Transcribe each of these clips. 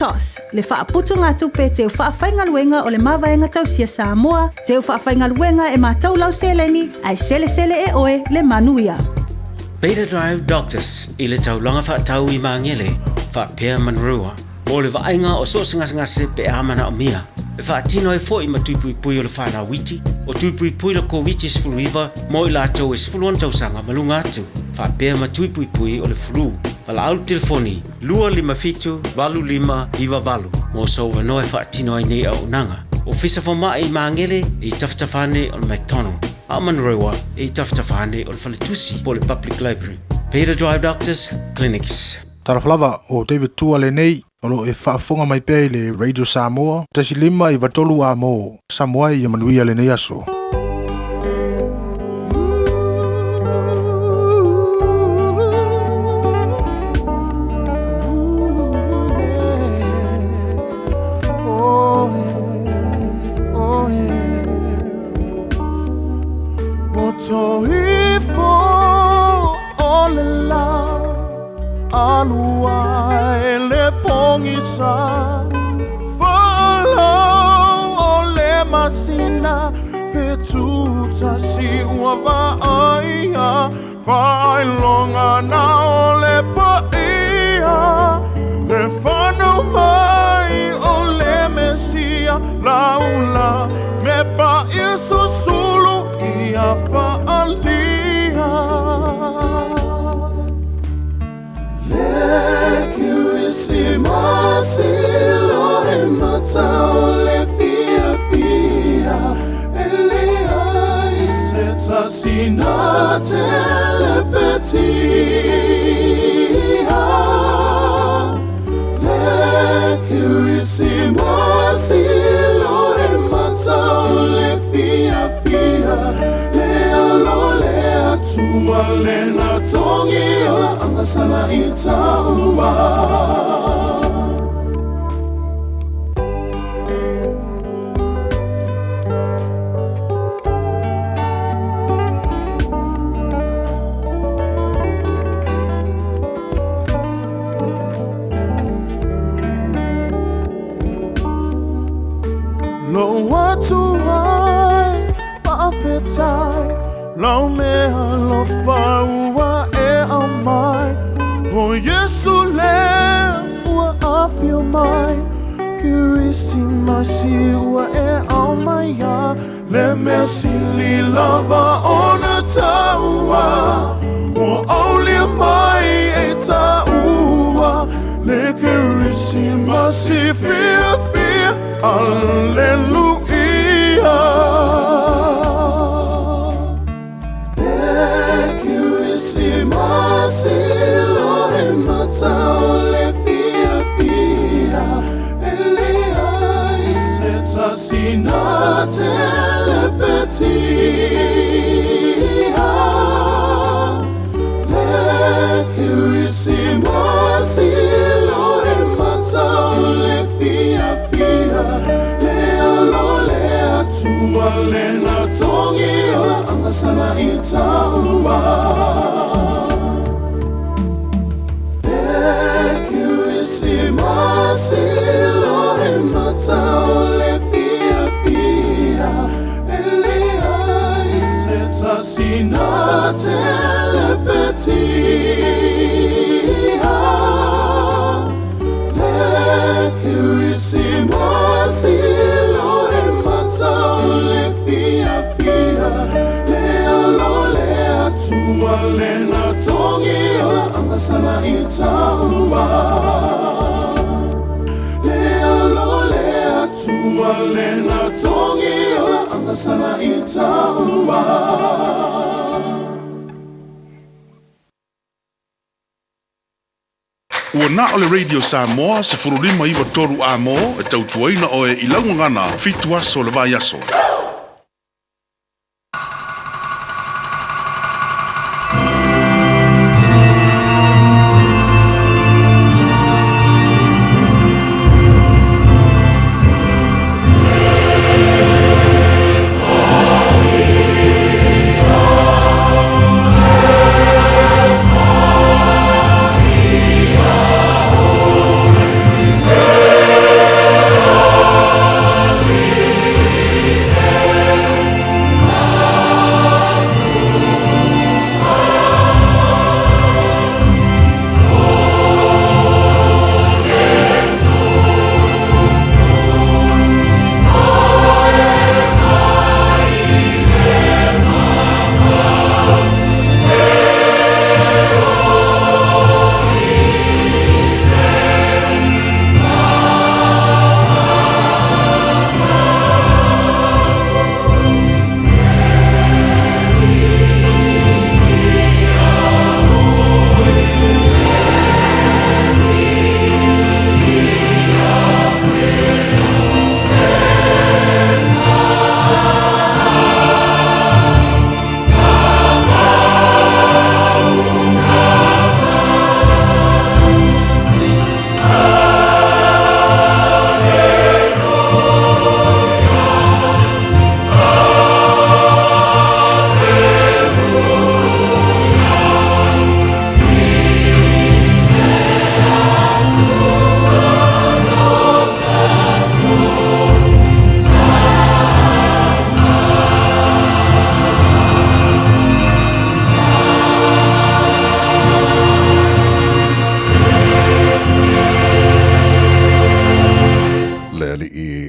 TOS, le whaaputu ngā tupe te whaawhaingaluenga o le mawaenga tausia Samoa, te whaawhaingaluenga e mātou lau seleni, ai sele e oe le manuia. Beta Drive Doctors, i le taulanga whaatau I maangele, whaapea manrua, o le waainga o soosangase pe amana o mia, e whaatino e fo I matuipui pui o le whanau witi, o tuipui pui la COVID Sfuriva, mo I lātou e sfuluan tausanga malunga atu, whaapea matuipui pui o le furu, Ala au telefoni, 255-25-valu. Mo sauwa noe whaatino ai nei au nanga. O fisa whama I maangele I taftafane o le McDonald. A manrewa I taftafane o le Whaletusi po le Public Library. Beta Drive Doctors Clinics. Taraflava o David Tua le nei, o lo e whaafonga mai pei le Radio Samoa. Tasi lima I vatolu a mo, Samoa I manuia le nei aso. Ua na o le Radio Samoa se furulima iwa toru a mo e tautuaina o e ilaungangana fitu aso le vai aso. Yeah.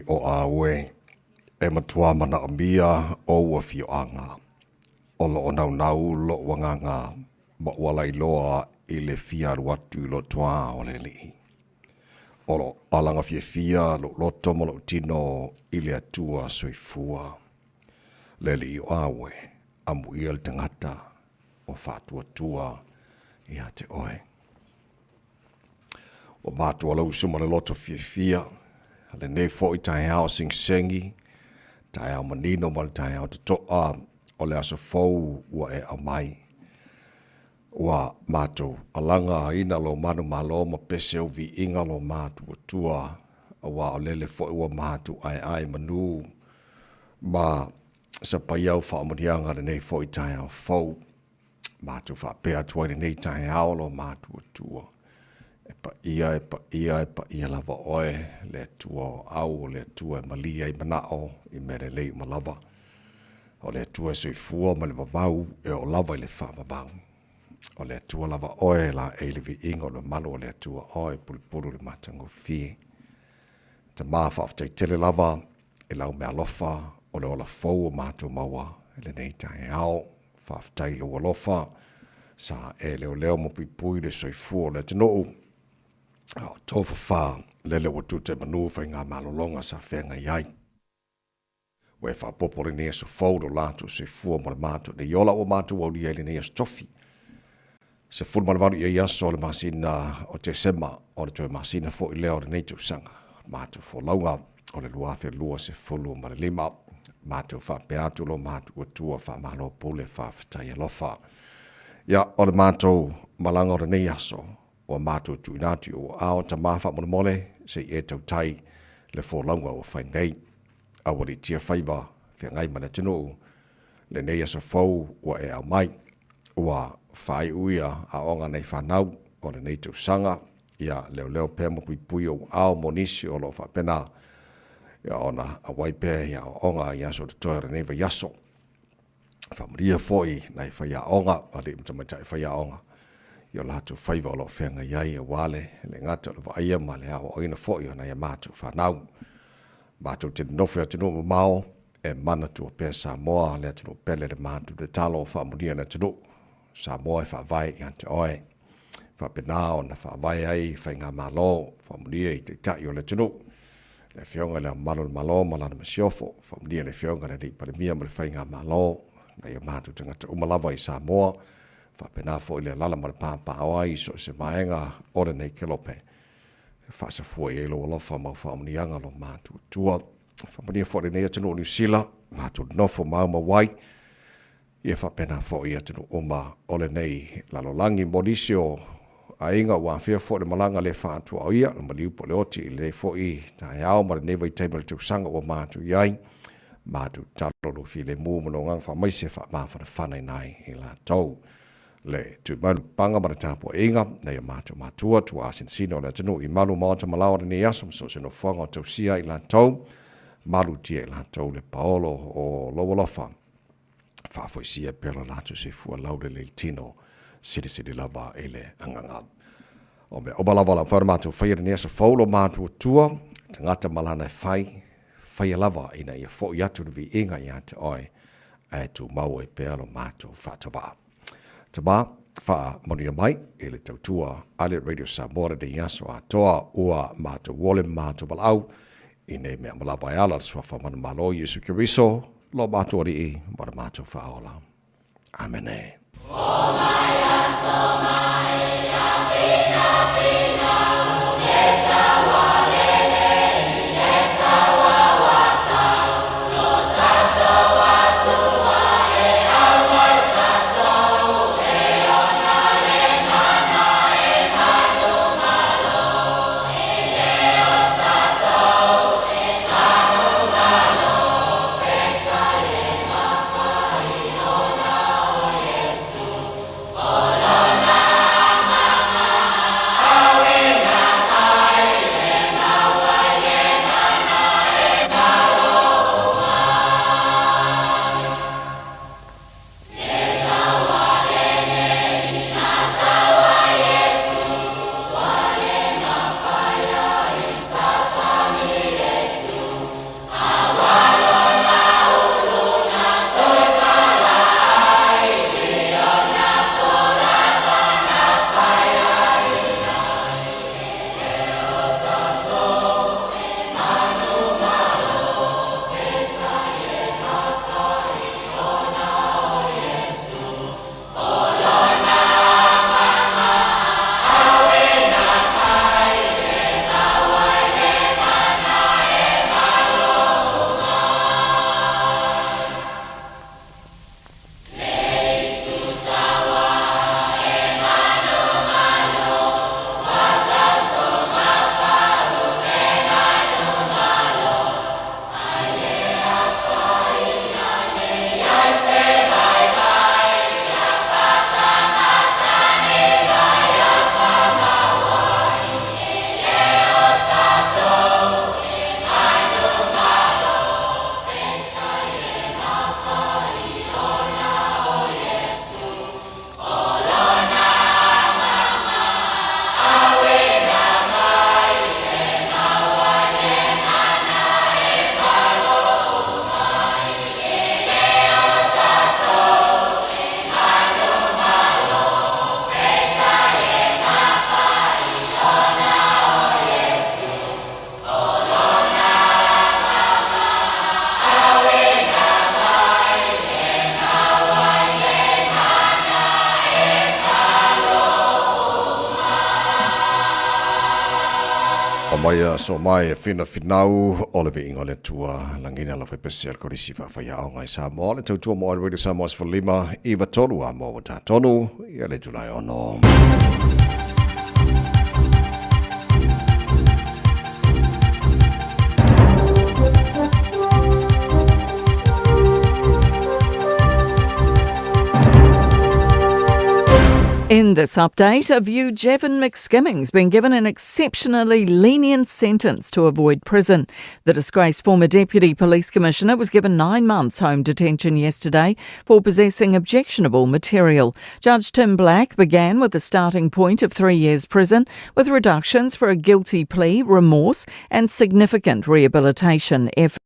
o awe e matua mana amia o ua fioanga. O lo o nau lo wanganga ma wala iloa i le fia ruatu lo toa o le li. O lo alanga fia lo loto mo lo tino i le atua soifua. Le li o awe amu ia le tangata o fatua tua i ate oe. O mātua lau suma le loto fia le nei fo i tai hao sing sengi, tai hao manino ma le tai hao totoa o le aso fau ua e au mai. Ua mātou alanga ina lo manu malo ma pese o vi inga lo mātua tua, ua o lele fo i ua mātou ai manu ma sa paiau wha amurianga le nei fo i tai hao fau. Mātou wha pēa tua le nei tai hao lo mātua tua. E pa ia lava oe le tua au le tua malia i manao i mere lei ma lava. O le tua soifua ma le vavau e o lava i le wha vavau. O le tua lava oe la e le vi ingo le malu o le tua oe pulipuru le matango fie. Ta maa whaaftai tele lava e lau mea lofa o le ola fau o mātou maua le nei tae ao. Whaaftai lo lofa sa e leo mo pui le soifua le tino tofa wha lele o tute manu whai ngā malolonga sa whenga iai. We wha popori nea so faudo lātu se fua mo le mātu. Ne iola o mātu au ni ele nea stofi. Se fulu malavaru i aso o le masina o te sema o le tue masina fo i leo le neitu sanga. Mātu fo launga o le luafe lua se fulu ma le lima. Mātu wha peatu lo mātu o tua wha malo pule wha whatai alofa. Ia o le mātu malanga o le nei aso. O mātou tuinati o ao ta mawha mole se e tau tai le fō launga o whai nei. A wari tia whaiva whia ngai mana tino le nei asa fau wa e au mai. Ua whai uia a onga nei whanau o le nei tau sanga. Ia leo pēr mo pui o ao monisi o lo whapena. Ia ona a waipe ia o onga i aso te toa nei wa yaso. Whamaria foi nei whai a onga a le mtamaitai whai a onga. Yo latu whaiva o lo whenga iai e wale, le ngata o le waia ma le awa oina fōi o na ia mātou whanau. Mātou tino nofea tino mao, e mana tua pēr Samoa, lea tino pele le mātou de talo o whamunia na tino. Samoa e whaavai i ante oe. Whapena o na whaavai ai, whainga malo, whamunia i te tai o le tino. Le whionga le malo le malo, malana masiofo, whamunia le whionga le di parimia ma le whainga malo, na ia mātou tangata umalawa i Samoa. Whapena fo i le lala ma le pāpā awai so se maenga ore nei kelope. Whasa fua i elo alofa mau whamunianga lo mātua tua. Whamunia fo i nei atano New Zealand, mātua nofo mauma wai. Ia whapena fo i atano oma ole nei lalolangi monisio a inga ua whia fo i malanga le whātua o ia, na maliupo le oti i le fo i tae ao ma le newa i teima le teusanga o mātua iai. Mātua talolo fi le mū mano ngang whamaise whamawhana whanai nai i la tau. Le tu malu panga ma tapo inga na ia matua tu asin sino le tunu i malu mata malawa ni asum so sino fonga to sia i la tau malu tia i la tau le paolo o lowolofa fa foi sia per la tu se fu laude le tino sidi lava ele anganga o me obalava la formato fa ni asa folo matu tua tangata malana fai lava ina ia fo yatu vi inga ia te oi ai tu mau e pelo matu fataba Tama, wha monia mai, e le tautua, ale Radio Samoa de Yaso a toa ua mātou wole mātou walau, i ne mea malawa e ala swa whamana malo Yesu Kiriso, lo mātou ori i, mara mātou whaola. Amene. O mai aso mai, a pina pina, e tawa lele, e tawa watau, lo tatou atua e awai tatou. Olona ia so mai fina finau o le inga le tua langina la fepesial ko risi fa ya ngai sa mo le tu mo already sa mo for lima iva tolu a mo ta tonu ia le julai ono. In this update, a view Jevon McSkimming's been given an exceptionally lenient sentence to avoid prison. The disgraced former Deputy Police Commissioner was given 9 months home detention yesterday for possessing objectionable material. Judge Tim Black began with a starting point of 3 years prison, with reductions for a guilty plea, remorse and significant rehabilitation efforts.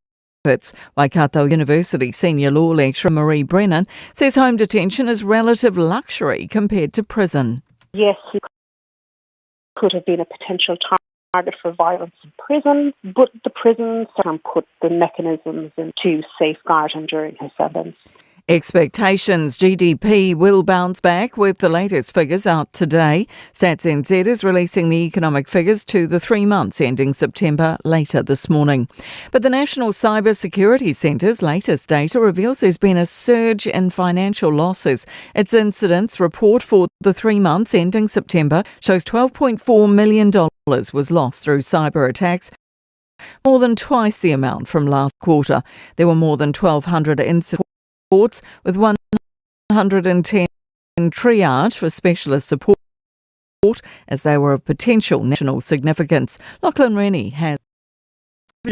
Waikato University senior law lecturer Marie Brennan says home detention is relative luxury compared to prison. Yes, he could have been a potential target for violence in prison, but the prisons put the mechanisms in to safeguard him during his sentence. Expectations GDP will bounce back with the latest figures out today. Stats NZ is releasing the economic figures to the 3 months ending September later this morning. But the National Cyber Security Centre's latest data reveals there's been a surge in financial losses. Its incidents report for the 3 months ending September shows $12.4 million was lost through cyber attacks, more than twice the amount from last quarter. There were more than 1,200 incidents, with 110 triage for specialist support as they were of potential national significance. Lachlan Rennie has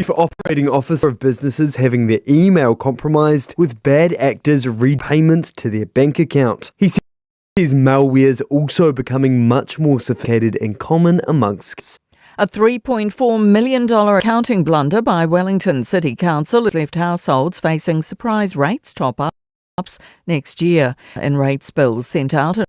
for operating officer of businesses having their email compromised with bad actors read payments to their bank account. He says malware is also becoming much more sophisticated and common amongst. A $3.4 million accounting blunder by Wellington City Council has left households facing surprise rates top-ups next year. In rates bills sent out in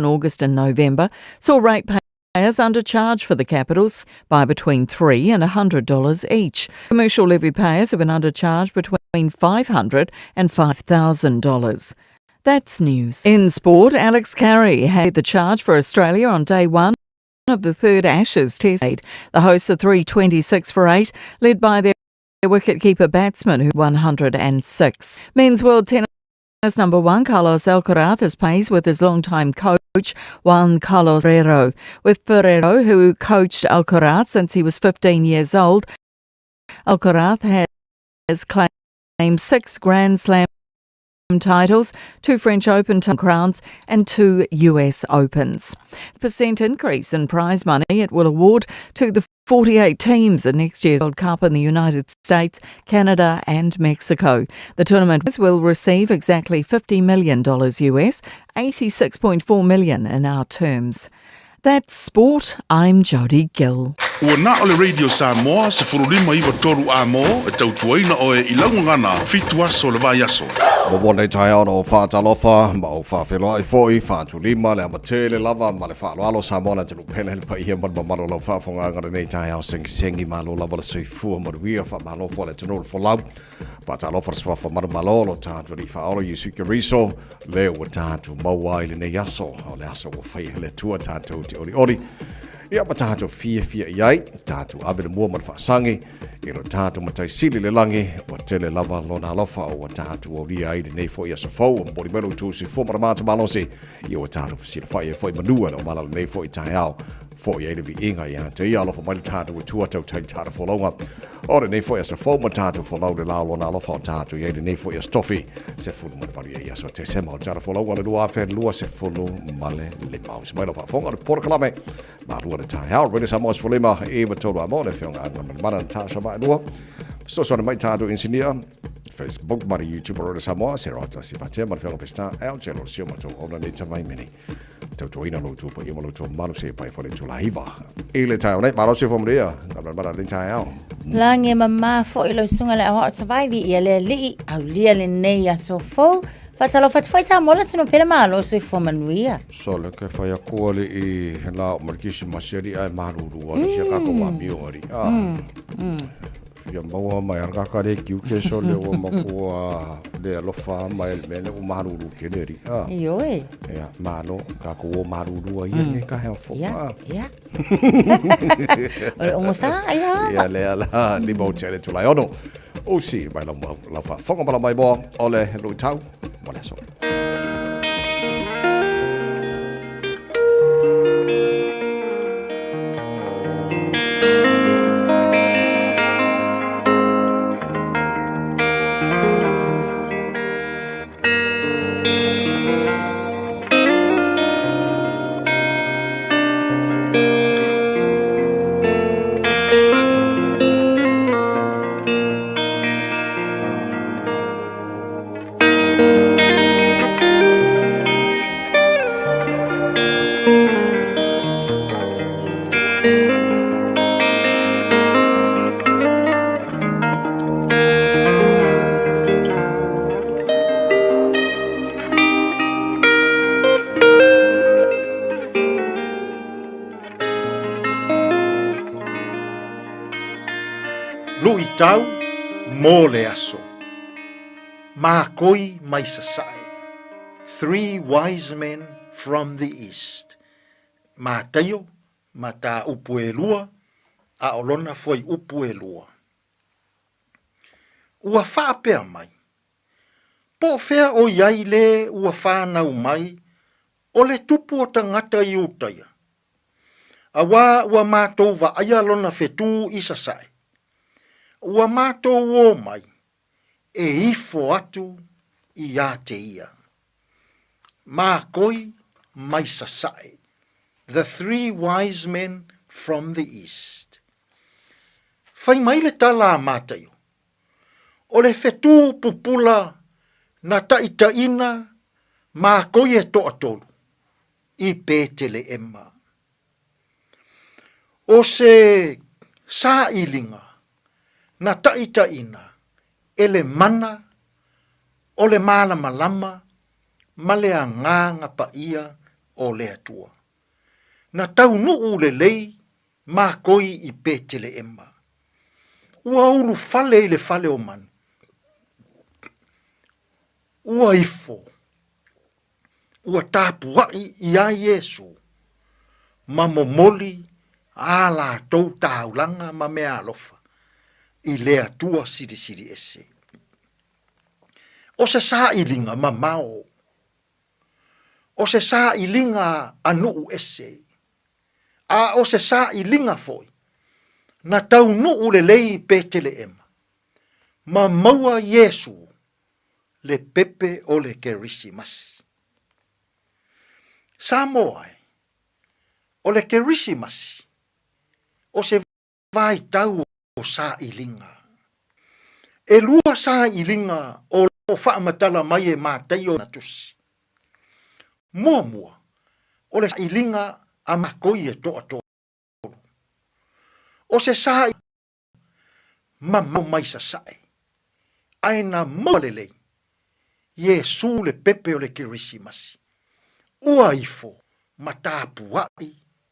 August and November saw ratepayers undercharged for the capitals by between $3 and $100 each. Commercial levy payers have been undercharged between $500 and $5,000. That's news. In sport, Alex Carey had the charge for Australia on day one of the third Ashes Test. The hosts are 326 for 8, led by their wicketkeeper batsman, who 106. Men's World Tennis number 1 Carlos Alcaraz is pays with his longtime coach Juan Carlos Ferrero. With Ferrero, who coached Alcaraz since he was 15 years old, Alcaraz has claimed 6 Grand Slam titles, 2 French Open crowns and 2 US Opens. Percent increase in prize money it will award to the 48 teams in next year's World Cup in the United States, Canada and Mexico. The tournament will receive exactly $50 million US, $86.4 million in our terms. That's sport. I'm Jodie Gill. Ua na ole Radio Samoa se furulima iwa toru a mo e tautuaina o e ilaungangana fitua so le vai aso. Mo wone tai ana o whātalofa, ma o whawheloa i fōi, whātulima, le amatele lava, ma le whāloalo Samoa na tenu pena hele pai hia ma malo lau whāwhonga ngara nei tai au sengi malo lava le soifua maruia whamalofo le tenu le wholau. Whātalofa swafa malo lo tātu ri whaolo Yusuke Riso, leo wa tātu maua i le nei aso, o le aso wa whai hele tua tātu te ori. Ia ma tātou fia iai, tātou awele mua man whaasangi, i lo tātou matai sili le langi, wa tele lava lona alofa o wa tātou o ria aile nei fo ia sa fau, o mbori melu tu si fo maramata malosi, i o tātou fasila whai e fo i manua no malala nei fo i tai au, fo i aile vi inga i ante, ia alofa mai tātou i tuatau tai tātou fo launga, o le nei fo ia sa fau ma tātou fo lau le lao lona alofa o tātou i aile nei fo ia stofi, se fulu marapari ia so te sema o tātou fo launga le lua afe, lua se fulu male le mau, se mai lo whaafonga le pora ma lua le tai au, rene sa mos fulima e matolo amo le fiona an mana tasha ba lua so mai tātou engineer Facebook mari YouTube rene sa mo se rota si patia ma fiona pesta el gelo sio mato ona le tamai mini to ina lo tu po i mo lo tu manu se pai fole tu laiva e le tai ona ma lo se fomria ngana le tai au lange mama fo i lo sunga le ho survive i le li au lia le nei aso fo Fatalo foi sa mola se no pele malo so fo manuia. So le ke fai ko le I la markisi maseri ai maruru o se ka ko wa miori. ya mau mai arga ka re kiu ke so le o makua le alofa mai me le o maruru ke le ri a Iyo e. ya malo ka ko o maruru ai ne ka he fo Ia, ia. O ngosa ai la. ya le ala li mo chere tu la ono o si mai la fa fonga bala mai bo ole lu tau wala so Lui tau mō le aso. Mā koi mai sasai. 3 wise men from the east. Mā taio, mā tā upu e lua, a olona foi upu e lua. Ua whaapea mai. Po whea o iai le ua whanau mai, o le tupu o tangata i utaia. Awa ua mātou wa aia lona whetū i sasai. Ua mātou o mai, e ifo atu i a te ia. Mā koi mai sasai. The 3 wise men from the east. Whai mai le tala a mātaio. O le whetū pupula na taitaina mā koi e toa tolu. I pētele emma. O se sā ilinga na taitaina ele mana o le malama lama ma le anganga pa ia o le atua. Na tau nuu le lei mā koi i pētele emma. Ua ulu fale i le fale o manu. Ua ifo. Ua tāpuai i a Yesu. Ma momoli a la tau taulanga ma mea alofa. I le atua siri siri ese. O se sā ilinga ma mao. O se sā ilinga anu ese. A o se sā ilinga foi. Na tau nuu le lei pētele ema. Ma maua Yesu le pepe o le kerisimas. Sa moai. O le kerisimas. O se vai tau o sā ilinga. E lua sā ilinga o whaamatala mai e mātai o natusi. Mua mua. O le sā ilinga a makoi e toa toa. O se sā ma mau mai sa sae. Aina mawalelei. Yesu le pepe o le kirisimasi. Ua ifo ma tāpuai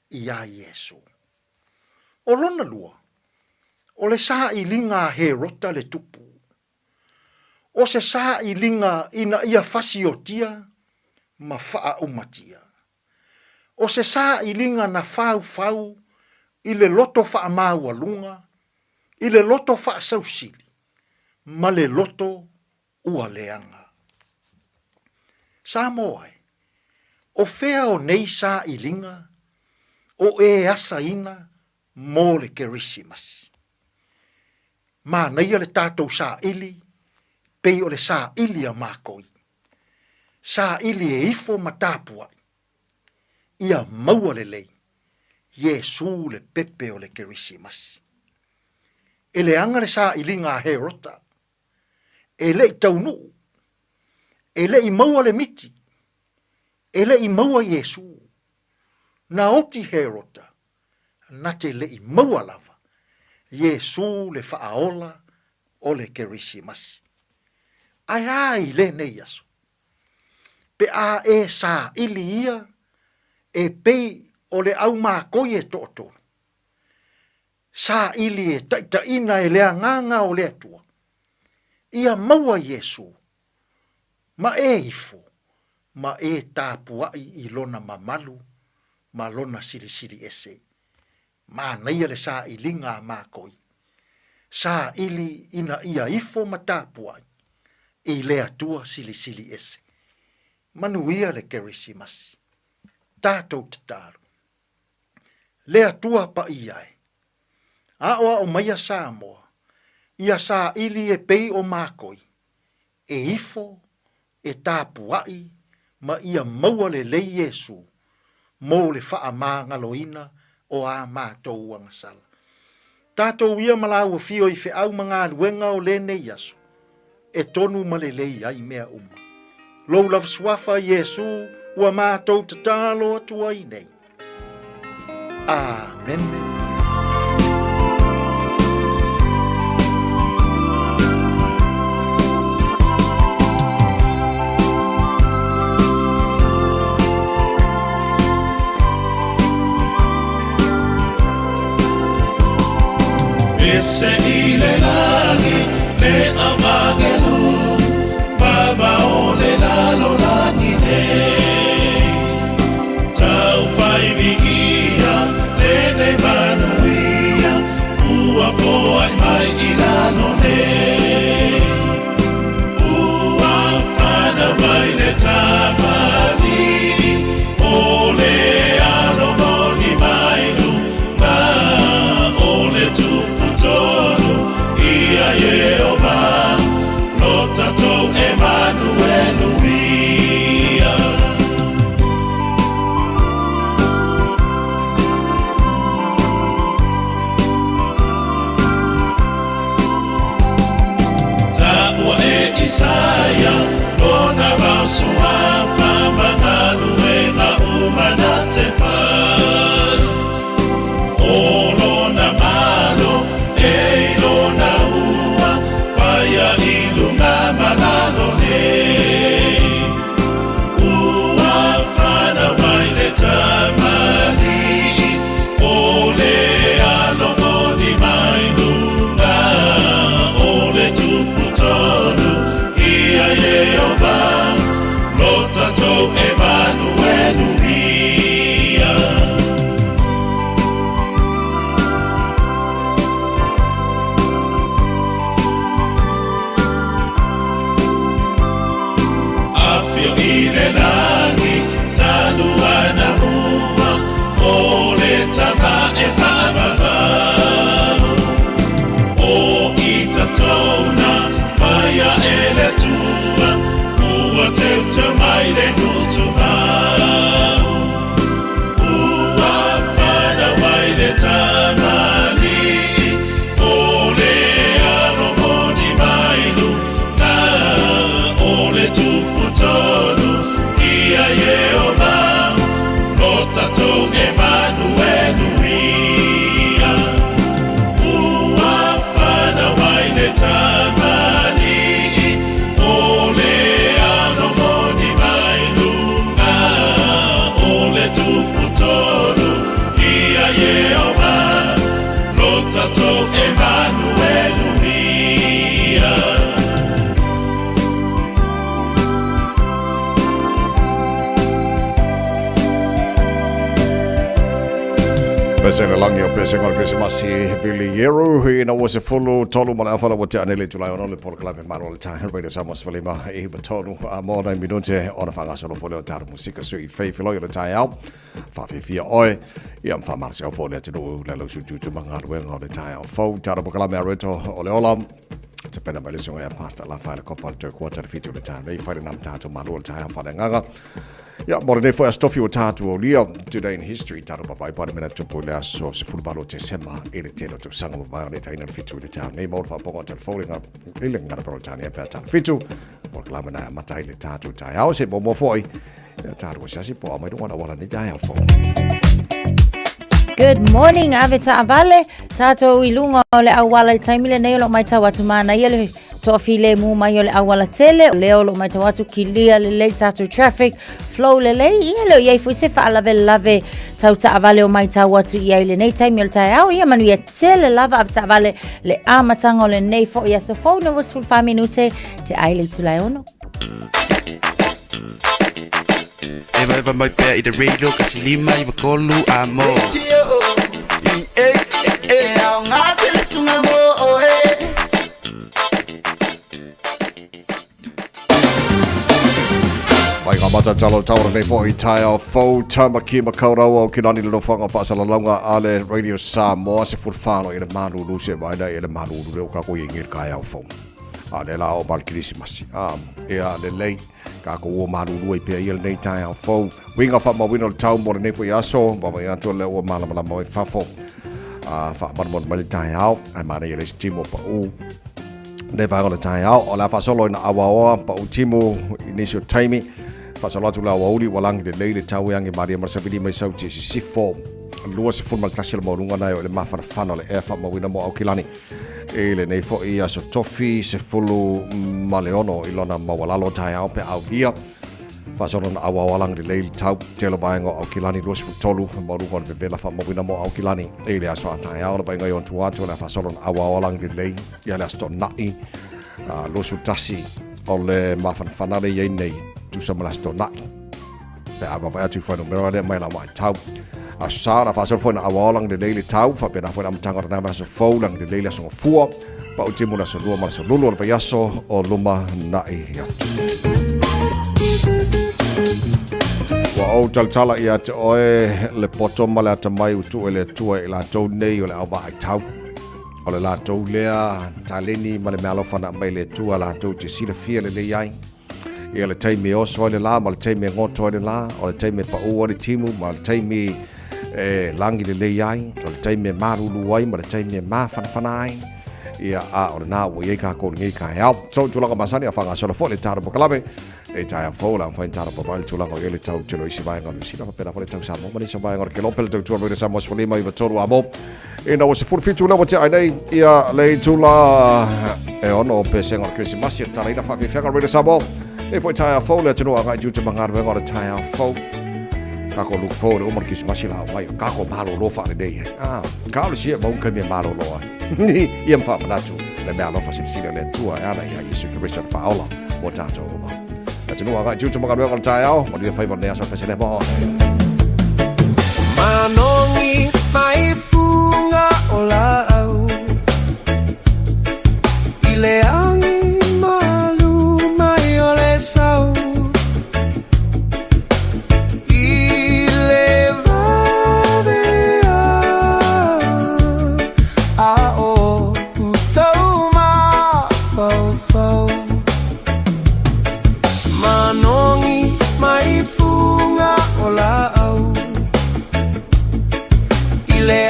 i a Yesu. O lona lua. O le sā ilinga he rota le tupu. O se sā ilinga ina ia fasi o tia ma faa umatia. O se sā ilinga na fau fau i le loto faa maua lunga, i le loto faa sausili, ma le loto ua leanga. Sā moai, o fea o nei sā ilinga, o e asa ina mō le kerisimas. Mā naia le tātou sā ili, pei o le sā ili a mākoi. Sā ili e ifo matāpuai. Ia maua le lei. Yesu le pepe o le kerisimas. E le anga le sā ili ngā he rota. E le i taunu. E le i maua le miti. E le i maua Yesu. Na oti he rota. Na te le i maua lava. Yesu le whaaola o le kerisimas. Ai ai le nei aso. Pe a e sā ili ia e pei o le au mā koi e tōtoro. Sa ili e taitaina e lea nganga o lea tua. Ia maua Yesu. Ma e ifo. Ma e tāpuai I lona mamalu. Ma lona siri ese. Ma naia le sa ilinga ma koi. Sa ili ina ia ifo ma tāpuai. I lea tua sili ese. Manuia le kerisimas. Tātou tataru. Lea tua pa iai. Aoa o maia Samoa. Ia sa ili e pei o makoi. E ifo, e tāpuai, ma ia maua le lei Yesu. Mō le wha mā ngaloina o a mātou angasala. Tātou ia malau fio I au mga luenga o le nei yaso. E tonu ma le lei ai mea uma. Lou lava swafa Yesu, ua mātou tatalo atua I nei. Amen. Ese ile lagi le amagelu baba ole lalo lagi ne tau fai vigia le ne manuia ua foi mai ilano ne ua fana mai le tamani ole alo moni mai lunga ole tu Ia Yehova, lota to Emmanuel uia. Taua e Isaia, lona vausua whamanalu e ngā umana te whai. O lona malo, e lona ua, whaia I lunga malalo nei. Ua whana wai le tamali, o le alomoni mai lunga, o le tupu tonu, Ia Yehova, lota tau Emmanuel uia. Ile langi taluana mua ole tama e whaamavau o ita tona whaia ele tua ua teuta mai le nutu mau ua whana wai le tamali ole alomoni mai lunga ole tupu tonu Ia Yehova, lota tau Emmanuel uia. Ua whana wai le tamani, o le alomoni mai lunga, o le tupu tonu. Ia Yehova, lota tau Emmanuel uia. Pesele langi o pesengol Krismasi Billy Yeru ina wase fulu tolu mala afala wate anele tulai onole por klabe marol ta radio samos falima e batonu a moda minute ona fanga solo folio tar musika sui fei filo yo tai au fa fia oi iam fa marcia folio tenu lelo su tu manga wen o tai au fo tar por klabe reto ole ola te pena mai leso ya pasta la fa copa to quarter fitu le ta nei fa nam ta to marol tai fa nganga. Ja, maar ne foi stofi o tatu o lia today in history tatu papai pa mena tupu le aso se fulbalo te sema ele teno to sanga mo ne taina fitu le town nei mo fa pongo tal falling up ile ngana pro tani pa tal fitu mo klama na matai le tatu tai au se mo foi tatu se si po mai do wana ni tai au fo Good morning, Avita Avale. Tato ilunga ole awala taimile na yolo maita watu maana yele toafile mu mayole awala tele leo lo maita watu kilia lele tato traffic flow lele yelo yaifuise fa lave tauta avale o maita watu yaile nei time yol tayao ya manu ya tele lava Avita Avale le amatanga le nei fo ya so fo no was full 5 minute te aile tulayono. Eva mai pea I the radio kasi lima I vakolu amo. Mai ka mata talo taura nei fo I taia fo tamaki makaurau o kinani lino whanga whaasalalonga ale Radio Samoa se fulfano I le manuru se vaina I le manuru leo kako I ngir kai au fo. Ale la o balkirisimasi. Ea le lei ka ko o maruru I pea I le nei taia fo. Winga wha mawino le tau mora nei fo I aso. Mama I atua leo o malamala mo I fafo. Wha marumon mali taia au. Ai mana I le timo pa u. Ne whainga le taia au. O la whasolo ina awaoa pa u timo inisio taimi. Whasolo atu la wauri walangi le lei le tau yangi Maria Marsavili mai sauti si sifo. Lua se fulma tasi le maurunga nai o le mawhana whana le ea wha mawina mo au kilani. E le nei fo I aso tofi se fulu maleono I lona mawalalo taia au pe au lia. Whasolo na awawalang le lei tau telo baengo au kilani lua se futolu maurunga le vela wha mawina mo au kilani. E le aso a taia au na baenga yon tuatu le whasolo na awawalang le lei. Ia le asto nai lua su tasi o le mawhana whana le iei nei. Tusa malasto nai. Pe awa vai atu whainu mera le mai la mai tau. A sara whasol fwoi na awalang de leile tau, whapena fwoi na amtanga na nama so fau lang de leile asonga fua, pa o timu na so lua mara so lulu o yaso o luma nai atu. Wa au taltala I ate oe le poto ma le ata mai utu e le tua I la tau nei o le awa ai tau. O le la tau lea, taleni ma le mealo whana mai le tua la tau te sila fia le leiai. Ia le taimi o soa le la, ma le taimi ngoto le la, o le taimi pa ua le timu, ma le taimi langi le leiai, o le taimi marulu wai, ma le taimi mawhanawhanai. Ia a o le nā ua iei kako ngi ka heau. So tūlanga masani a whanga sola fo le tāra pokalame, e taia fo la mwhain tāra papali tūlanga o iei le tau tino isi vai ngā sila papena fo le tau samo, mani sa vai ngā ke lopele tau tua roi samo sfo lima I vatoru amo. E na o se furfitu lewa te ainei, ia le tūla e ono o pese ngā Christmas, ia tāra ina whawhiwhenga roi samo. E foi taia fo le tino anga I juta mangara wenga le taia fo. Kako luk fo le umar Christmas la mai, kako malo lo fa le dei. Ka le sia maunka me malo loa. Ni ia mfa manatu le mea lofa sila le tua ana ia Yesu Christian faola o tato uma. Le tino anga I juta mangara wenga le taia o, mo dia fai ne aso pese le mo. Manongi mai funga ola au. Ile angi sau ile vadea a o utoma fau manongi mai funga ola au ile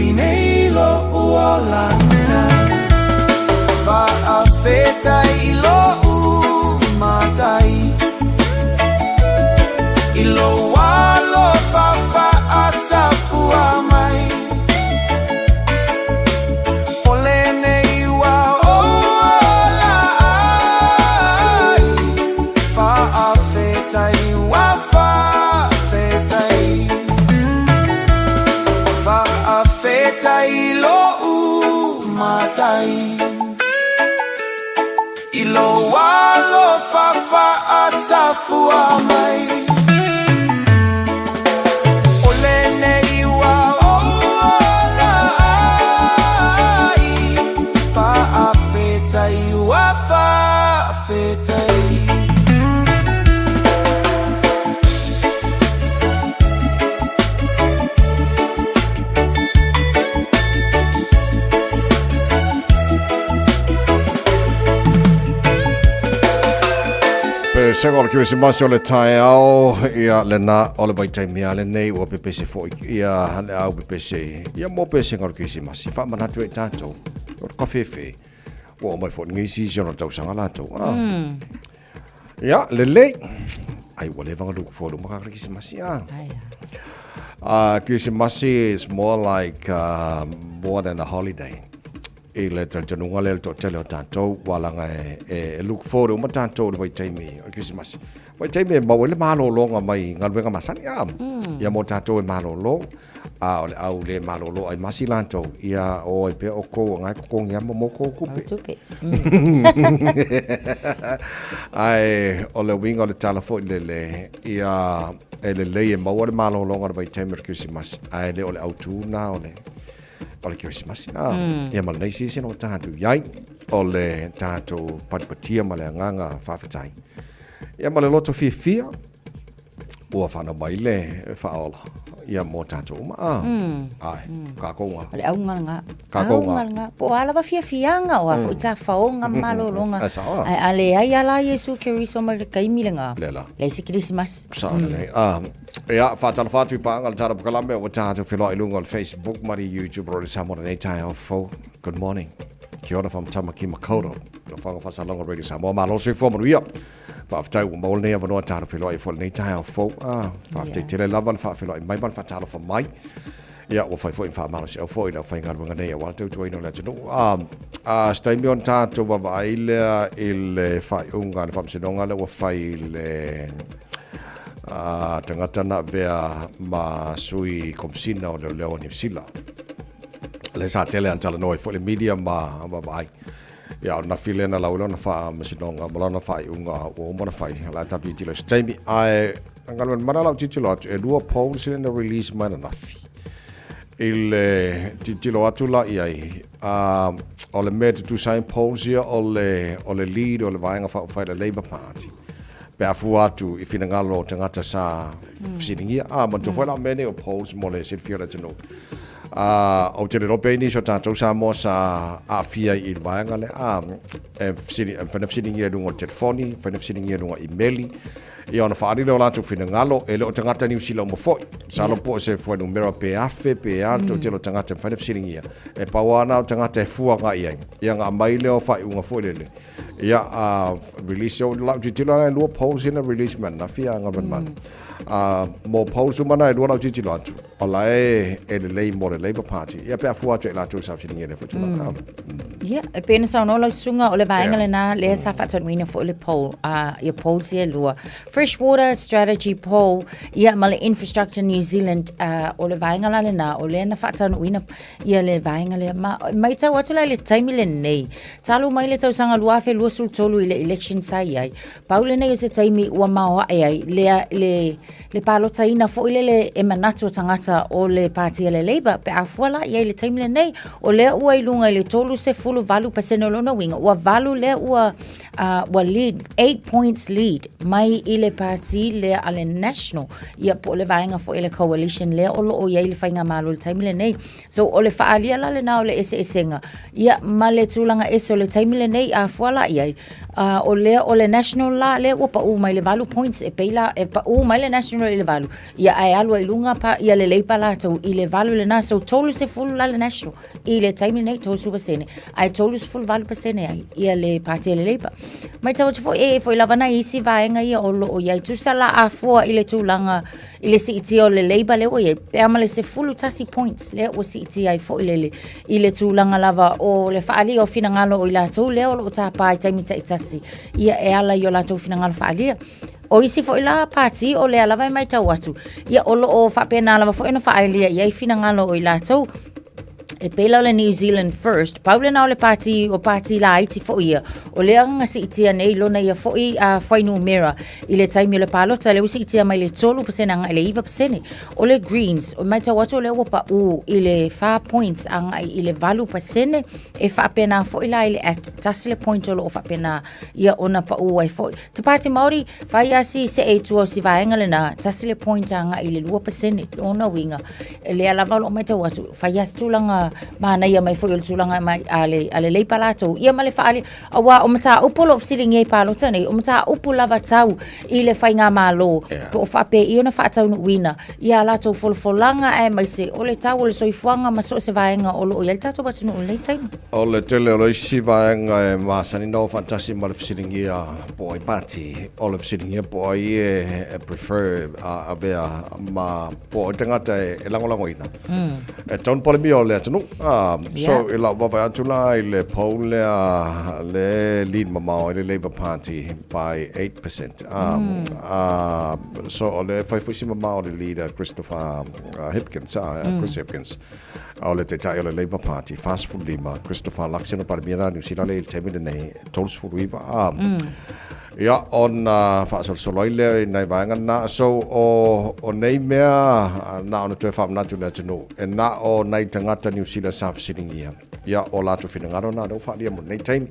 pinei lo uolanga fa afeta ilo umatai ilo walo fa asafu amai olene iwa ola ai fa afeta iwa fa afetai fa afeta ilo umatai ilo walo fa asafu amai olene iwa ola ai fa afeta iwa fa afetai Sengol Christmas ole tai au ia lena ole bai tai mia le nei o pepese fo ia hale au pepese ia mo pese ngol Christmas fa mana tu tato o kafefe o mai fo ngi si jono tau sanga la to ia le ai wole vanga lu fo lu maka Christmas ia Christmas is more like more than a holiday. Le tanunga le to tele tanto walanga look forward ma tanto vai taimi Christmas vai taimi ma wele malo longa mai ngalwenga masani ya mo tanto malo lo au le malo lo ai masilanto ia o pe o ko ngai ko ngia mo ko kupe ai o le winga le telefone le ia le ma wele malo longa vai taimi Christmas ai le o le autuna o le Pala Christmas. Ia mal nei sisi no tātou iai o le tātou patipatia ma le anganga whawhetai. Ia ma le loto fia ua whana mai le whaola. Ia mō tātou uma. Ai, ka kounga. Le aungalanga. Ka kounga. Po alawa fianga o afu ta whaonga malolonga. Ai ale ai ala Yesu Keriso ma le kaimilenga. Lela. Le si Christmas. Sa nei. Ja, whatala whatu pa angal tāra pukalambe o tātou whiloa ilunga o Facebook, mari YouTube, rore Samoa nei tai au fo. Good morning. Kia ora from Tamaki Makoto. No whanga whasalonga Radio Samoa. Ma losu forma ruia. Whaaftau maol nei avanoa tāra whiloa i fo nei tai au fo. Whaaftau tele lawan, whaafiloa i maiman, whaatala wha mai. Ia, ua whai fo i whaamano si au fo i lau whainga runga nei a waltau tuaino le tunu. Staimi on tātou wawailea i le whai unga le whamsinonga le ua whai le tangata na vea ma sui komsina o leo ni sila le sa tele antala noi fo le media ma vai ya na filena la ulo na fa masinonga malana fa unga o mona fa la tapi tilo stemi ai ngal mana la titilo e dua polls in the release mana na fi il titilo atula ai o le met to sign polls here o le lead o le vainga fa le Labour Party pe afu atu I fina ngalo tangata sa siningia ma to fala mene o polls mo le sit fiora tino o te rope ni so tatou sa mo sa afia I vainga le sini fa siningia dungo telefoni fa siningia dungo emaili ia ona whaari leo lātou whina ngalo e leo tangata ni usila mo foi sa lo po se foi numero pe afe pe alto te lo tangata whaine siningia e pawana o tangata e fuanga ia ia ngā mai leo whai unga foi lele ia release o lau titilo ai lua polls in a release man na fia ngā man mo polls umana e lua lau titilo atu o la e le lei mo le Labour Party ia pe a fua atu e lātou sa siningia le whaitula ia e pena sa ono lau sunga o le vaenga le nā le sa whatanuina fo le poll ia polls ia lua Freshwater Strategy Poll ia ma le Infrastructure New Zealand o le vaenga la le nā o le na whatanuina ia le vaenga le mai tau atu lai le taimi le nei talu mai le tau sanga lua fe lua sul tolu I le election sai ai paule nei o se taimi ua maoa ai le palotaina fo ile le e manatu tangata o le party le Labour pe afuala ia le taimi le nei o le ua ilunga I le tolu se fulu valu pasene lona winga ua valu le ua lead 8 points lead mai I le party le ale national ia po le vaenga fo ile coalition le o lo o ia le fainga malo le taimi le nei so o le faalia la le na o le esenga ia ma le tulanga o le taimi le nei afuala ia o le national la le ua pa u mai le valu points e peila e pa u mai le national national i le valu ia ai alu i lunga pa ia le leipa latou i le valu le na so tolu se fulu la le national i le taimi nei tolu pasene ai tolu se fulu valu pasene ai ia le party le leipa mai tau fo fo lava na isi vaenga ia o lo o ia tu sala afua i le tulanga i le CET o le leiba le o ia pe amale se fulu tasi points le o CET ai fo i le tulanga lava o le faali o fina ngalo o i latou le o lo tapa i taimi tasi ia e ala i o latou fina ngalo faali o isi fo ila party o le ala mai tau atu ia o lo o fa pena lava fo ina faali ia i fina ngalo o i latou e pela le New Zealand First paule na o le party o party la iti fo ia o le anga si itia nei lona ia fo i a whainu mera i le taimi o le palota le usi itia mai le 12% anga i le 9% o le Greens o mai tawatu o le wapa u i le 4 points anga i le valu pasene e whapena fo i la i le act tasi le point o lo o whapena ia ona pa u ai fo te party Māori whai asi se e tua si vaenga le na tasi le point anga i le 2% ona winga le alava lo mai tawatu whai asi tulanga mana ia mai foi o tulanga mai ale lei palato ia male faali awa o mata upolo sitting e palo tani o mata upula vatau i le fainga malo po fa pe i ona fa tau no wina ia lato folfolanga e mai se o le tau le soifuanga ma so se vaenga o lo ia tato ba no le time o le tele o si vaenga e masani no fantasi mal sitting ia boy party all of sitting ia boy e prefer a vea ma po tangata e langolango ina e ton polemi o le tunu so ila baba atula ile pole le lead mama le Labour Party by 8% so le fai fusi mama le leader Christopher Hipkins Chris Hipkins ole te tai le Labour Party fast food lima Christopher Laxino Palmira New Zealand le temile nei tolls for river ia on fa so ile nei vanga na so o nei mea na ona te fa na tu le tunu e na o nei tangata New Zealand South sitting ia ia o la tu fina ngaro na do fa dia mo nei time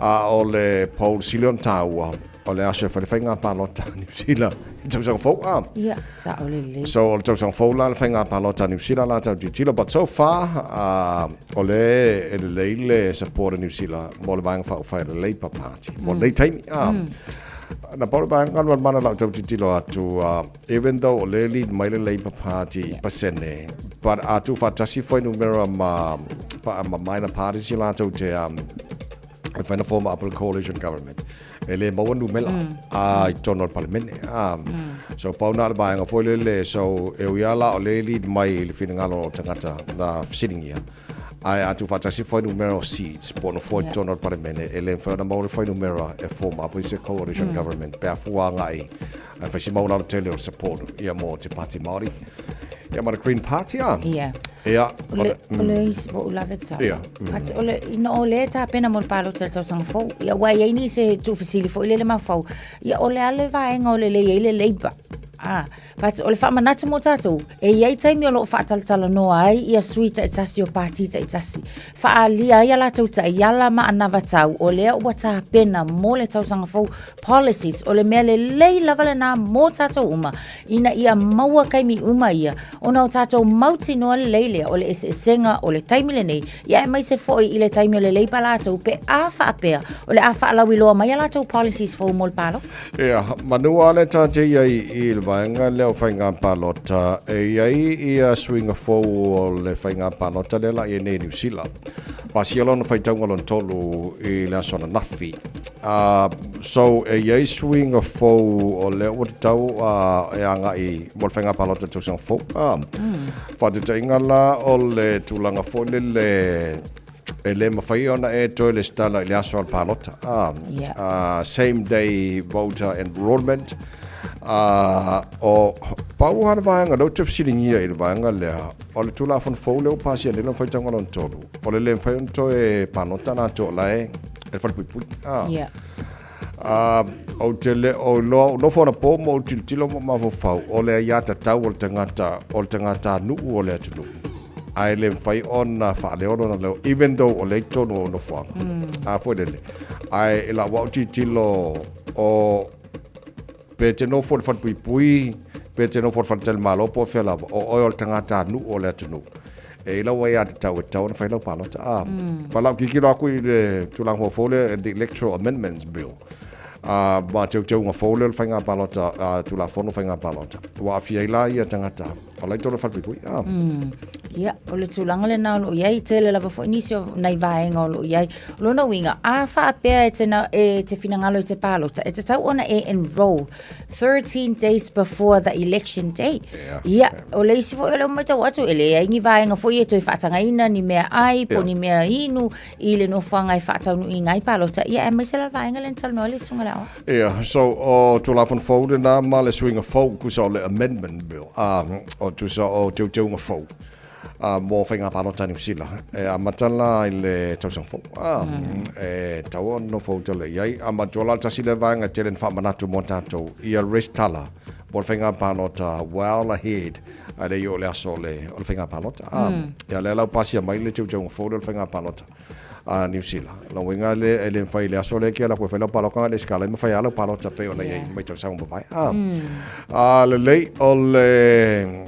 o le Paul Silion Tower o le aso fa finga palota New Zealand tau sang fo ia sa o le so tau sang fo la finga palota New Zealand la tau tilo but so far o le le support New Zealand mo le vanga fa le Labour Party mo nei time na por bang kan mana la tau tilo atu even though le lead mai le Labour Party pasene but atu fa tasi foi numero ma minor parties la tau te a form of a coalition government ele mo nu mela tonal parliament so pauna le bang foi le so e uala o le lead mai le finangalo tangata na sitting here ai atu fatasi foi numero seats por no foi tonal parliament ele foi na mo foi numero e form up is a coalition government pa fuanga ai fa si mo na tele support ia mo te party Māori ia ma Green Party ia ole is bo laveta pat ole no ole ta pena mo palo tel tau sang fo ia wa ia ni se tu fasili fo ile ma fo ia ole ale va enga ole le ile leiba but ole fa manatu mo tatu e ia taimi o lo fa tal no ai ia sweet e tasi o party e tasi fa alia ia la tau ia la ma anava tau ole o ta pena mo le tau sang fo policies ole mele lei level na mo tatu uma ina ia maua kai mi uma ia ona o tatu mauti no le ole senga ole taimi le nei ia mai se fo ile taimi ole lei pala tau pe afa apea ole afa la wilo mai la tau policies fo mo palo manua le tatu ia vanga leo whainga palota e iai ia swinga fōu le whainga palota le la i nei New Zealand pasi alona whaitaunga lon tolu i le asona nafi so e iai swinga fōu o leo wata tau e anga i mo whainga palota tau sang fōu whatita ingala o le tūlanga fōu le e le mawhai ona e toi le stala i le asona palota same day voter enrollment o pau hana vaanga no tip siringia i vaanga lea o le tula fon fo le pasi le no fai tanga lon tolu o le fai to e panota na to lai e fa pui o tele o no fona po mo tilo ma fo fau o le ya ta tau o tangata nu o le tulu ai le fai on fa le ono na even though o le to no fo fo le ai la wa tilo o pete no for pui pete no for tel malo po fela o oil tangata nu o le tunu e la wa ya tau na fa palota pala ki ki la ku le tulang ho fole the electoral amendments bill ma teu nga fole le fainga palota tu la fono fainga palota wa afia ila ia tangata ala to le falpipui ia o le tulanga le na lo iai tele lava fo inisio nai vaenga o lo iai lo na winga a fa pea e te finangalo i te palota e te tau ona e enroll 13 days before the election day ia o le isi fo ele mai tau atu ele ai ngi vaenga fo i to fatanga ina ni mea ai po ni mea inu i le no fanga i fatau nu i ngai palota ia e mai se la vaenga le tal no le sunga la yeah so o tu la fon fo na ma le swing of focus on the amendment bill o tu so o teu nga fo mo whainga palota ni usila a matala i le tausang fo tau no fo tala iai a matola tasile vanga telen whamanatu mo tatou i a rest tala mo whainga palota well ahead a le yo le aso le o whainga palota ia le lau pasi a mai le tau fo le whainga palota a New Zealand lo winga le ele fai le aso le kia la fai lo paloka le skala me fai ala palota pe ona iai mai tausang mo vai le lei o le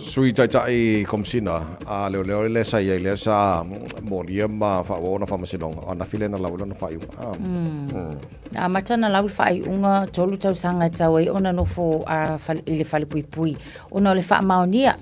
sui tai komsina a le sa ia le sa molia ma fa ona fa masilong ona filena la ona fa yu a matana la fa unga tolu tau sanga tau e ona no fo a ile fa le pui ona le fa maonia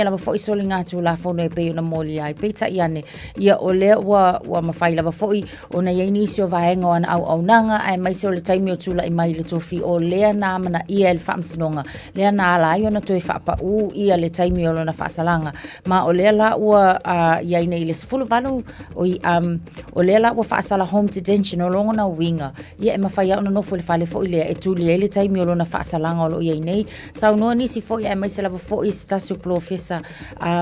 la fo isolinga tu la fo no e pe ona molia e pe ta iane ia o le wa ma fai la fo ona ia inisio vaenga ona au nanga ai mai so le taimi o tula i mai le tofi o le na mana ia le fa msinonga le na la ona to e fa pa u ia le taimi o lona whaasalanga. Ma o lea la ua iai nei le sifulu valu o lea la ua whaasala home detention o longa na winga. Ia e mawhai au na nofo le whale fo i lea e tuli e le taimi o lona whaasalanga o lo iai nei. Sau noa nisi fo i mai se lava fo i Stasio Professor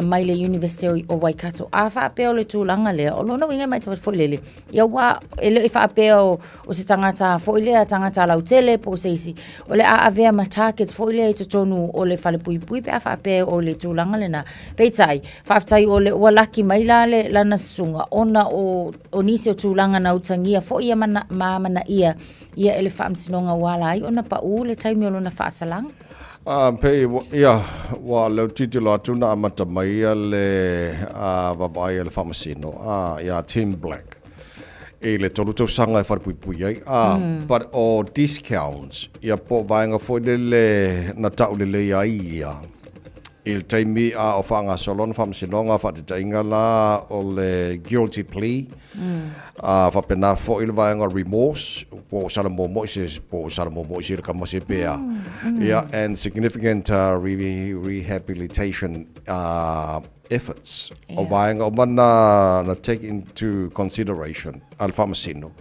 mai le University o Waikato. A whaapea le tūlanga lea o lona winga mai te fo i lele. Ia wa ele i whaapea o se tangata fo i lea tangata lau tele po seisi. O le a avea ma targets fo i lea i tutonu o le whale pui pui pe a whaapea o le tūlanga lena. Peitai, whaaftai o le ua laki mai la le lana sunga. Ona o nisi o tūlanga na utangia fo ia mana ia ele whaamsinonga wala ai. Ona pa u le taimi o lona whaasalanga. Pei ia wa le titolo atuna amata mai le babai le famasino ia Tim Black e le tolu sanga e farpui ai but o discounts ia po vainga foi le na tau le ai ia il taimi o fanga solon famsinonga fa te inga la o le guilty plea fa pena fo il vainga remorse po salamo mo se kama se pea yeah and significant rehabilitation efforts o vainga o mana na take into consideration al famasino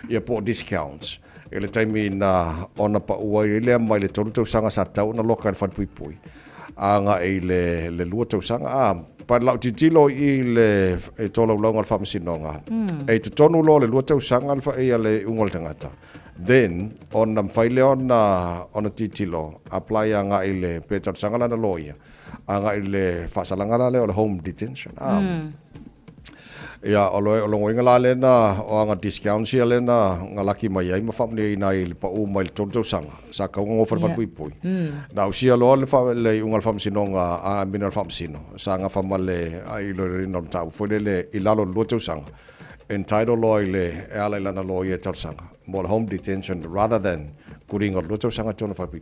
ia po discounts ele taimi na ona pa ua ile mai le tolu sanga sa tau na local fan pui anga e le lua tau sanga pa lau titilo i le e tolo longa al famasinonga e te tonu lo le lua tau sanga alfa e le ungol tangata then on nam faile on titilo apply anga i le petar sanga na loia anga i le fasalanga le o le home detention ia o lo ngoinga la le na o anga discount sia le na ngalaki mai ai mafamne na i pa u mai tonto sanga sa ka ngo for pui na usia lo le ungal famsinonga a minor famsino sanga famale ai lo rino tau fo le ilalo lo sanga entitled lo le ala lana lo ye sanga more home detention rather than kuringa lo sanga tona fa pui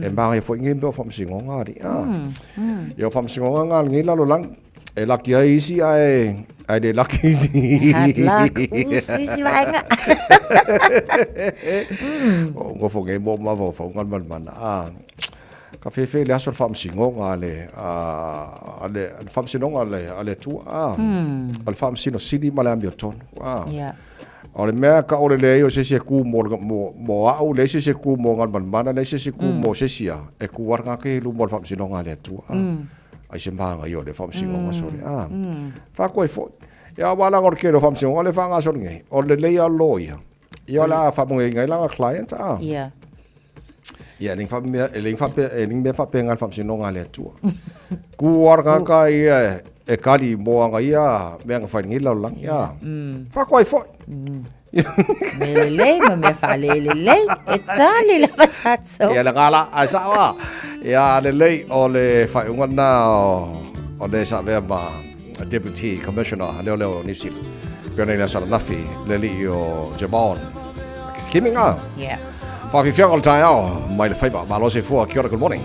e ba fo ngimbe famsinonga ri yo famsinonga ngal ngilalo lang e laki ai isi ai de laki isi hard luck isi vainga ngo fo nge mo ma fo ngal man ka fe le aso famsinonga ale famsinonga ale tu al famsino sidi malambi ton ole mea ka ole le o se ku mo au le se ku mo ngal man le se ku mo se sia e ku warga ke lu mo famsinonga le tu ai se manga io le famsinonga sori fa koi fo ya wala ngor ke le famsinonga le fa nga sori ngai o le a loia io la fa mo ngai la client ning fa pe ngal famsinonga le tu ku warga ka e kali mo nga ia me nga fa ngai la lang fa koi fo lele me fa lele e tali la patazzo ya la gala asa wa ya lele o le fa ngona o le sa ba deputy commissioner le ni si pena na sala nafi lele o Jabon Kiskiminga. Yeah. Whawhiwhia o le tae ao, mai le whaipa, malo se fua, kia ora, good morning.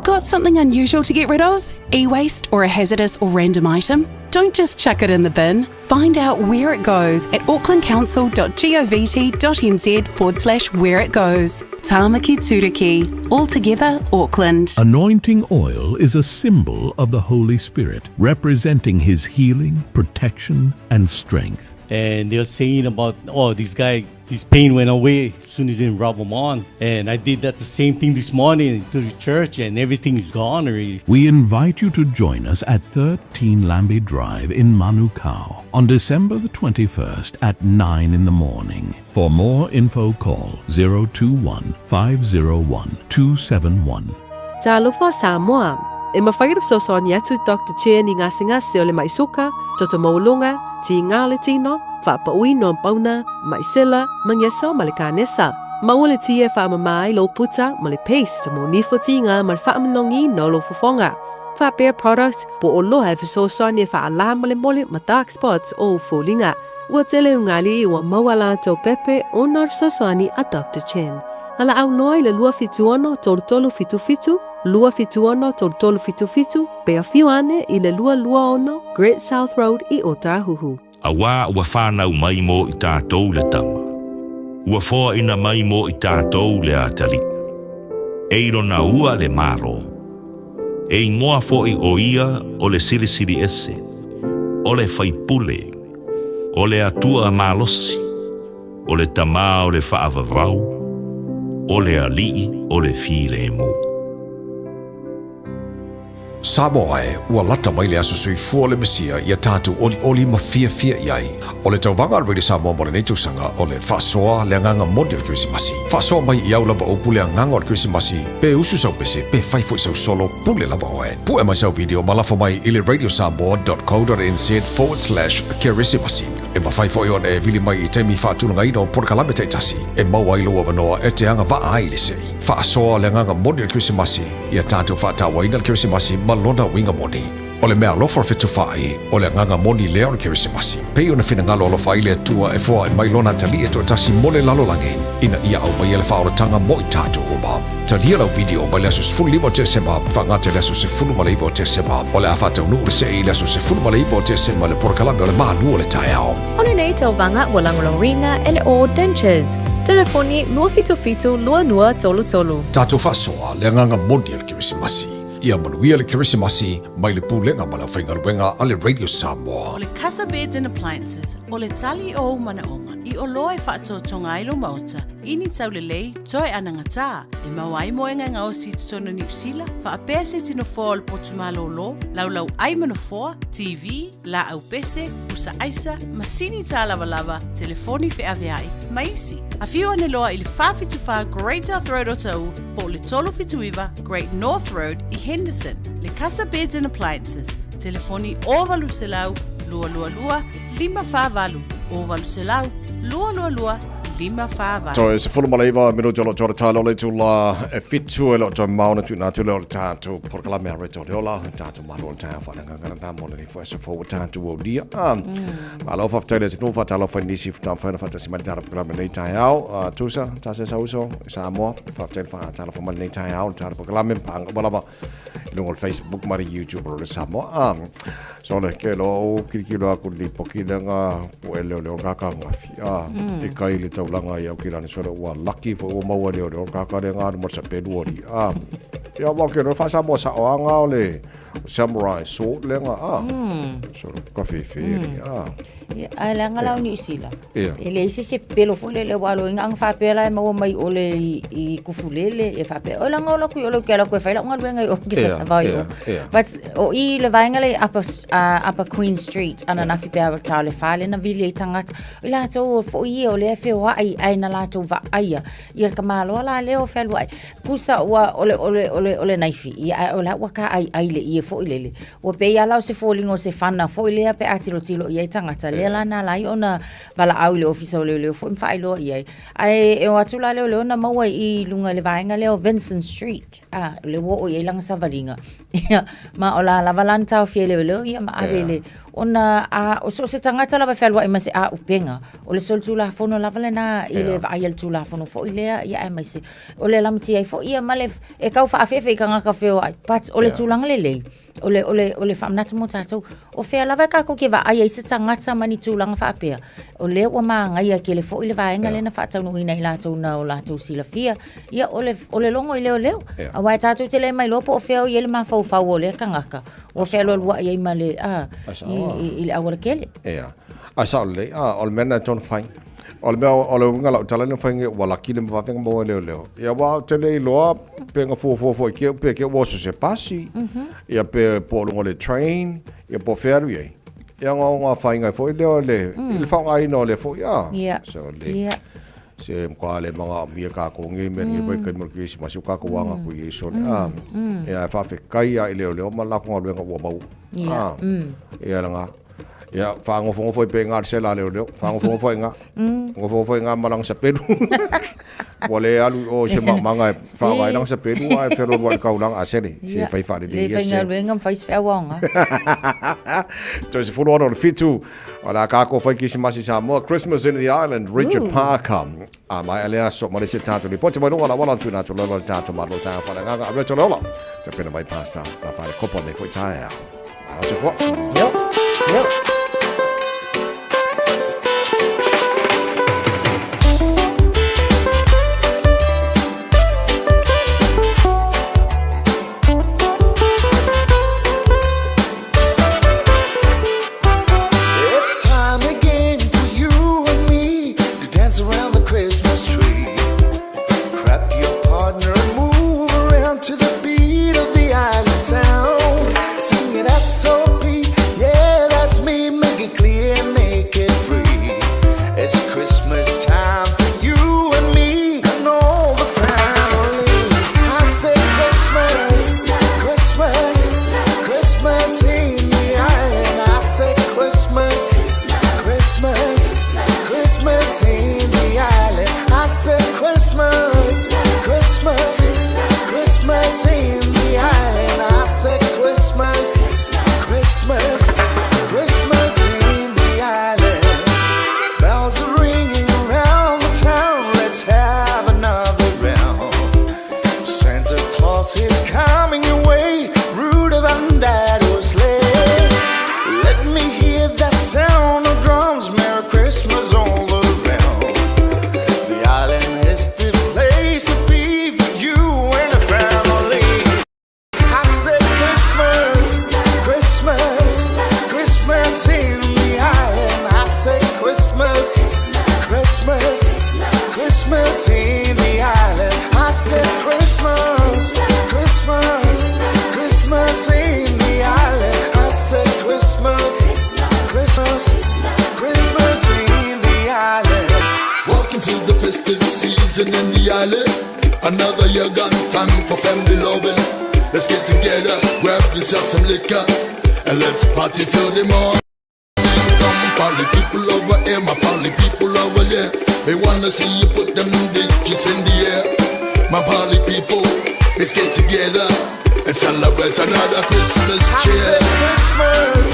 Got something unusual to get rid of? E-waste or a hazardous or random item? Don't just chuck it in the bin. Find out where it goes at aucklandcouncil.gov.nz/where it goes. Tāmaki Turiki. All together, Auckland. Anointing oil is a symbol of the Holy Spirit, representing His healing, protection, and strength. And they're saying about, this guy, his pain went away as soon as he rub him on. And I did that the same thing this morning to the church, and everything is gone already. We invite you to join us at 13 Lambie Drive in Manukau on December the 21st at 9 in the morning. For more info, call 021 501 271. Talofa Samoa. E mawhaira sosoani atu Dr. Chen i ngasi o le maisoka, toto maulonga, ti ngā le tino, whapaui no pauna, maisela, mangyesa ma le kānesa. Maua tia whaamamai lo puta ma le paste mo nifotinga ma le whaamalongi no lo fofonga. Whapea product po o loha e sosoani e whaala ma le mole ma dark spots o fōlinga. Ua tele ungali ua mawala tō pepe o nar sosoani a Dr. Chen. Ala au noi le lua fituono tolu fitu, lua fituono tolu fitu, pe a fiuane i le lua ono, Great South Road i Otahuhu. Awa ua whanau mai mo I tātou le tama. Ua fōa ina mai mo I tātou le atali. Eiro na ua le maro. E ingoa fōi o ia o le sirisiri ese. o le whaipule, o le atua malosi, o le tamā o le whaavavau, o le alii o le file mu. Samoa e, ua lata mai le aso sui fua le mesia ia tātu oli ma fia iai. O le tauwanga al Radio Samoa mo le neitausanga o le whaasoa le nganga modi o le Krisimasi. Whaasoa mai i au lava o pule a nganga o le Krisimasi, pe usu sau pese, pe whaifo i sau solo pule lava o e. Pu e mai sau video malafo mai i le radiosamoa.co.nz/Krisimasi. E ma whaifo i on e vili mai i teimi whaatulanga ino porkalame teitasi. E maua ilo wa manoa e te anga waa ai le sei. Whaasoa le nganga modi o le Krisimasi, ia tātu whaatawa ina le Krisimasi lona winga moni. O le mea lofa fitu whai, o le nganga moni leo na Krisimasi. Pei o na whinangalo lo whai le tua e fua e mai lona tali e to tasi mole lalo langi. Ina ia au mai ele whaoratanga mo i tātu uma. Talia lau video mai leso se fulu lima te sema, whangate leso se fulu maleivo te sema. O le awhatau nuu le se i leso se fulu maleivo te sema le porkalame o le maanu o le taeao. Ona nei tau vanga o langolonga ele o dentures. Telefoni lua fitu lua tolu. Tātu whasoa le nganga moni le Krisimasi. Ia manuia le Krisimasi mai le pulenga mana whaingaruenga a le Radio Samoa. O le Casa Beds and Appliances, o le tali o manaonga, i o loa e whaatotonga ilo mauta, ini tau le lei, toi anangata, e mawai moenga ngao si tutono New Zealand, whaapea se tino fōa le potumalo lo, laulau ai manafoa, TV, la au pese, usa aisa, masini tā lava, telefoni fe aveai, maisi. A fiu ane loa i le whawhituwha Great North Road o tau, po le tolo fituiva Great North Road i Henderson, le Casa Beds and Appliances, telefoni o valu se lau, lua, 5 o valu se lau, lua, 5 So se fulu malaiva mino jolo talo le tula e fitu e lo to mauna tu na tu le tātou porkalame a reto le ola tātou malo le tāwha ngangana na mo le fo se fo tātou o dia malo fa tele te no fa talo fa nisi fa fa fa tasi mali tātou porkalame nei tāiao tusa tase sauso Samoa fa tele fa talo fa mali nei tāiao tātou porkalame pang balaba lungo Facebook mari YouTube o le Samoa so le ke lo kikilo aku li pokilanga po ele le ngaka ngafi e kai le langa ia ki rani sora ua lucky po o maua leo leo kakare ngā mo sa peduori ia wa ke no fa sa mo sa o anga ole samurai sword lenga so ka feferi ai langa la New Zealand ele se pelo fo le walo ngang fa pela mo mai ole I kufulele e fa pe o langa ola ku ole ke la ku fa la ngal wenga o ki sa vai but o I le vaingale upper Queen Street ana na fi pe tale fale na vile tangat la to fo I ole fe ai na la to va ai ia ka malo la leo fe lo ai kusa wa ole naifi ia ola wa ka ai le I fo ile o pe ia la se fo lingo se fana fo ile pe atilo tilo ia tangata le la na lai ona vala au le office le fo fa ilo ia ai e watu la le ona maua I lunga le vainga leo Vincent Street le wo o ia lang savalinga ma ola la valanta o fiele le ia ma avele ona o so se tangata la fa lo ai ma se upenga o le sol tu la fono la valena ile vai al tu la fono fo ile ia ai mai se o le lamti ai fo ia male e kau fa afefe I kanga ka feo ai pat o le tulang le ole fa mnat mo tatou o fe la va ka ko ke va ai se tangata mani tulang fa apea o le o ma ngai ke le fo ile va enga le na fa tau no ina ila tau na o la tau silafia ia ole longo ile leo a wa tatou te le mai lopo o fe o ile ma fa o le kangaka o fe lo wa ai male ile awar kele a sa le ol mena ton fine ol me ol ngala tala no fine wala kile ma venga mo leo ia wa tele lo penga fo ke wo se pasi ia pe po lo le train ia po ferry ia nga fine fo le fa ai no le fo so le se kwa le mga mia ka ko ngi men ngi pe kan mo ki si masu ka ko wanga ku I so ia fa fe kai ia le ma la ko le ngo mo ia nga ia fa ngo fo pe nga se la le fa ngo fo nga ngo fo nga malang sa peru wale alu o se manga fa vai lang sa peru ai pero wal ka ulang asele se fai fa de ia se le ngam fais fa wanga to se fo no fitu ala ka ko fa ki si masi Samoa Christmas in the Island Richard Parker mai alea so mo se tato li pote mo wala wala tu na to lo tato ma lo ta fa nga ga reto lo te pena mai pasta la fa ko po ne foi taia ala se fo yo Christmas in the island. I said Christmas, Christmas, Christmas in the island. I said Christmas, Christmas, Christmas in the island. Welcome to the festive season in the island. Another year gone, time for family loving. Let's get together, grab yourself some liquor, and let's party till the morning. Come party people over here, my party people over there. They wanna see you put them digits in the air. My party people, let's get together and celebrate another Christmas cheer. I said Christmas,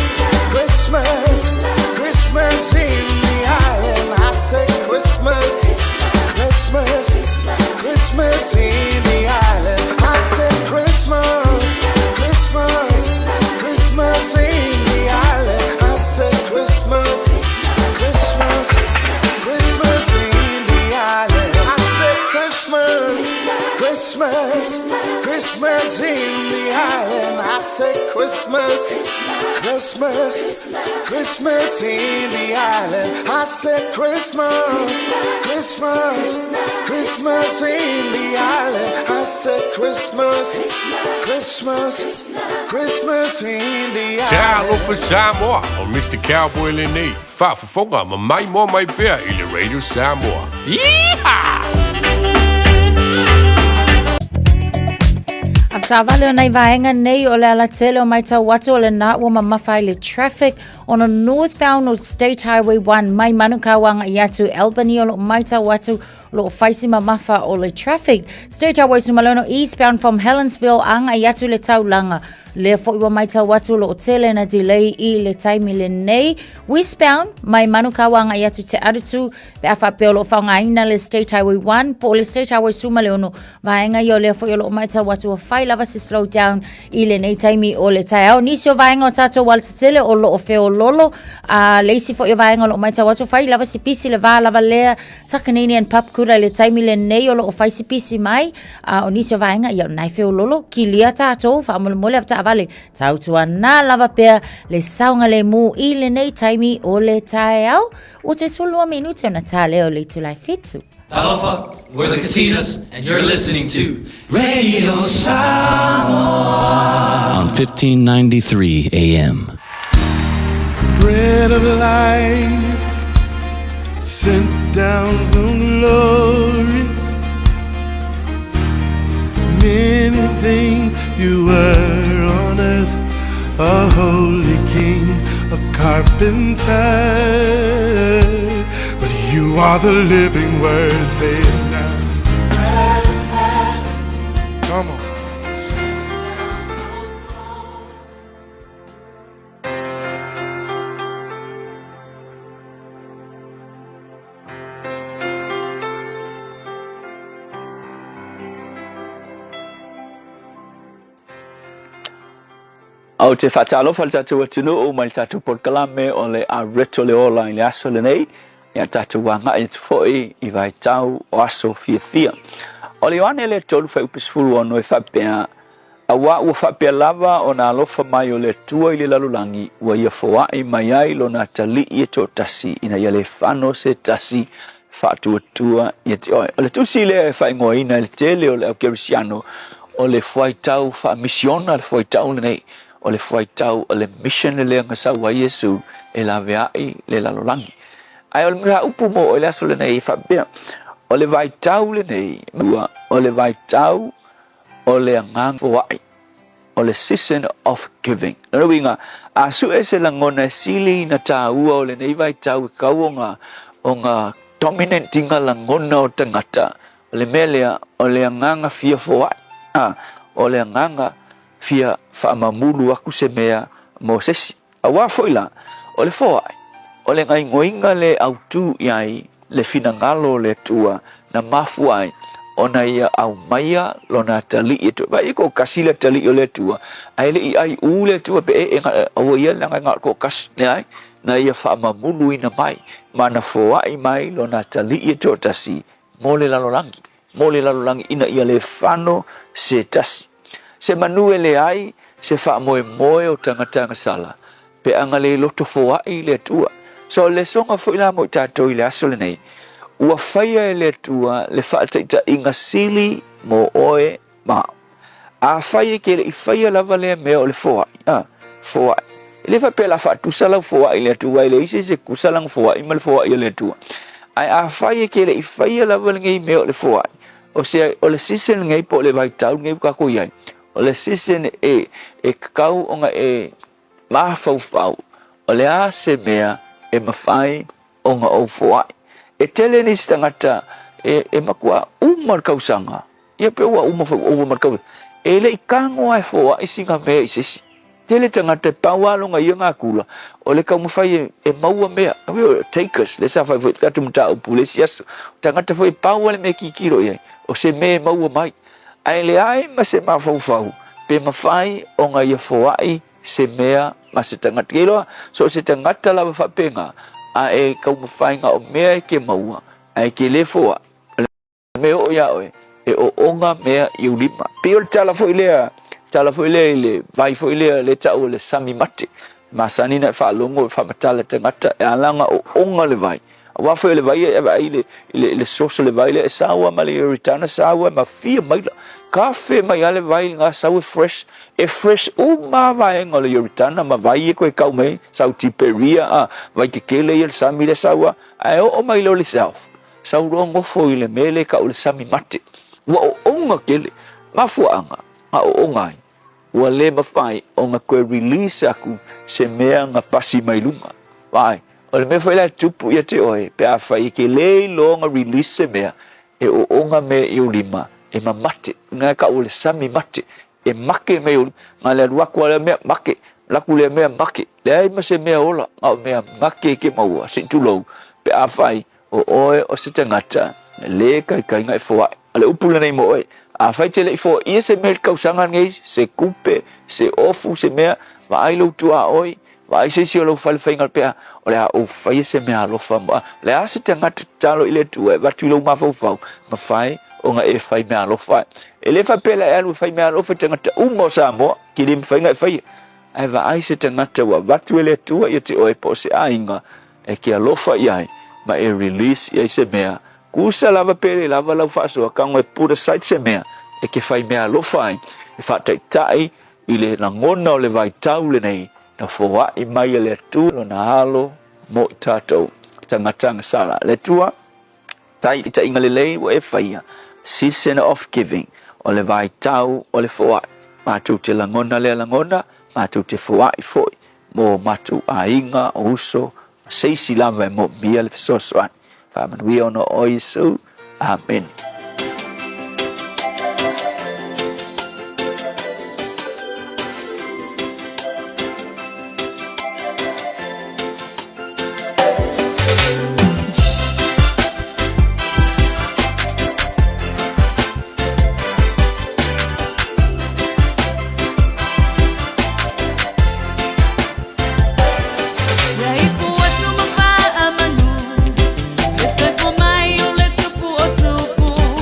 Christmas, Christmas in the island. I said Christmas, Christmas, Christmas in the island. I said Christmas, Christmas, Christmas in the island. I said Christmas, Christmas, Christmas in the island. I said Christmas, Christmas, Christmas in the island. I said Christmas, Christmas, Christmas in the island. I said Christmas, Christmas, Christmas in the island. I said Christmas, Christmas, Christmas in the island. Talo for Samoa og Mr. Cowboy Lenny. Far for funger med mig mor mig bær i Radio Samoa. Yeehaw! Avtavale o nei vaenga nei o le alatele o mai tau watu o le na ua mamawhai le traffic on a northbound o State Highway 1 mai manukawanga i atu Albany o lo mai tau watu lo faisi mamafa o le traffic. State Highway Sumalono eastbound from Helensville anga i atu le taulanga. Le fo iwa mai tau watu lo tele na delay I le taimi le nei. Westbound mai manukawanga i atu te arutu pe afa pe o lo whaungaina le State Highway 1 po le State Highway Sumalono vaenga i o le fo iwa lo mai tau watu o fai lava se slow down I le nei taimi o le tai au. Nisi o vaenga o tato waltatele o lo o feo lolo. Leisi fo iwa vaenga o lo mai tau watu fai lava se pisi le va lava lea takanini and papkura le taimi le nei o lo o fai se pisi mai. O nisi o vaenga i o nai feo lolo ki lia tato fa amole mole afta avale tau tua na lava pea le saunga le mu I le nei taimi o le tai au. O te sulua minute o na tā leo le tulai fitu. Talofa, we're the Katinas, and you're listening to Radio Samoa on 1593 AM. Bread of life sent down from glory. Many things you were on earth, a holy king, a carpenter. But you are the living word, say it now. Come on. Au te whatalo whal tatu atunu o mai tatu porkalame o le a reto le ola I le aso le nei. Ia tatu wanga I tufoi I vai tau o aso fia. O le wane le tolu whai upisfulu o noi whapea. A wa ua whapea lava o na alofa mai o le tua I le lalulangi. Ua ia fawai mai ai lo na tali I to tasi. Ina ia le whano se tasi whaatua tua I te oi. O le tusi le whai ngoa ina le tele o le au kerisiano. O le whai tau wha misiona le whai tau le nei. O le whai tau o le mission le lea ngasau a Yesu e la veai le lalolangi. Ai o le mra upu mo o le aso le nei whapea. O le vai tau le nei. O le vai tau o le angang wai. O le season of giving. Nara winga, a su e se langona sili na tā ua o le nei vai tau e kau o ngā dominantinga langona o tangata. O le melea o le anganga fia wai. O le anganga fia whaamamulu aku se mea Mosesi. A wafoila, o le foai, o le ngai ngoinga le autu iai le finangalo le tua na mafuai o na ia au maia lo na tali e tua. Vai ko kasila tali o le tua. Ai le ai u le tua pe e o ia la ngai ko kas le ai na ia whaamamulu ina mai. Mana foai mai lo na tali e tua tasi. Mole lalolangi. Mole lalolangi ina ia le whano se tasi. Se manuele ai se fa moe moe o tangata sala pe anga le loto foai le tua so le songa fo ila mo tato ile aso le nei ua whaia e le tua le whaataita inga sili mo oe mao. A whaia ke le i whaia lava lea mea o le foai. Foai. Le fa pe la fa tu sala foai le tua le isi se kusalang foai ma le foai le tua. Ai a whaia ke le i whaia lava le ngai mea o le foai. O se o le sisen ngai po le vai tau ngai ka ko iai. O le sisen e kakau o nga e mafau o le a se mea e mawhai o nga o foai. E tele ni stangata e makua umar kausanga. Ia pe ua umar kausanga. E le i kango ai foai singa mea i sisi. Tele tangata pawalo nga ia ngā kula. O le kau mawhai e maua mea. Takers, le sa whai fwoi katu mta upu le siasu. Tangata fwoi pawale me kikiro iai. O se me maua mai. Ai le ai ma se mawhau. Pe mawhai o nga ia foai se mea ma se tangata kiloa. So se tangata lawa whapenga. A e kau mawhai nga o mea e ke maua. Ai ke le foa. Me o ia oe. E o onga mea i ulima. Pio le tala fwoi lea. Tala fo ile le vai fo ile le tau le sami mate masani na fa longo fa matala tangata e alanga o onga le vai wa fo le vai e vai le soso le vai le sawa ma le ritana sawa ma fia mai kafe mai ale vai nga sawa fresh o ma vai nga le ritana ma vai ko e kau mai sau tiperia vai ke kele le sami le sawa ai o mai lo le sau sau rongo fo ile mele ka le sami mate wa o onga kele ma fuanga a o ngai ua le mawhai o nga koe release aku se mea nga pasi mai lunga vai o le mea whaila tupu ia te oe pe a whai ke le lo nga release se mea e o nga mea i ulima e ma mate nga ka o le sami mate e make mea ulima nga le ruakua le mea make laku le mea make le ai ma se mea ola nga o mea make ke maua si tulou pe a whai o oe o se tangata le kai ngai fwai ale upula nei mo oe a fai tele fo ia se mer kausanga ngai se kupe se ofu se mea va ai lo tua oi va ai se lo fal fainga pe o le o fai se mea lo fa le a se tanga talo ile tu va tu lo ma fo ma fai o nga e fai mea lo fa ele fa pela e lo fai mea lo fa tanga mo sa mo ki lim fai ngai fai ai va ai se tanga va tu ile tu ia te oi po se ainga e ki a lo fa ia ma e release ia se mea kusa lava pele lava lau faso kang e pura site se mea e ke fai mea lo fai e fa tai i le langona o le vai tau le nei na foa i mai le tu na halo mo tato tanga sala le tua tai ita inga le lei wa e fai season of giving o le vai tau o le foa matu te langona matu te foa i foi mo matu a inga o uso seisi lava mo bia le fesosoan Faman we ono oisu. Amen. Let's go for my, let's support.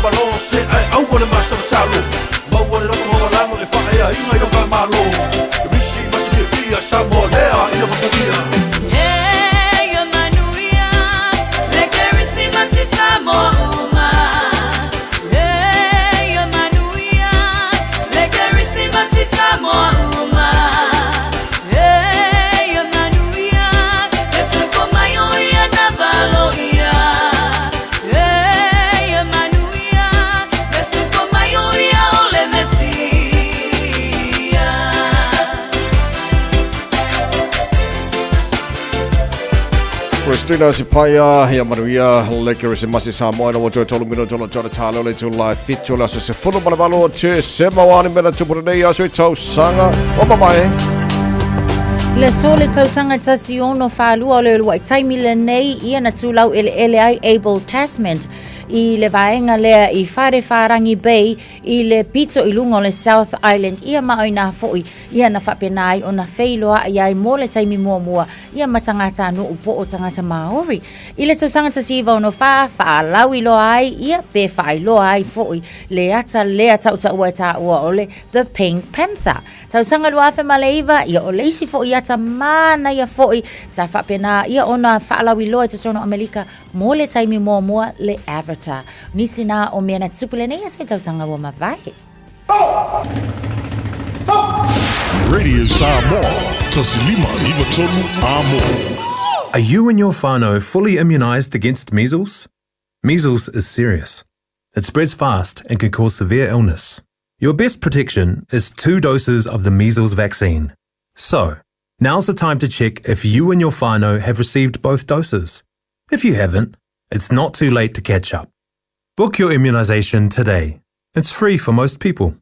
malo se ai au le masa salo mau le loko ho lango le whae a inga i roka malo risi masi pia Samoa lea ia makuia Christina Sipaya ya manuia lekere se masi Samoa na woto tolu mino tolo tolo talo le tu live fit tolo so se fulu malabalo te sema wani mena tupu nei aso tau sanga o mamae Le sole tausanga tasi ono whalua o le lua i taimi le nei ia na tūlau ele ai Able Tasman i le vaenga lea i whare wharangi Bay i le pito i lunga o le South Island ia maoi nā fōi ia na whapenai o na wheiloa i ai mō le taimi mua ia matangata anu upo o tangata Māori i le tausanga tasi iwa ono whaalau i loa ai ia pe whaai loa ai fōi le ata lea tautaua e tāua o le The Pink Panther tausanga lua awhi maleiva ia o le isi fōi ata mana ia fōi sa whapena ia ona whaalau i loa i tasono Amerika mō le taimi mua le Avatar nisi nā o mea na tupule nei asme tausanga wa mawai Radio Samoa, tasilima iwa tonu amo. Are you and your whānau fully immunised against measles? Measles is serious. It spreads fast and can cause severe illness. Your best protection is 2 doses of the measles vaccine. So, now's the time to check if you and your whānau have received both doses. If you haven't, it's not too late to catch up. Book your immunisation today. It's free for most people.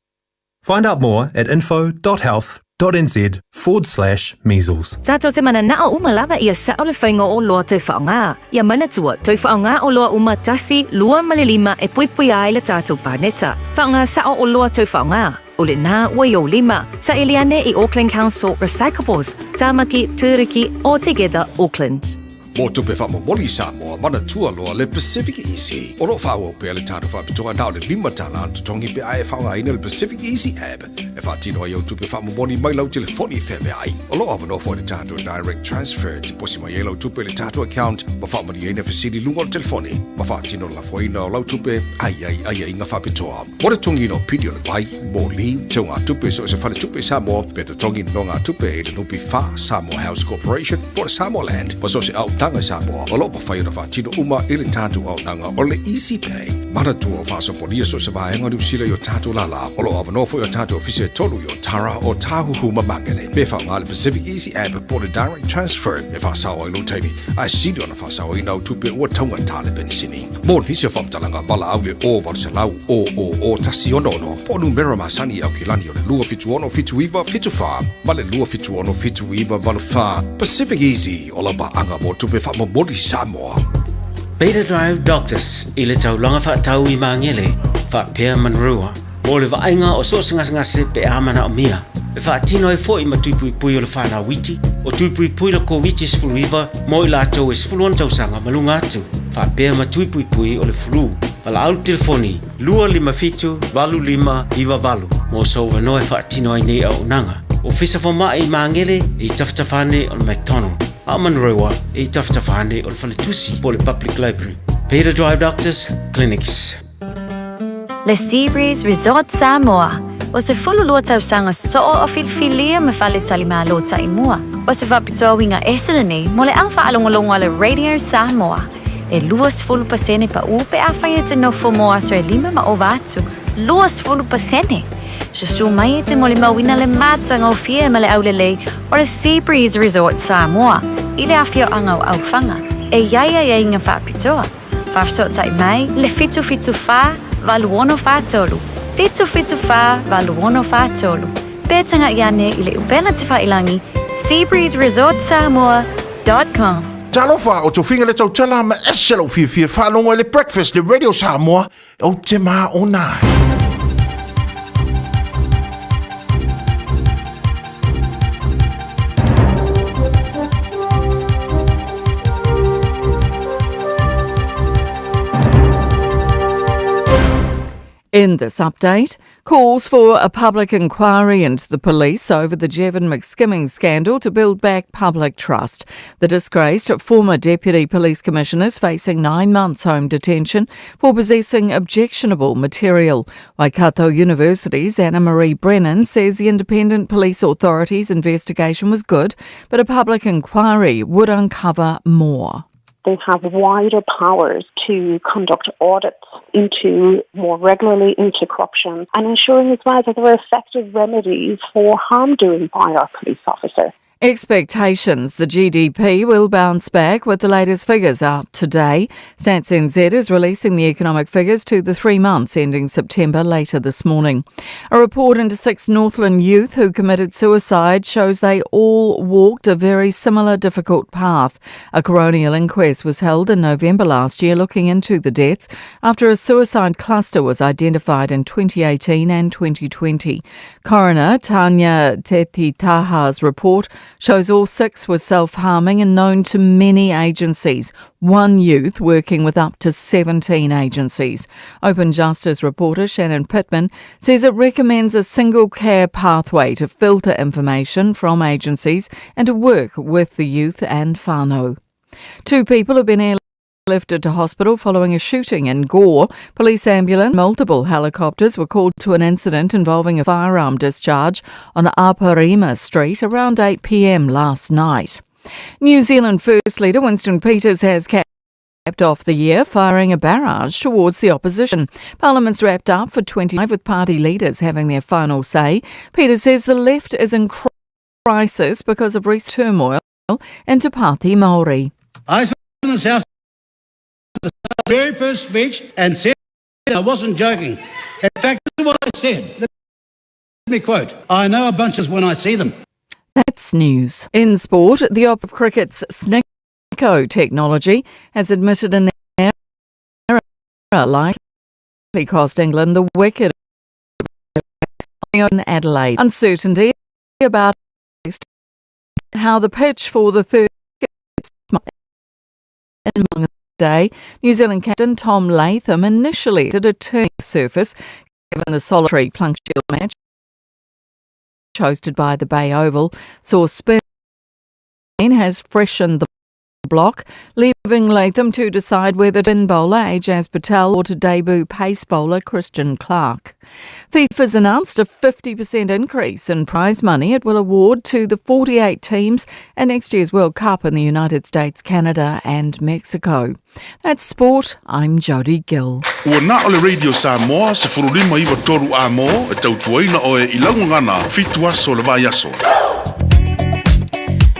Find out more at info.health.nz/measles. Tato te mana na o umalawa ia sa o le whainga o loa tau whaonga. Ia mana tua, tau whaonga o loa umatasi, lua malilima e puipui ai le tātou pāneta. Whaonga sa o loa tau whaonga. O le nā wai o lima, sa eliane i Auckland Council Recyclables, Tāmaki, Tūriki, All Together, Auckland. Mo tupe whamomoli Samoa, mana tua loa le Pacific Easy. Oro whaua pe le tātou whapitoa nao le 5 tala tongi pe ai whaunga ina le Pacific Easy app. E whatino ai au tupe whamomoli mai lau telefoni wheme ai. O loa wano fo le tātou direct transfer, ti posi mai e lau tupe le tātou account, ma whamoni e na fasiri lunga o telefoni. Ma whatino la foina o lau tupe ai inga whapitoa. Ora tongi no pidio le pai, mo li, teo ngā tupe so se whale tupe Samoa, pe to tongi no ngā tupe e le nupi wha Samoa House Corporation, o le Samoa Land, ma so se au tanga Samoa, o lopa whai o na whatino uma ili tātou au nanga o le Easy Pay. Mana tua o whaso ponia so se vaenga ni usila yo tātou lala, o lo avanofo yo tātou ofise tolu yo Tara o Tāhuhu mamangele. Me wha ngā le Pacific Easy app po le direct transfer, me wha sawa ilo teimi, ai sini o na wha sawa inau tupe ua taunga tāle benisini. Mō nisi o whamtalanga bala au le o varu se lau o tasi ono, po numera masani au kilani o le lua fitu ono fitu iwa fitu wha, ma le lua fitu ono fitu iwa valu wha. Pacific Easy o la baanga mo tupe whamomoli Samoa. Beta Drive Doctors i le taulanga whaatau i mangele, whaapea manrua, mo le vaenga o sosingasngase pe amana o mia. E whaatino e fo i matuipui o le whana witi, o tuipui le COVID sfuluiva, mo i lātou e sfuluan tausanga malunga atu. Whaapea matuipui o le flu, wala au telefoni, 255-25 mo sauwa no e whaatino ai nei au nanga. O fisa whama i mangele i taftafane o le McDonald. Amanrewa e taftafane o le Faletusi po le Public Library. Beta Drive Doctors Clinics. Le Seabreeze Resort Samoa. O se fululua tausanga so'o o filfilia me fale talima lota i mua. O se whapitoa winga eselene mo le alfa alongolonga le Radio Samoa. E luas fulu pasene pa upe a whaiete no fomo asre lima ma o vatu. Luas fulu pasene. Susu mai te mole mawina le matanga o fie ma le aulele o le Seabreeze Resort Samoa. I le afio anga o aufanga. E iaia inga whapitoa. Whafso tai mai le fitu wha valuono whatolu. Fitu wha valuono whatolu. Petanga iane i le upena te whailangi SeabreezeResortSamoa.com. Talofa o to finga le tau tala ma eselo fia whalongo le breakfast le Radio Samoa o te maa o nai. In this update, calls for a public inquiry into the police over the Jevon McSkimming scandal to build back public trust. The disgraced former Deputy Police Commissioner is facing 9 months home detention for possessing objectionable material. Waikato University's Anna-Marie Brennan says the Independent Police Authority's investigation was good, but a public inquiry would uncover more. They have wider powers to conduct audits more regularly into corruption and ensuring as well that there are effective remedies for harm doing by our police officers. Expectations. The GDP will bounce back with the latest figures out today. Stats NZ is releasing the economic figures to the 3 months ending September later this morning. A report into 6 Northland youth who committed suicide shows they all walked a very similar difficult path. A coronial inquest was held in November last year looking into the deaths after a suicide cluster was identified in 2018 and 2020. Coroner Tanya Tetitaha's report shows all 6 were self-harming and known to many agencies, one youth working with up to 17 agencies. Open Justice reporter Shannon Pittman says it recommends a single care pathway to filter information from agencies and to work with the youth and whānau. 2 people have been airlifted to hospital following a shooting in Gore. Police ambulance, multiple helicopters were called to an incident involving a firearm discharge on Aparima Street around 8 p.m. last night. New Zealand First Leader Winston Peters has capped off the year, firing a barrage towards the opposition. Parliament's wrapped up for 25 with party leaders having their final say. Peters says the left is in crisis because of recent turmoil into Pāti Māori. I spoke in this house the very first speech and said I wasn't joking. In fact, this is what I said. Let me quote. I know a bunch when I see them. That's news. In sport, the op of cricket's Snicko technology has admitted an error likely cost England the wicket in Adelaide. Uncertainty about how the pitch for the third in day, New Zealand captain Tom Latham initially did a turning surface given the solitary plunk shield match hosted by the Bay Oval saw spin has freshened the block, leaving Latham to decide whether to spin bowler Ajaz Patel or to debut pace bowler Christian Clark. FIFA's announced a 50% increase in prize money it will award to the 48 teams at next year's World Cup in the United States, Canada and Mexico. That's sport. I'm Jodie Gill. Ua na ole Radio Samoa se furulima iwa toru a mo e tautuaina o e ilaungana fitua so le vai aso.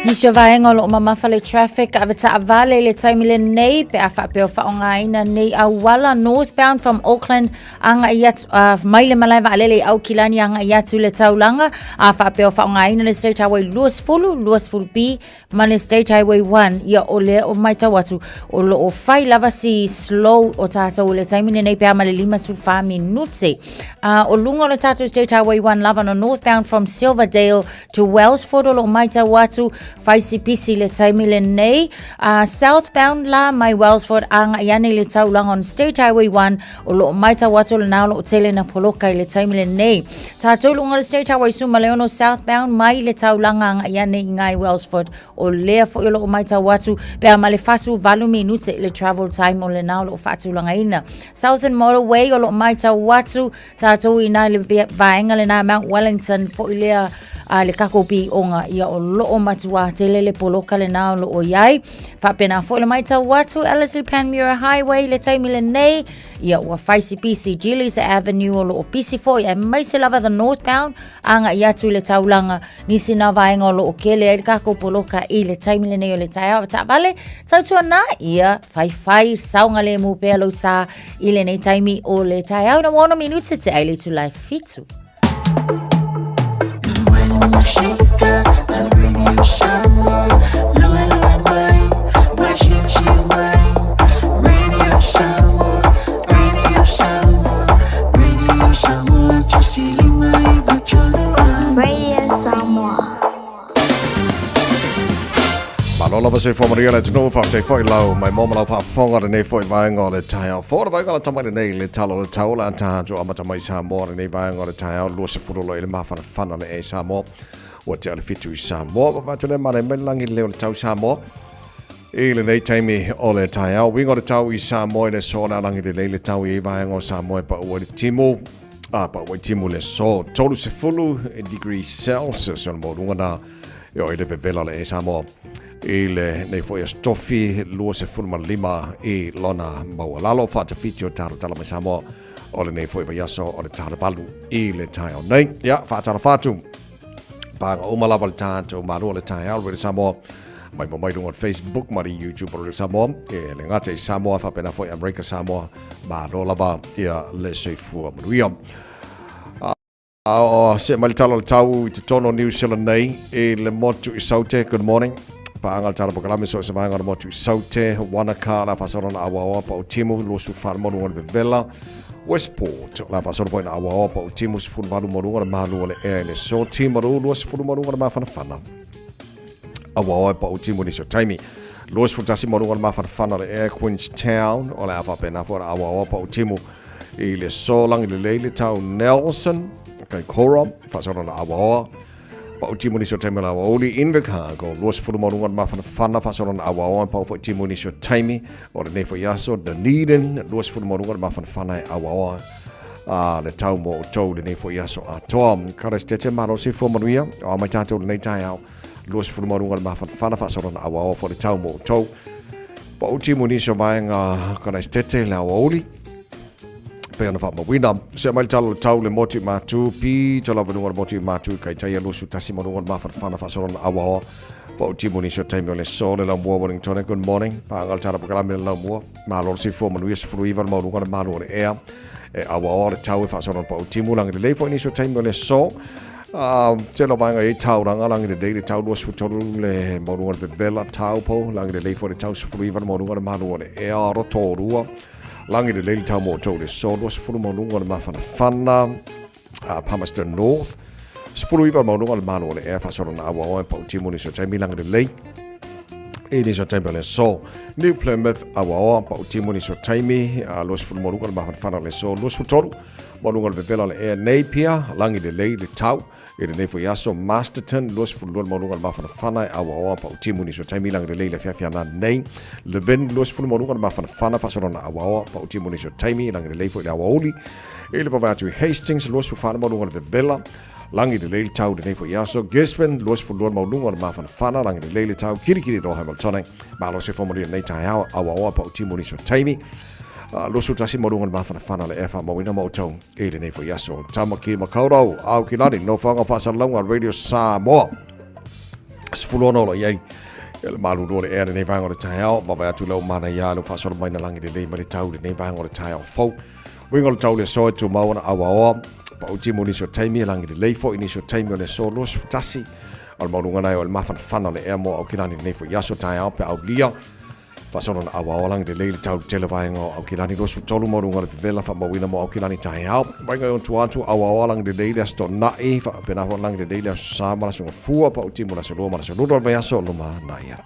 Nisio vaenga lo mamafale traffic avata avale le taimile nei pe afa pe faonga ina nei awala northbound from Auckland anga iat maile malaiva alele au kilani anga iatu le taulanga afa pe faonga ina le State Highway Luasfulu B mane State Highway 1 ia ole o mai tawatu o lo o fai lava si slow o tata o le taimile nei pe amale 5 minuti o lungo le tatu State Highway 1 lava no northbound from Silverdale to Wellsford o lo mai tawatu Faisi pisi le taimile nei southbound la mai Wellsford anga iane le taulang on State Highway 1 o lo maita watu le nao lo tele na poloka le taimile nei tātou lunga le State Highway Sumaleono southbound mai le taulanga anga iane ngai Wellsford o lea fo lo maita watu pe amale fasu valu minute le travel time o le nao lo fatu langa ina Southern Motorway o lo maita watu tātou ina le vaenga le na Mount Wellington fo ilea le kakopi onga ia o loo matua telele poloka le nao lo o iai whapena fo le maita watu Ellerslie Panmure Highway le taimile nei ia ua faisi pisi Gillies Avenue o lo o pisi fo ia maise lava the northbound anga ia tu le taulanga nisi na vaenga o lo o kele le kako poloka i le taimile nei o le tai awa ta vale tautua na ia fai saunga le mu pelo sa i le nei taimi o le tai awa na wana minute te aile tu lai fitu. Malolava se fo maria le tino fa te foi lau mai mama lau fa fonga de nei foi vai ngole tai au fo vai ngala tamai nei le talo le taula ta jo amata mai sa mo nei vai ngole tai au lo se fu lo le ma fa na le e sa mo o te ale fitu sa mo va tole mane melangi le tau sa mo e le nei taimi o le tai au wingo le tau I sa mo le so na langi le tau I vai ngole sa mo pa o le timo pa o timo le so tolu se fulu degree Celsius on mo runga yo ile vela le e sa mo ele nei foi stofi lo se fulma lima e lona mo lalo fa te fitio taro tala me samo ole nei foi va yaso ole tara balu ele tai on nei ya fa tara fatu pa o malava tanto maru le tai already samo mai mai on Facebook mai YouTube ole samo e le ngate samo fa pena foi America samo ba lo lava ia le se fu amruia se mal talo tau te tono New Zealand nei e le motu I saute good morning pa angal tara pokalame so se vanga mo tu saute Wanaka la fasona awa pa o timu lo su farmo no vela Westport la fasona po na awa pa o timu su fu malu mo no malu le ele so timu lo su fu mo no ma fana awa pa o timu ni so taimi lo su tasi mo no ma fana le Queenstown o la fa pena for awa pa o timu ile so lang le tau Nelson kai Cora fasona awa pa o timu ni so taimi la oli Invercargill los fu mo no ma fana fasona awa pa o timu ni so taimi o le fo yaso Dunedin los fu mo no ma fana awa le tau mo to le fo yaso a tom kara stete maro si fo manuia o ma tato le tai au los fu mo no ma fana fasona awa fo le tau mo to pa o timu ni so vainga kara stete la oli pena fa mo wina se mai tau le moti matu pi tala vanu moti matu kai tai lo su tasi mo ma fana fasona awa pa o timu ni so taimi le sole la mo Wellington good morning pa ngal tara pa me la mo ma lo si fo mo yes fru ivan mo ngona ma lo e awa le tau fasona pa o timu lang le fo ni so taimi le so te lo banga e tau ranga lang le tau lo su toru le mo ngona vela tau po lang le fo le tau fru ivan mo ngona ma lo e a ro torua langi de lady tau mo to le so lo sfulu mo lunga ma fana Palmerston North sfulu iva mo lunga ma no le e fa so na awa pa timu ni so taimi langi de lei e ni so taimi le so New Plymouth awa pa timu ni so taimi lo sfulu mo lunga ma fana le so lo sfulu mo lunga le vela le e Napier langi de lei le tau e le fo yaso Masterton lo sfulu mo lunga ma fana awa pa timu ni so taimi langi de lei le fia na nei le ben lo sfulu mo lunga ma fana fa so na awa pa timu ni so taimi langi de lei fo le awa oli e le va tu Hastings lo sfulu fa mo lunga le vela langi de lei tau de fo yaso Gisborne lo sfulu mo lunga ma fana langi de lei tau kirikiri do Hamilton ma lo se fo mo nei tai awa pa timu ni so taimi lo su tasi mo lunga ma fana le fa mo ina mo tau e le fo yaso tamaki makauro au kilani no fanga fa salonga radio Samoa sfulu no lo yai el malu do le e le vanga le tai ma va tu lo mana ya lo fa so mai na langi de lei ma le tau de vanga le tai fo wingo tau le so tu mau na awa pa o timu ni so taimi langi de lei fo ini so taimi le so lo tasi al mau ngana o ma fana le e mo o kilani nei fo yaso tai pe au lia fa so na awa langi de lei tau tele vainga o kilani lo so tolu mo ngana de vela fa mo wina mo o kilani tai au wingo on tu atu awa langi de lei sto na e fa pena ho langi de lei sa ma so fu pa o timu na so lo ma so lo va yaso lo ma na ya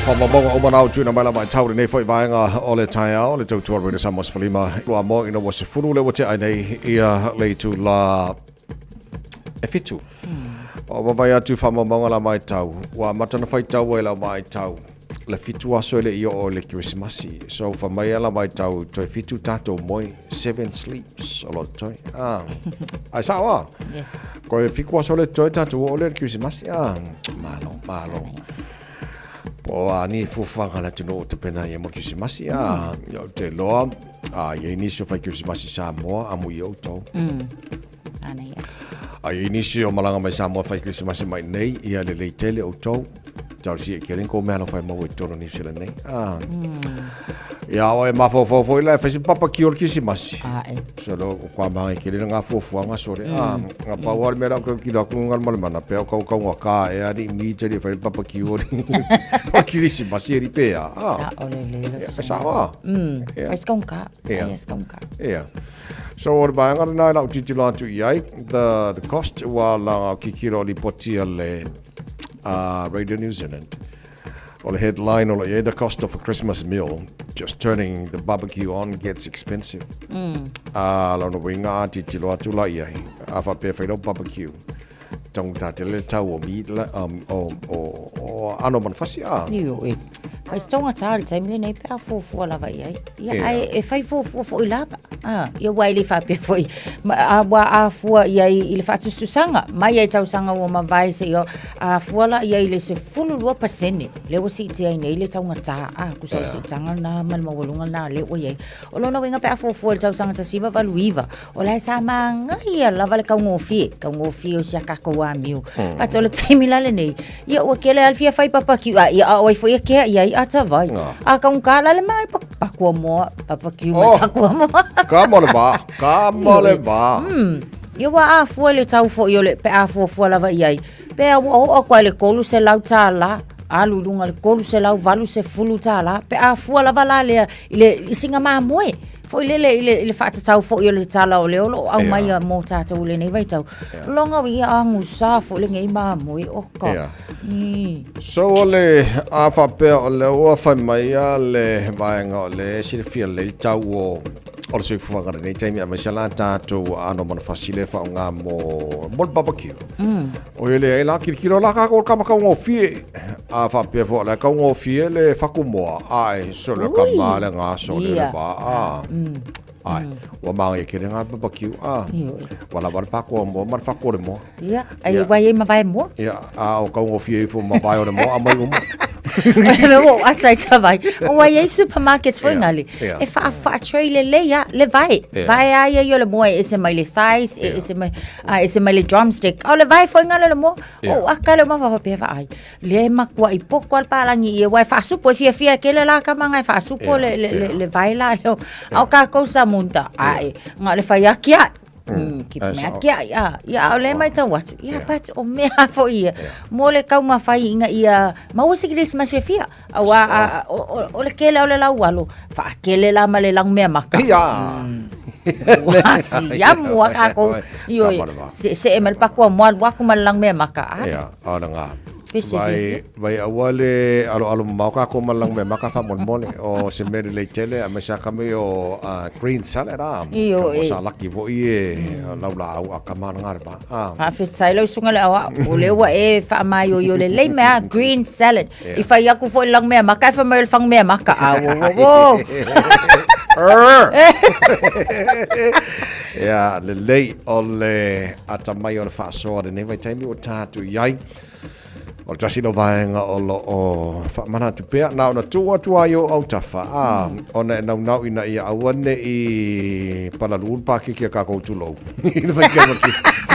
Pamabonga o manau tuna mai la mai tau nei foi vainga o le tai au le tau tuaru de Samos Falima lo mo ina was furu le wote ai nei ia le tu la e fitu o vai atu famabonga la mai tau wa matana fai tau e la mai tau le fitu aso le io o le Christmasi so fa mai la mai tau to fitu tato moi 7 sleeps a lot toi ai sawa yes ko e fiku aso le toi tato o le Christmasi malo o ani fufanga la tuno te pena ye mo Christmas ya yo te lo ye inicio fa Christmas Samoa amu yo to ana ya inicio malanga mai Samoa fa Christmas mai nei ia le tele o to tau si ke len ko me no fai mo we tono ni sila nei. Ya o e mafo ila fai papa ki or kisi masi. So lo kwa ma ke len nga fo nga sore. Nga pa war me ra ko ki da ku ngal mal mana pe ko ka e ari mi je fai papa ki or. O kisi masi ri pe ya. Sa ole le. Sa wa. Fai skonka. Skonka. Yeah. So or ba nga na la uti la tu yai the cost wa la ki kiro li poti le Radio New Zealand. Or the headline or the cost of a Christmas meal just turning the barbecue on gets expensive. La no winga ti lo tu la yai. Afa pe fa barbecue. Tong ta te le tau o mi la o ano man fasi a. Yo e. Fai stonga tari tai mile nei pe fo la vai ai. Ya ai e fai fo ila ba. Ya wai le fa pe foi. A wa a fo ia i le fa tu sanga. Mai ai tau sanga o ma vai se yo a fo la ia le se fulu lo pasene. Le o si ti ai nei le tau ngata ku so si tanga na mal ma wolunga na le o ye. O lo no winga pe fo tau sanga ta siva valuiva. O la sa manga ia la vale ka ngofi o sia ka ko amiu. Pato le taimi la le nei. Ia o kele alfia fai papa ki ia o foi ke ia ata vai. A ka un kala le mai pa ko mo papa ki ma ko mo. Ka mo le ba. Ia wa a fo le tau fo yo le pe a fo la vai ai. Pe o ko le kolu se lau tala. Alu lunga le kolu se lau valu se fulu tala. Pe a fo la vala le singa ma moe. Foi le fata tau fo yo le tala o le olo au mai mo tata o le nei vai tau. Longa wi angu sa fo le ngai ma mo o ka. So le a fa pe o le o fa mai le vai nga le si fia le tau o se fu nga nei taimi a masala tatu ano man fasile fa nga mo barbecue. O le la kirkiro la ka ko ka ngo fie a fa pe fo la ka ngo fie le fa ku mo ai so le ka ma le nga so le ba ai wa ma e kere nga barbecue wala war pa ko mo mar fa ko mo ia ai vai ma vai mo ia o ka ngo fie fo ma vai o mo a mai o atai vai o vai ai supermarkets foi ngali e fa trailer le vai ai yo le mo ese mai le thighs ese mai le drumstick o le vai foi ngali le mo o akale ma fa pe vai le ma kwa i poko al palangi e vai fa supo fia ke le la ka manga fa supo le vai la o ka cosa munta ai ngale fa yakia ki me kia ya ole mai tau watu ya pat o me fo ia mo le kau ma fai inga ia ma o se Christmas fia o le kele o le lau walo fa kele la ma le lang me maka ya ya mo ka ko io se emel pa ko mo wa ku lang me maka ya ona nga vai awale alo mau ka ko malang me maka fa mon o se me le tele a me sa ka me o green salad io sa laki vo ie la au akama ngar ba fa tai lo sunga le awa o le wa e fa mai yo le me green salad if I yaku fo lang me maka fa me fang me maka wo ya le ole atamai o fa so de ne vai tai mi o tatu yai o tasi no vaenga o mana tu pe na na tua yo au tafa ona na ina ia awane i palalun pa ki ka ko tulo ni vai ka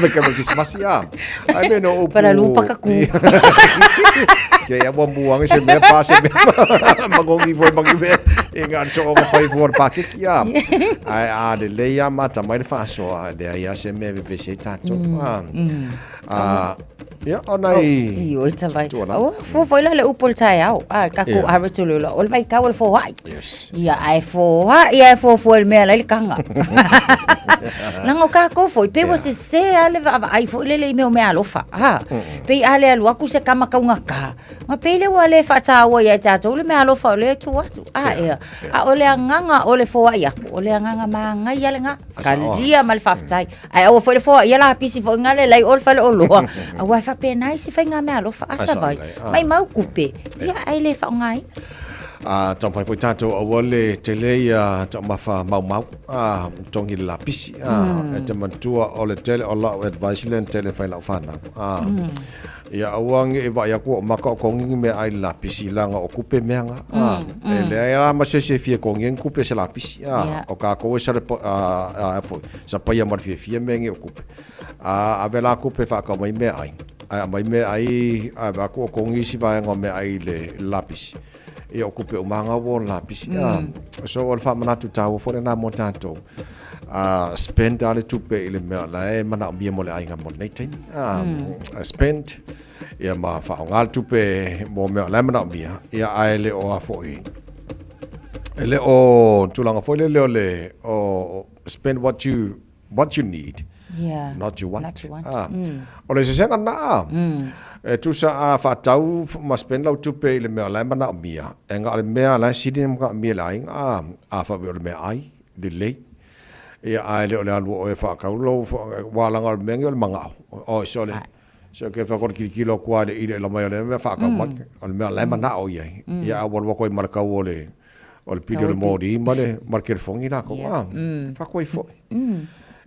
ki smasia ai me no palalun pa ka ku ke ya buang se me pa se me magongi foi bangi me inga so ko fai for pa ki ya ai de le ya mata mai fa so de ya se me ve se tato ya onai io ita vai fo la le upol tai au ka ko aretolo ol vai ka ol fo vai ya ai fo el me la kanga nango ka ko foi pe wo se ale ai fo le me me alofa pe ale alu aku se kama ka unga ka ma pe le wale fa ta wa ya ta to le me alofa le tu watu ole nganga ole fo ya ole nganga ma ngai ya nga ka dia mal fa tai ai o fo le fo ya la pisi fo ngale lai ol fa le olo wa fa pe nai se fa ngame alofa ata vai mai mau kupe ya ai le fa ngai trong phải tato awole tele ya mafa mau trong hi la pisi tua ole tele ola advice len tele fa la fana ya awang e va ya ko maka ko ngi me ai la pisi la nga okupe menga ele ya ma se fie ko ngi kupe se la pisi o ka ko se sa pa ya mar fie mengi okupe a vela kupe fa ka mai me ai ai mai me ai ba ko ngisi vai ngo me ai le lapis e o kupe o manga wo lapis so o fa mana tu tau fo na mo tanto spend ale tupe ile me la e mana mi mo le ai nga mo nei tin spend ia ma fa ngal tupe mo me la mana mi ia ai le o afo i ele o tulanga fo le o spend what you need. Yeah. Not you want. Mm. Ole se senga na. Tu sa fa tau ma spend lau tu pe le me la mana mia. Enga le me la sidi mo mia la a fa le me ai de le. E ai le ole alu o fa ka lo wala ngal me ngel manga. O so le. So ke fa kon kilo kwa le ile la mai le fa ka mat. Ole me la mana o ye. Ya wal ko marka o le. Ole pidio le modi male marker fongi na ko. Fa ko fo.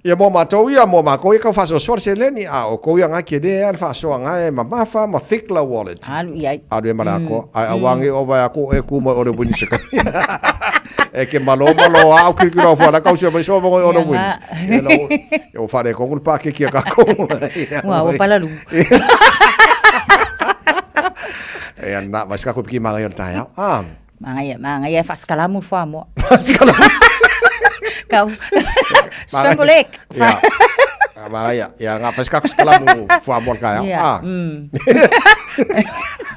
Ia mo matou ia mo ma ko ia ka fa so se leni a o ko ia nga ke de al fa so nga e ma fa ma thick la wallet alu ia adu ma ko ai awangi o va ko e ku mo o de buni se ka e ke malo a o ki ro fa la ka so so mo o de buni eu fa de ko culpa que ka ko wa o pala lu e na mas ka ko ki ma ga ta ya manga ia fa skalamu fa mo kau scramble egg ya nga pesca skala mo fa mo ka ya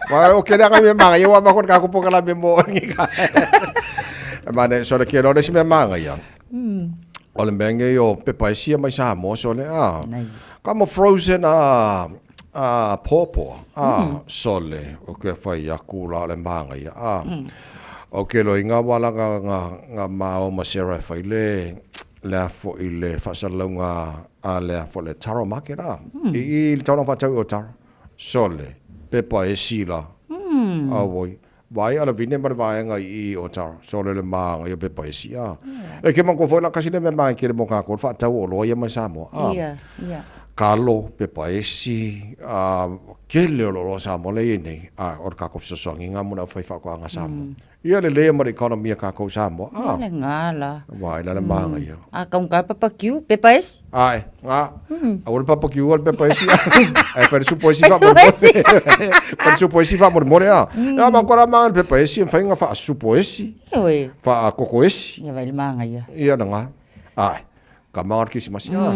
wa o ke na ka me manga yo ma ko ka ko kala me mo ngi ka mane so le ke no le me manga ya o le menge yo pepa sia mai sa mo so le ka mo frozen popo so le o ke fa ya ku la le manga ya okay, lo inga wala nga mao masera faile la fo ile fasalunga ale fo le taro market I taro fa tau o taro sole pepa e sila voi vai ala vine mar vai nga I o taro sole le ma nga pepa e sia e ke man ko fo la kasi le ma ke le mo ka ko fa tau o lo ye ma samo Carlo pepa e si ke le lo samo le ni or ka ko so nga mo na fa ko nga samo ia le le mar economy ka ko samo le ngala vai la manga ia kong ka papa kiu pepes ai nga awol papa kiu wal pepes ai per supposi fa mo per supposi fa mo ya ma ko ma pepes fa nga fa supposi fa kokoesi ia vai manga ia nga ai ka ma ki si masia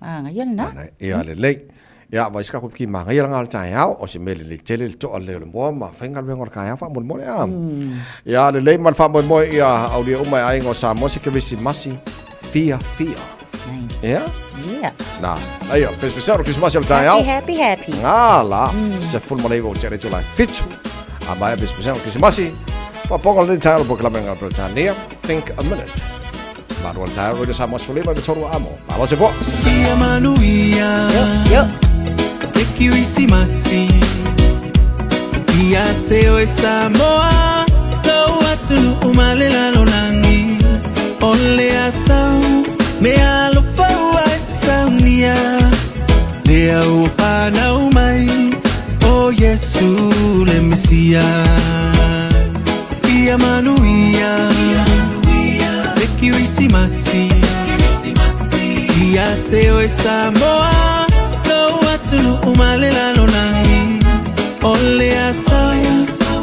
nga ia na ia le ya vai ska ko ki ma ngai ngal tai au o se mele le tele to le mo ma fa ngal ngor ka ya fa mo ya le man fa mo ya au le o mai ai ngo sa mo se ke visi masi fia ya na ayo especial que se tai au happy la se full mo le vo tere to life fit a mai especial que se masi pa pongo le tai lo proclama ngal Britannia think a minute Manuel Tayo de Samos Fulima de Toro Amo. Vamos a po. Yo. Ekiwisimasi. Iateo Samoa. Lo watulu umalela lonangi. Ole asau. Me alofa watsaunia. Lea upana umai. Oh Yesu le Mesia. Iamanuia. Ekiwisimasi. Iateo Samoa. Lo watulu umalela lonangi. Ole asau.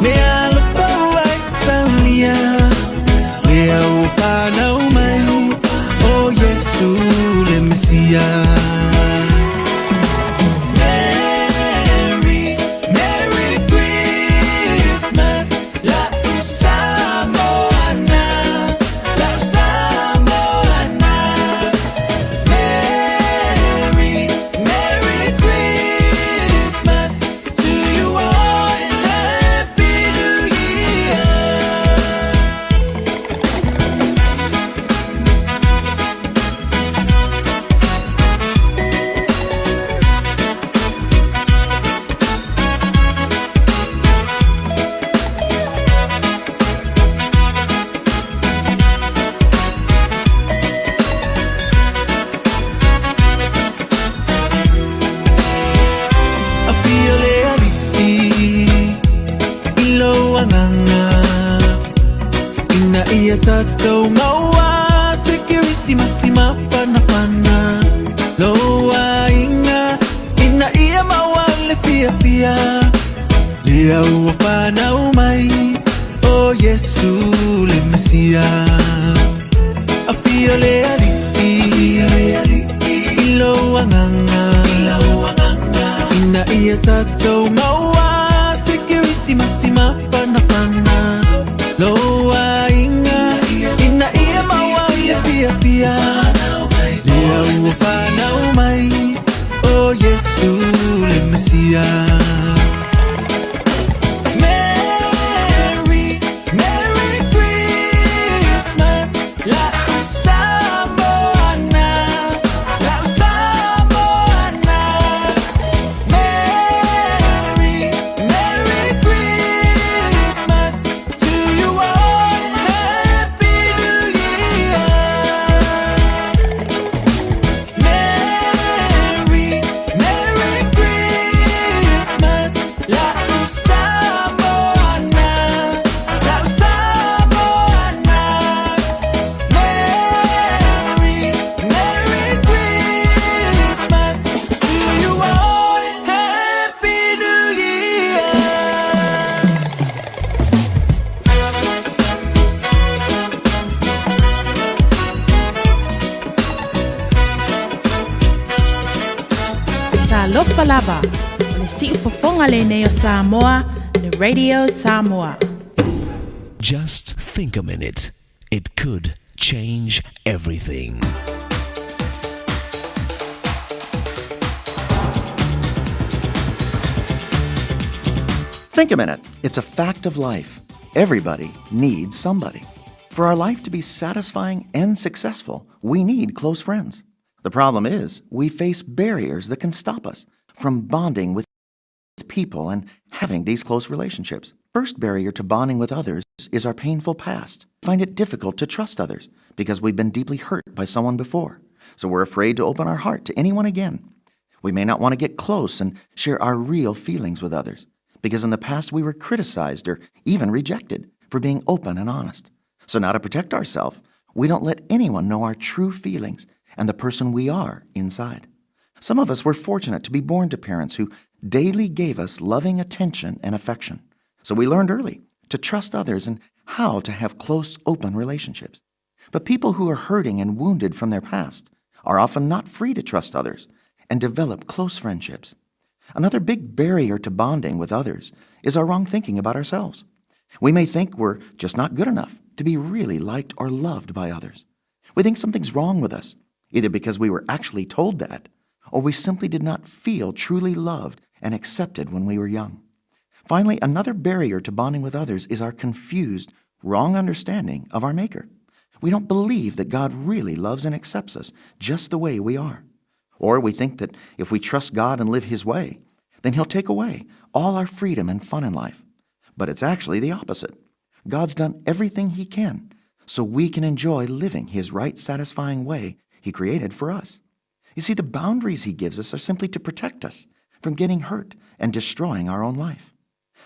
Me alofa watsaunia. Lea upana umai. Oh Yesu le Mesia. Tato maua sekirisi masima pana pana loa inga ina ia mawa fia le au whana umai o Yesu le Mesia a fia le aliki ilo anganga ina ia tatou maua se kirisi masima pana pana loa inga ina ia maua ia pia pia le au whana umai o Yesu le Mesia. Lava, le si'u fofonga le neo Samoa, le Radio Samoa. Just think a minute. It could change everything. Think a minute. It's a fact of life. Everybody needs somebody. For our life to be satisfying and successful, we need close friends. The problem is, we face barriers that can stop us from bonding with people and having these close relationships. First barrier to bonding with others is our painful past. We find it difficult to trust others because we've been deeply hurt by someone before. So we're afraid to open our heart to anyone again. We may not want to get close and share our real feelings with others because in the past we were criticized or even rejected for being open and honest. So now to protect ourselves, we don't let anyone know our true feelings and the person we are inside. Some of us were fortunate to be born to parents who daily gave us loving attention and affection. So we learned early to trust others and how to have close, open relationships. But people who are hurting and wounded from their past are often not free to trust others and develop close friendships. Another big barrier to bonding with others is our wrong thinking about ourselves. We may think we're just not good enough to be really liked or loved by others. We think something's wrong with us, either because we were actually told that, or we simply did not feel truly loved and accepted when we were young. Finally, another barrier to bonding with others is our confused, wrong understanding of our Maker. We don't believe that God really loves and accepts us just the way we are. Or we think that if we trust God and live His way, then He'll take away all our freedom and fun in life. But it's actually the opposite. God's done everything He can so we can enjoy living His right, satisfying way He created for us. You see, the boundaries He gives us are simply to protect us from getting hurt and destroying our own life.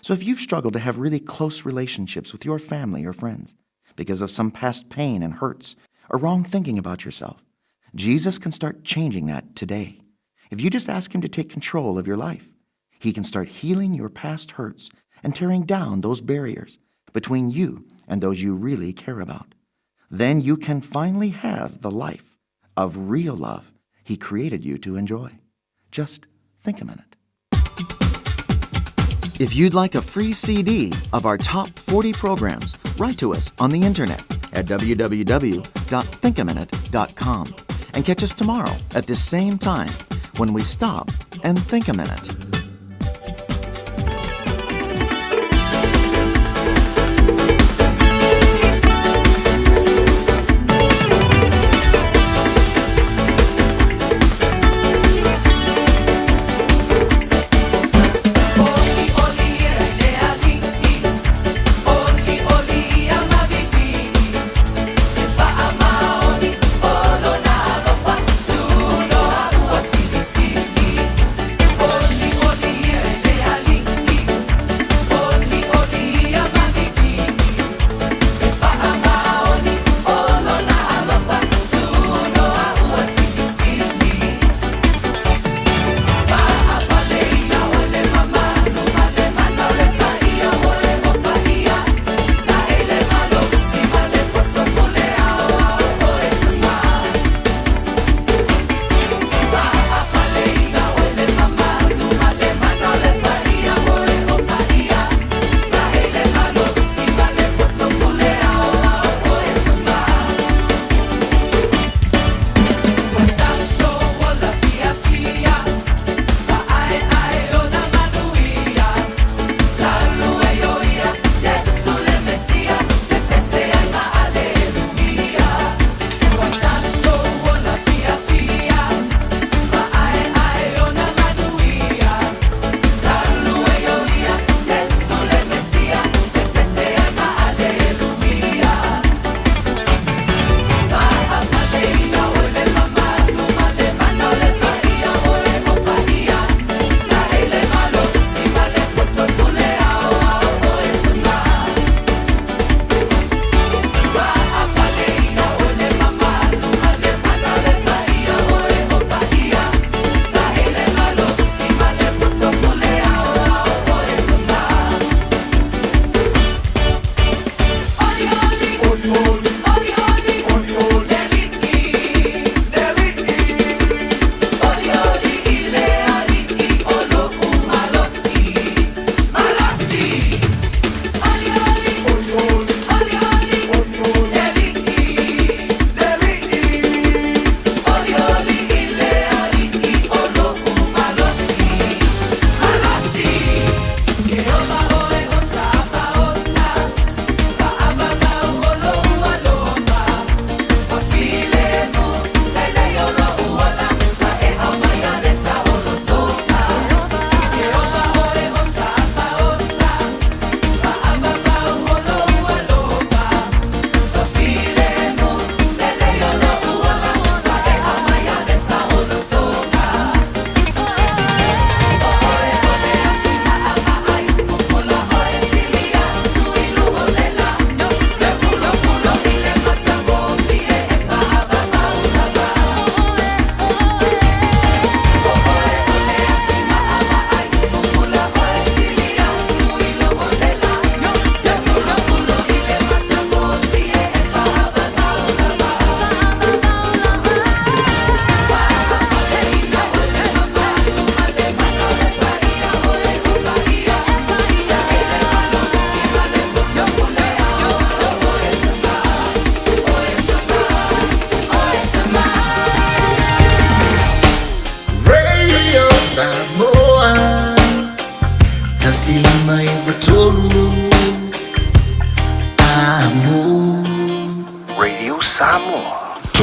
So if you've struggled to have really close relationships with your family or friends because of some past pain and hurts or wrong thinking about yourself, Jesus can start changing that today. If you just ask Him to take control of your life, He can start healing your past hurts and tearing down those barriers between you and those you really care about. Then you can finally have the life of real love He created you to enjoy. Just think a minute. If you'd like a free CD of our top 40 programs, write to us on the internet at www.thinkaminute.com and catch us tomorrow at this same time when we stop and think a minute. Only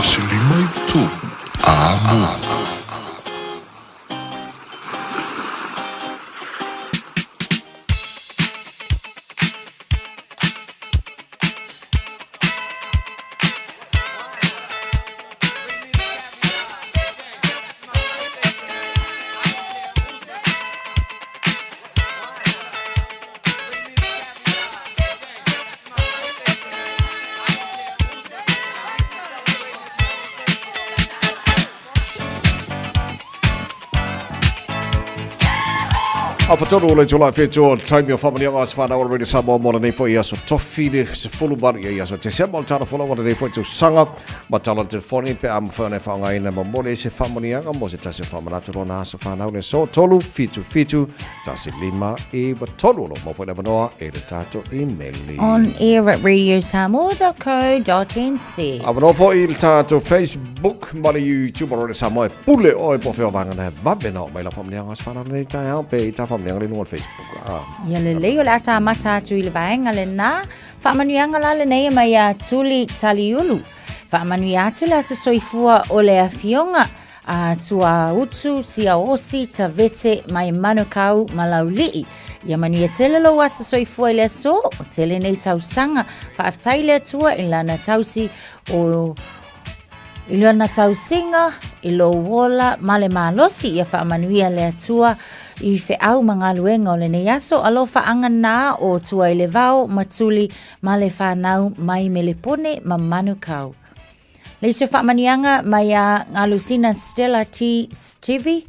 105.2 Amo. Afatono le July Festival time your family as fan already some more than for years so toffee se full bar years so se mal tara follow what they for to sanga matala te phone pe am phone fa ngai na mo le se family nga mo se tase famana to na so fan out so tolu fitu tase lima e ba tolu mo for never know e le tato email on air at radiosamoa.co.nz avano for il tato Facebook mari YouTube already some pule o po fe vanga na va beno mai la family nga as fan out ne ta pe ta yang le no Facebook ya le le la ta mata tu le vaenga le na fa manuanga la le nei mai ya tuli taliulu fa manuia tu la se soifua o le afionga a tua utu sia osi ta vete mai manukau malauli ya manuia tele lo wa se soifua le so tele nei tausanga fa aftaile tua ilana tausi o Iliona tausinga, ilo wola, male malosi ia wha manuia le atua I fe au mangaluenga o le neaso alo wha anga nā o tua I le vau matuli male whanau mai melepone ma manukau. Le iso wha manianga mai a ngalusina Stella T. Stevie.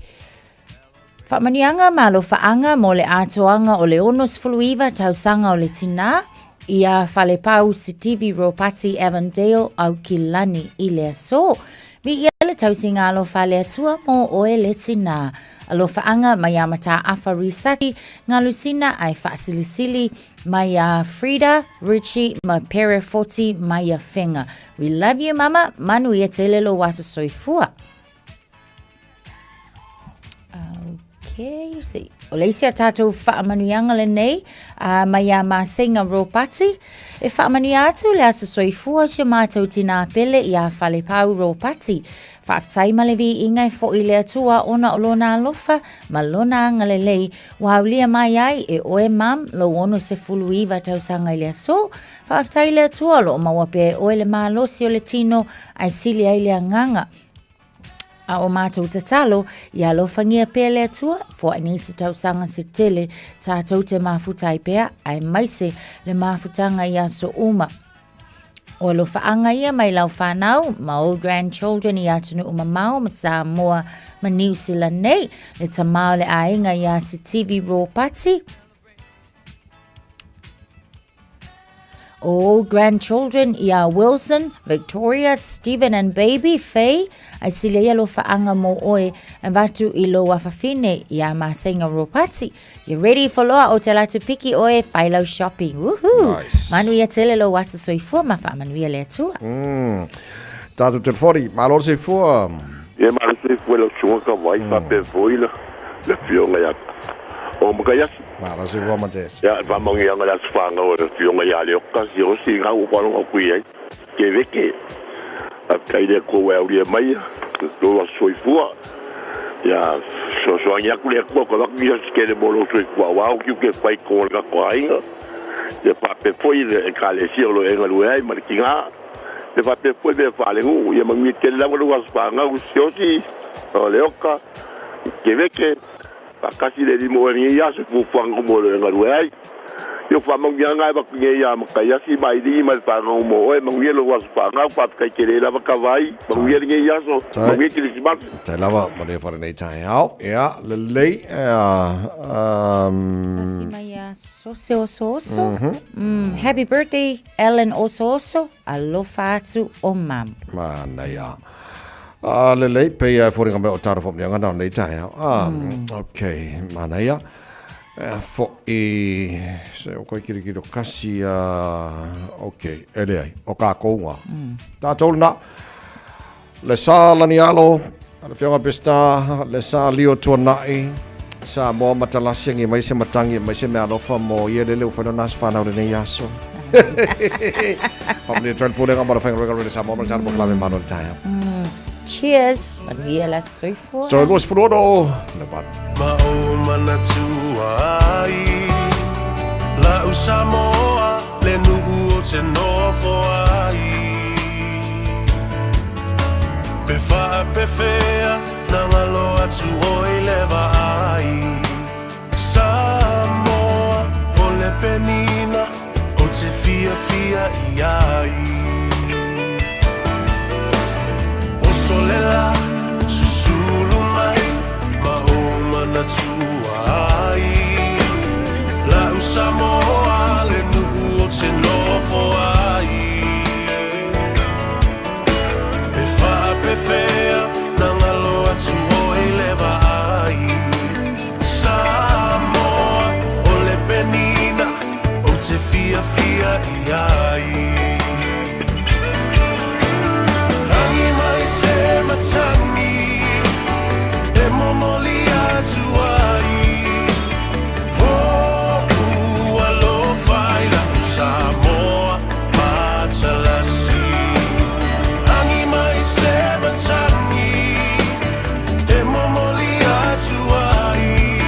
Wha manianga ma lo wha anga mo le atoanga o le onos fuluiva tausanga o le tina. Ia fale pau si TV Ropati Avondale au Kilani I le aso. Mi ia le tausinga alo fale atua mo o e le tina. Alo faanga mai a mata afa risati ngalusina ai fasilisili mai a Frida, Richie, ma Pere 40 mai a Fenga. We love you mama, manu ia telelo wasa soifua. Okay, you see. Olesia tatou whaamanuianga le nei, mai a Masenga Ropati. E whaamanu atu le aso soifua si mātou tina pele I a whale pau Ropati. Whaaftai malevi ingai fo I le atua ona o lona alofa, ma lona ngale lei, wahaulia mai ai e oe mam lo ono se fulu iwa tausanga I le aso. Whaaftai le atua lo mawape oe le malosi o le tino ai sili ai le anganga. A o mātou tatalo, ia lofangia pēr le atua, fo anisi tausanga se tele, tātou te mafutai pēr, ai maise le mafutanga ia so uma. O lo faanga ia mai lau whanau, ma old grandchildren ia tunu umamau, ma Samoa, ma New Zealand nei, le tamau le ainga ia si TV Ropati. All grandchildren ia Wilson, Victoria, Stephen and baby Faye. Ai sile ia lo faanga mo oe and vatu I lo wafafine ia Masenga Ropati. You ready for loa o te latu piki oe whailo shopping. Woohoo! Nice. Manu ia tele lo wasa soifua ma wha manu ia le atua. Tātou telefoni, malo soifua. Ia malo soifua lo chunga wai whape voila. Le fionga ia. O mkayasi. Malo soifua mates. Ya, whamangi anga la sfanga o le fionga ia le oka. Si o si ngā upano o kui ai. Ke veke. Kaile ko wauria mai lo soifua ya so anya ku le ko ko ki ke le bolo soifua wa ki ke pai ko ga ko ainga ya pa pe foi le kale si lo en lo ai mar kinga le pa pe foi be fale u ya mangi ke la lo was pa nga u si o le oka ke veke pa kasi le di mo ni ya se fu fang mo le en lo ai yo fa mang yang ai ba nge ya ma kaya si mai di ma pa no mo e mang yelo was pa nga pa ka kele la ka vai mang yelo nge ya so mang yelo si ba tai lava ma le fare nei tai au ya le lei Sasi mai so happy birthday Ellen also alofa atu o mam mana ya le lei pe ya fore nga o tara fo nga na nei tai au okay mana ya fo se o koi kiri kasi okay ele ai o ka kounga ta tolna le sala ni alo le fianga pesta le sa lio tonai sa mo matalasi ngi mai se matangi mai se me alo fa mo ye le fa nas fa na le yaso Pamili tuan pulang ang barang regal dari Samoa mencari pengalaman manor cahaya. Cheers. Maria la soifo. Join us Frodo. Lepas. Mau manatuai La Samoa le nuu te nofo ai Pe wha pe whea na ngalo atu oi lewa ai Samoa o le penina o te fia fia i ai O solela susulu mai ma o manatuai La Samoa le nuu o te nofo ai Pe wha pe whea na ngalo atu oi lewa ai Samoa o le penina o te fia fia i ai Hangi mai se matangi e momoli atu ai Samoa Matalasi Angi mai se matangi E momoli atu ai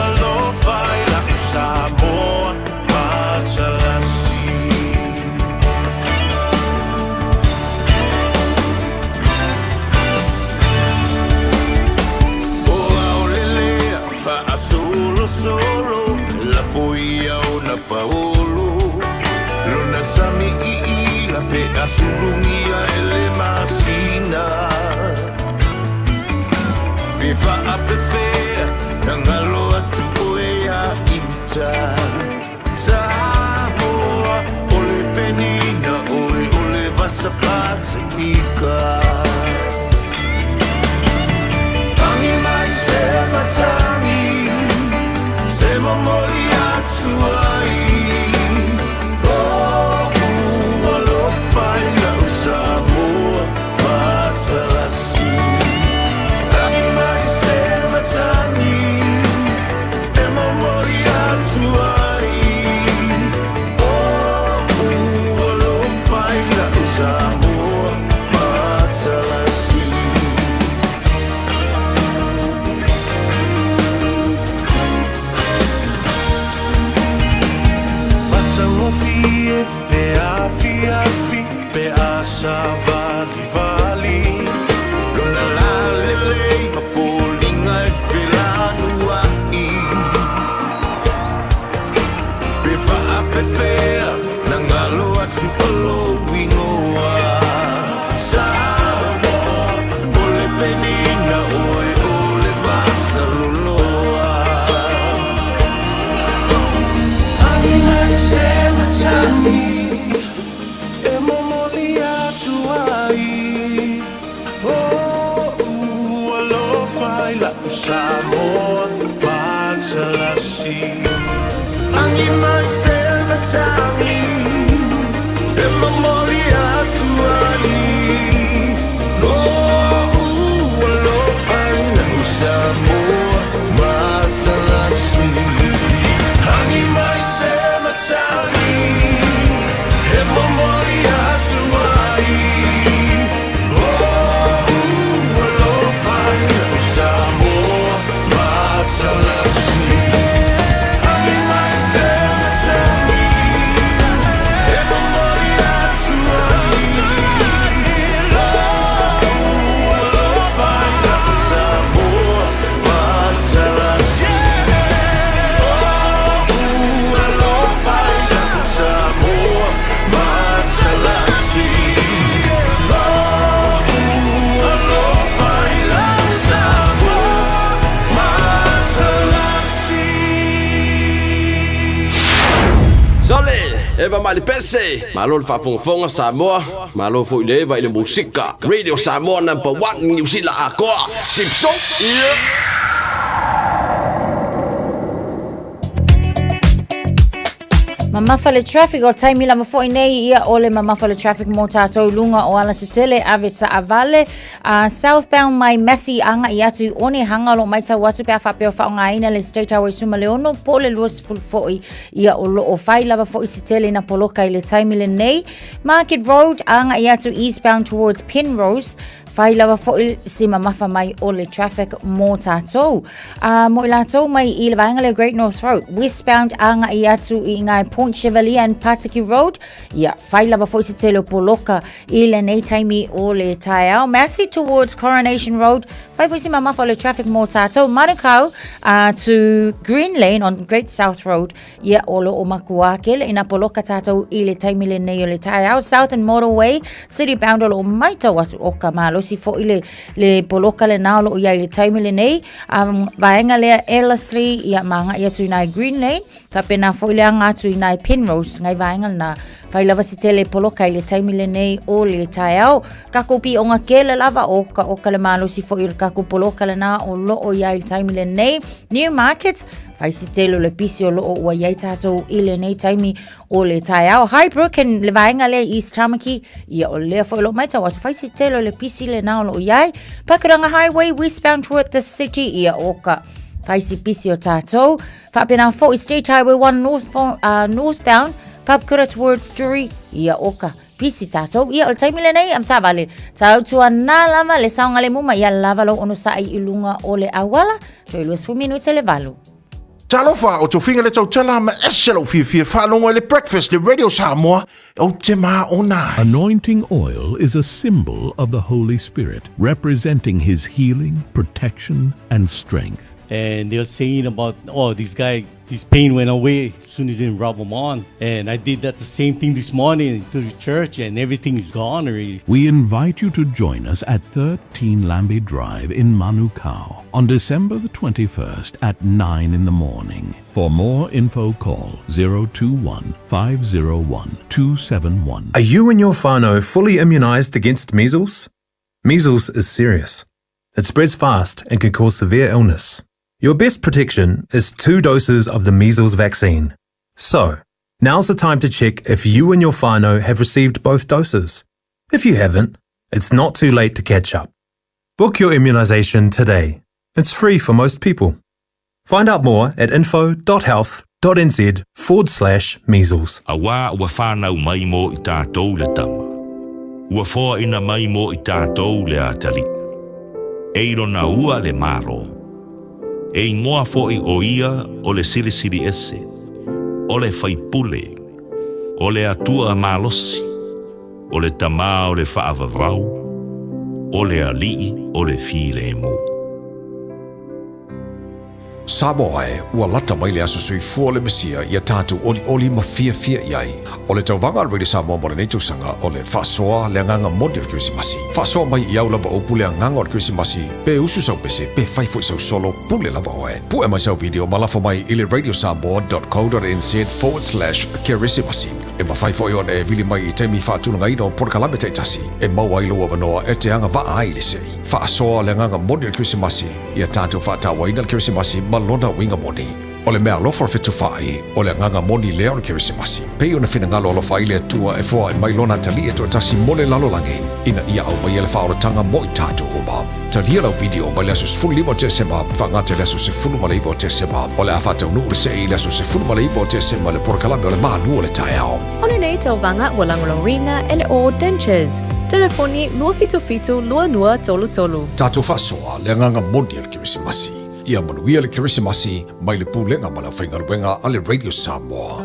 alo fai la Samoa Matalasi O aolelea fa asolo solo La foia o na paolo Lona sami i la pe asulungia ele masina Pe fa ape fea Nangalo atu oea imita Samoa ole penina ole vasa pasifika Tangi mai se matangi Se momoli atu ai alo fai la Samoa Matalasi Tangi mai se matangi E momoli atu ai alo fai la Samoa Matalasi Fie pe a fi pe a sa vali Lona la lele ma folinga e whelanua i Pe wha a pe whea na ngalo atu alo wingoa Samoa ole penina oe ole vasa loloa Angi mai se matangi E momoli atu ai alo fai la Samoa Matalasi Angi mai se matangi E momoli atu ai alo fai la Samoa Matalasi Angi mai se matangi E momoli atu ai alo fai la Samoa Matalasi Angi mai se matangi E momoli atu ai alo fai la Samoa Matalasi Sole, eva mali pese, malo fa fonga Samoa, malo fo ile va ile musika. Radio Samoa #1 New Zealand akoa. Sipso. Yeah. Mamafa le traffic o taimi lava fo'i nei ia ole mamafa le traffic mo tātou lunga o ala te tele ave Ta'avale. Southbound mai Massey anga i atu one hanga lo mai tau atu pia whapeo whaongaina le State Highway Suma Leono po le luas full fo'i ia o lo o whai lava fo'i si tele na poloka i le taimi le nei. Market Road anga i atu eastbound towards Penrose. Whai lava fo'i si mamafa mai o le traffic mo tātou. Mo i lātou mai i le vaenga le Great North Road. Westbound anga i atu i ngai Point Chevalier and Pataki Road. Ia, whai lava fo'i si tele o poloka i le nei taimi o le Taiao. Massey towards Coronation Road. Whai fo'i si mamafa o le traffic mo tātou. Manukau to Green Lane on Great South Road. Ia, olo o makuake le ina poloka tātou i le taimi le nei o le Taiao. Southern Motorway, City bound o maitau atu o ka malo. Si fo ile le poloka le nao lo ia le taimi le nei vaenga le Ellerslie ia manga ia tu nai Green Lane ta pena fo ile anga tu nai Penrose ngai vaenga na fai lava si tele poloka le taimi le nei o le Taiao ka kopi onga kele lava o ka le malo si fo ile ka ko poloka le na o lo o ia le taimi le nei Newmarket fai si tele le pisi o lo o ia tato ile nei taimi o le Taiao Highbrook and le vaenga le East Tamaki ia o le fo lo mai tawa fai si tele le pisi le na o lo ia Pakuranga Highway westbound toward the city ia oka Faisi pisi o tātou. Whapena fo i State Highway 1 northbound. Papkura towards Drury. Ia oka. Pisi tātou. Ia o taimi le nei am Ta'avale. Tau tua nā lava le saonga le muma. Ia lava lo ono sa i ilunga o le awala. Toi luas minute le valu. Talofa o to finga le tau tala ma eselo fia whanongo le breakfast le Radio Samoa o te maa o nai. Anointing oil is a symbol of the Holy Spirit, representing his healing, protection, and strength. And they're saying about, oh, this guy, his pain went away as soon as they rub him on. And I did that the same thing this morning to the church and everything is gone already. We invite you to join us at 13 Lambie Drive in Manukau on December the 21st at 9 in the morning. For more info, call 021 501 271. Are you and your whānau fully immunised against measles? Measles is serious. It spreads fast and can cause severe illness. Your best protection is 2 doses of the measles vaccine. So, now's the time to check if you and your whānau have received both doses. If you haven't, it's not too late to catch up. Book your immunisation today. It's free for most people. Find out more at info.health.nz/measles. Awa ua whānau mai mo i tātou le tama. Ua whoa ina mai mo i tātou le atali. Eiro na ua le maro. E moa fo'i o ia o le sirisiri ese, o le whaipule, o le atua malosi, o le tamā o le whaavavau, o le alii o le file mo. Samoa e, ua lata mai le aso sui fua le mesia ia tātou oli ma fia iai. O le tauvanga al Radio Samoa mo le nei tausanga o le whasoa le nganga modi al Krisimasi. Whasoa mai i au lava o pule a nganga al Krisimasi, pe usu sau pese, pe whaifo i sau solo pule lava oe. Pue mai sau video malafo mai i le radiosamoa.co.nz/Krisimasi. E ma whaifo i on e vili mai i temi whātunanga ino porkalame te tasi. E maua ilo wa manoa e te anga waa ai le sei. Whasoa le nganga modi al Krisimasi, ia tātou whaatawa ina al Krisimasi malona winga moni. O le mea lofa fetu whai, o le nganga moni leo na Krisimasi. Pei o na whinangalo lo whai le tua e fua e mai lona tali e tua tasi mole lalo langi. Ina ia au mai ele whaoratanga mo i tātou uma. Talia lau video mai leso se fulu lima te sema, whangate leso se fulu malaivo te sema. O le awhatau nuu se i leso se fulu malaivo te sema le porkalame o le maa lua le Taiao. O le nei tauvanga ua langolorina ele o Dentures. Telefoni 252-22-tolu. Tātou whasoa le nganga moni al Krisimasi. Ia manuia le Krisimasi, mai le pūlenga ma la whaingaruenga a le Radio Samoa.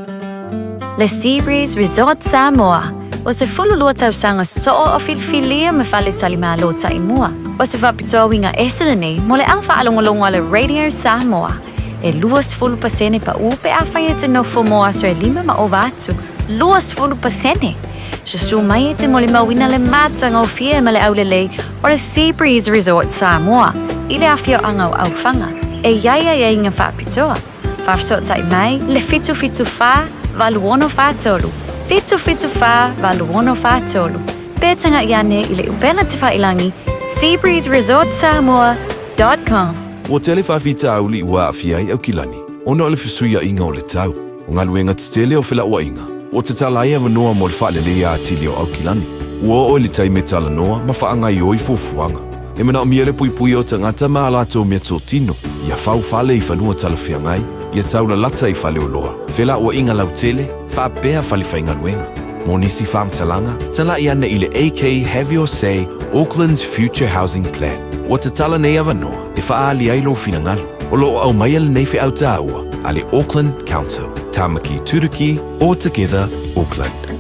Le Seabreeze Resort Samoa. O se fululua tausanga so'o o filfilia me whale talima lo taimua. O se whapitoa winga ese nei, mo le alfa alongolongo le Radio Samoa. E luas fulu pasene pa upe a whaia te no fomo asre lima ma o vatu. Luas fulu pasene. Susu mai te mo le mawina le matanga o fia ma le aulelei o le Seabreeze Resort Samoa. I le afio angau au whanga. E iaia inga whapitoa. Whafsot tai mai le fitu wha valuono whātolu. Fitu wha valuono whātolu. Pētanga iane i le upena te whailangi seabreezeresortsamoa.com. O tele whawhita au li ua awhiai au kilani. Ono le whisuia inga o le tau. O ngā luenga titele o whila ua inga. O te tala ia wanoa mo le whaalele ia atili o Aukilani. Ua o le taime tala noa ma whaangai o i fufuanga. E mana o mia le pui o tangata ma alato mea tō tino. Ia whau whale i whanua tala whiangai. Ia taula lata i whale o loa. Whila ua inga lau tele, whaapea whale whainga luenga. Mo nisi whaamtalanga, tala i ana i le AK Have Your Say, Auckland's Future Housing Plan. O te tala nei awanoa, e whaali ailo finangalo. O loo au mai ale nei whi au tāua, a le Auckland Council. Tamaki Turiki, All Together, Auckland.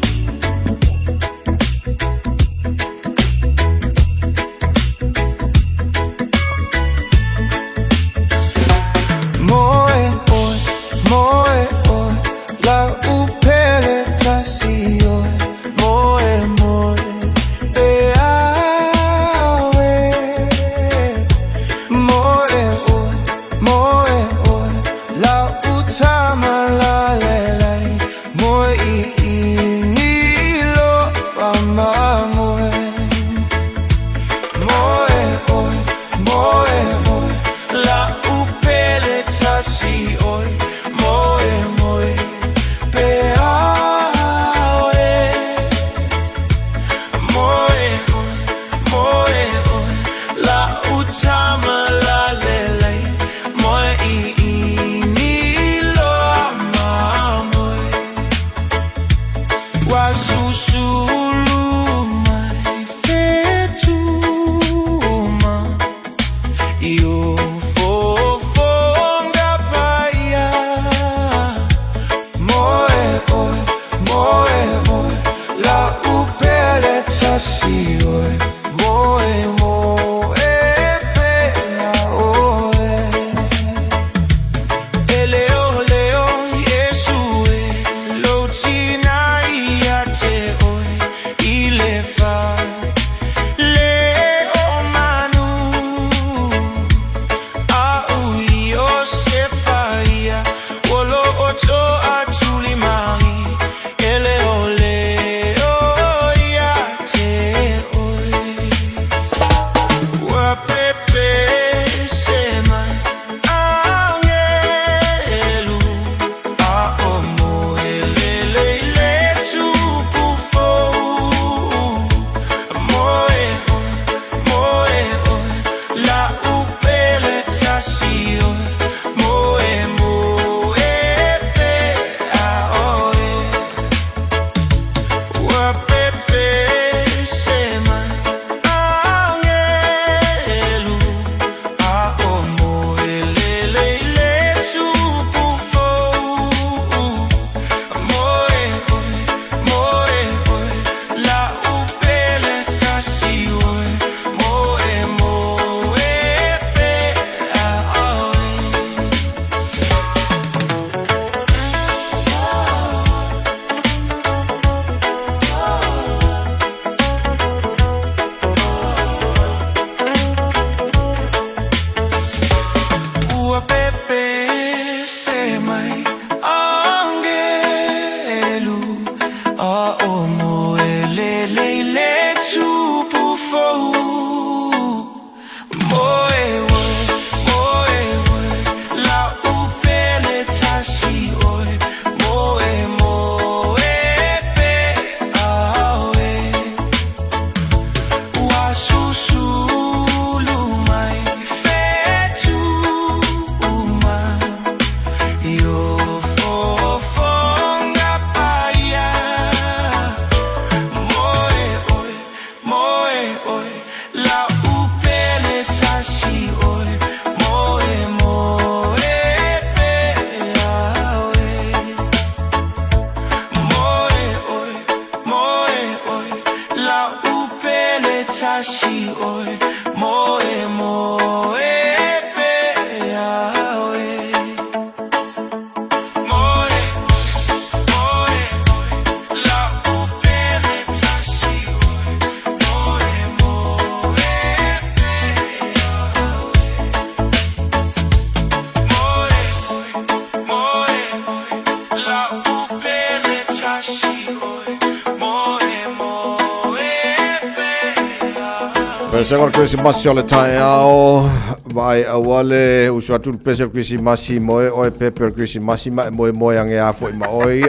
Segor Christmas ole tai ao vai awale uswatu special Christmas moe o pepper Christmas moe ange a foi ma oi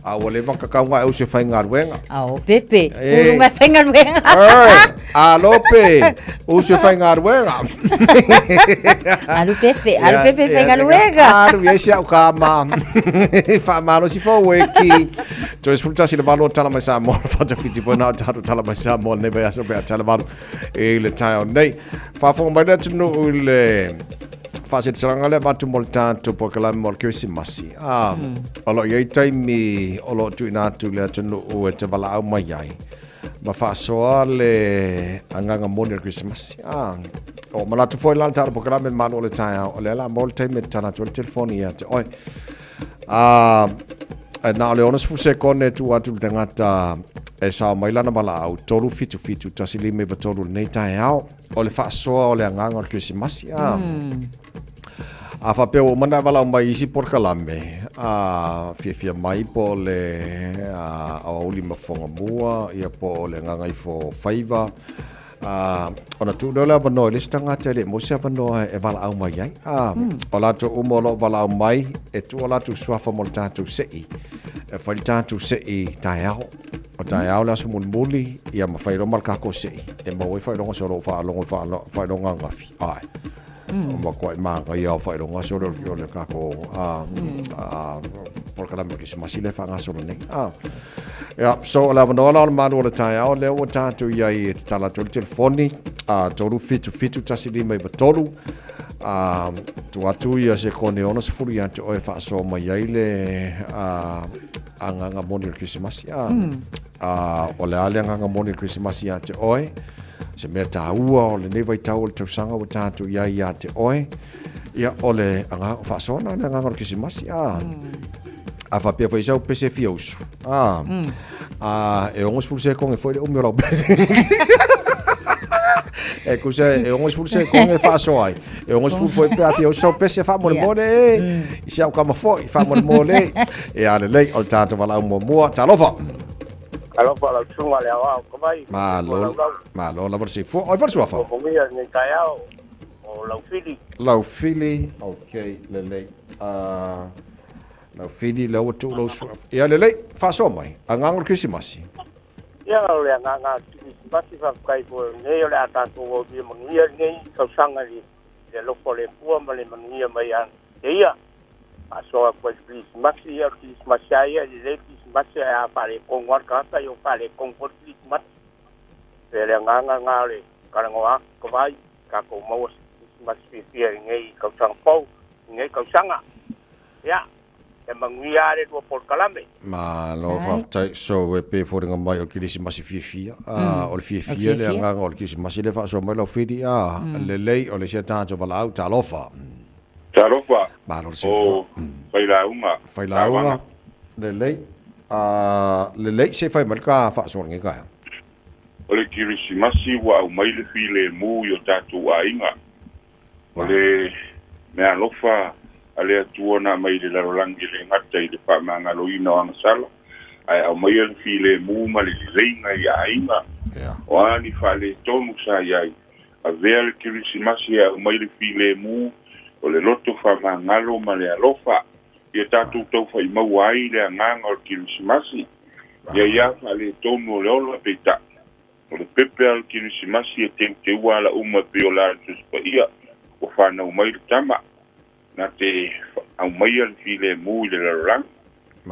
awale va kakanga u se fai ngarwenga au pepe ulunga fai ngarwenga alope u se fai ngarwenga alu pepe fai ngarwenga alu yesia ukama fa malo si fo weki to esfruta si le valo tala mai sa mo fa te fiti bona tala mai sa mo ne va so be tala valo e le tai nei fa fo mai le no le fa se tsanga le va tu molta to pokala mo Christmas alo ye tai mi olo tu ina tu le no o te vala au mai ai ma fa so le anga mo Christmas o ma la tu foi lan tala pokala me mano le tai o le la molta me tana tu telefoni ya te oi na le onas fu se kone tu atu tangata e sa mai lana mala au toru fitu tasili me batolu nei tai au o le fa so o le anga o Christmas a fa pe o mana vala mai isi por kalame fia mai po le o li mafonga bua ia po le nganga I fo faiva ona tu dola bano le stanga tele mo se bano e vala au mai ai o la to umolo vala au mai e tu ola tu swafa mo tatu sei e fai tatu sei tai au o tai au la so mulmuli ia ma fai ro marka ko sei e mo fai ro so ro fa lo fai ro nganga fi ai ma ko ma ga ia fai ro so ro le ka ko por kala me ki ma si le fa so nei ja so la bano la ma ro le tai au le o tatu ia I tala tu telefoni toru fitu tasili mai batolu tu atu ia se kone ona se furu ia te oe fa so mai ai le anga moni Christmas o le ale anga moni Christmas ia te oe se me taua o le nei vai tau le tausanga o tatu ia te oe ia o le anga fa so na anga Christmas a fa pia foi sau pese fios e ongos furu se kong e foi le umio pese e kusa e ongos furu se kong e fa so ai e ongos furu foi pia fios sau pese fa mo I se au kama foi fa mo le e ale lei o tatu vala mo talofa alo para tsunga le au ko vai ma lo la versi fu o versi fa o mia ni kaiao o lau fili okay le lei lau fili lau tu lau e ale lei fa so mai angangol Christmas ia le nganga Christmas fa kai ko nei le ata ko o di mangia nei ka sanga le lo pole pu ma le mangia mai an ia aso ko Christmas ia Christmas ia le Christmas ia pare ko ngor ka ta yo pare ko Christmas le nganga le karangoa ko vai ka ko mo Christmas fia nei ka sang pau nei ka sanga ia e mangia le do por kalame ma lo fa tai so we pe for nga mai o Christmas fia o le fia le nga o Christmas le fa so mai lo fidi le lei o le se tanto vala au talofa ma lo so fai la unga le lei se fai marka fa so nga ka o le Christmas wa o mai le file mu yo tatu ainga o le me alofa ale tuona mai le larolangi le ngata I le whamanga loina o angasala ai au mai al file mu ma le reinga I ainga o ani whale tonu sa iai a vea le Christmasi au mai le file mu o le loto whamangalo ma le alofa ia tātou tau whai mau ai le anganga o le Christmasi ia whale tonu o le ola peita o le pepe al Christmasi e te ua la uma pe o la tuspa ia o whanau mai le tama na te au mai al file mu le larang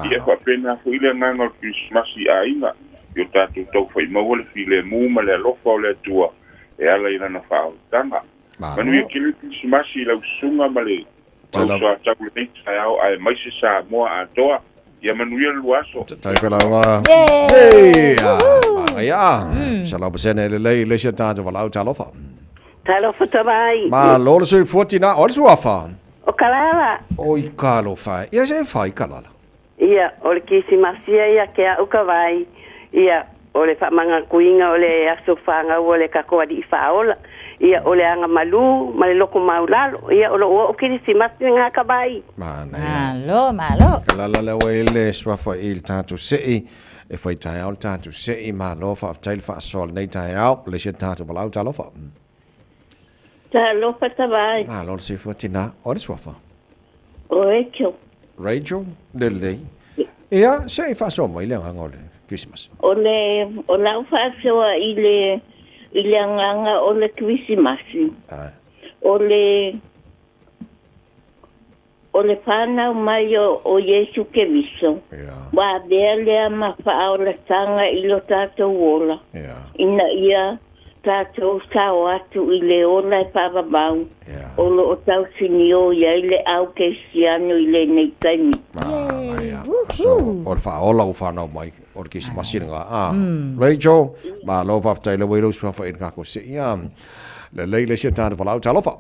ia fa pena fu ile nganga o Christmas I ainga yo tatu tau fai mau le file mu ma le alofa o le tua e ala ina na fa tanga manu ia kili Christmas I lau sunga ma le tau so ataku le nei tai au ai mai se sa moa atoa ia manu ia luaso tai pela nga ia sala besene le lei le se tatu vala au talofa tawai ma lo se fotina o se wafa o kalala o I kalo fai ia se fai kalala ia o le Christmas ia ke a uka vai ia o le whamangakuinga o le asofanga o le kakoa di whaola. Ia o le anga malu, ma le loko maulalo. Ia o lo o kirisimasi ngā kabai. Malo, malo. Kalala le wele swafa il tatu sei e fai tai au tatu sei ma lo fa tail fa sol nei tai au le se tatu balau talo fa. Talo fa tabai. Ma lo se fa tina o le swafa. O Rachel. Rachel le. Ia se fa so mo ile ngole Christmas. O lau fa so ile nganga o le Christmasi. O le whanau mai o Yesu ke viso. Wa lea ma whaau la tanga i lo tātou ola. Ina ia tātou sao atu i le ola e whawabau. O lo o tau sinio ia i le au ke siano i le nei taimi. So, o le whaola o whanau mai o le kisi masiringa. Rachel, ma lo whaftai le wero swafa in kako se ia. Le leile se tātou walau talofa.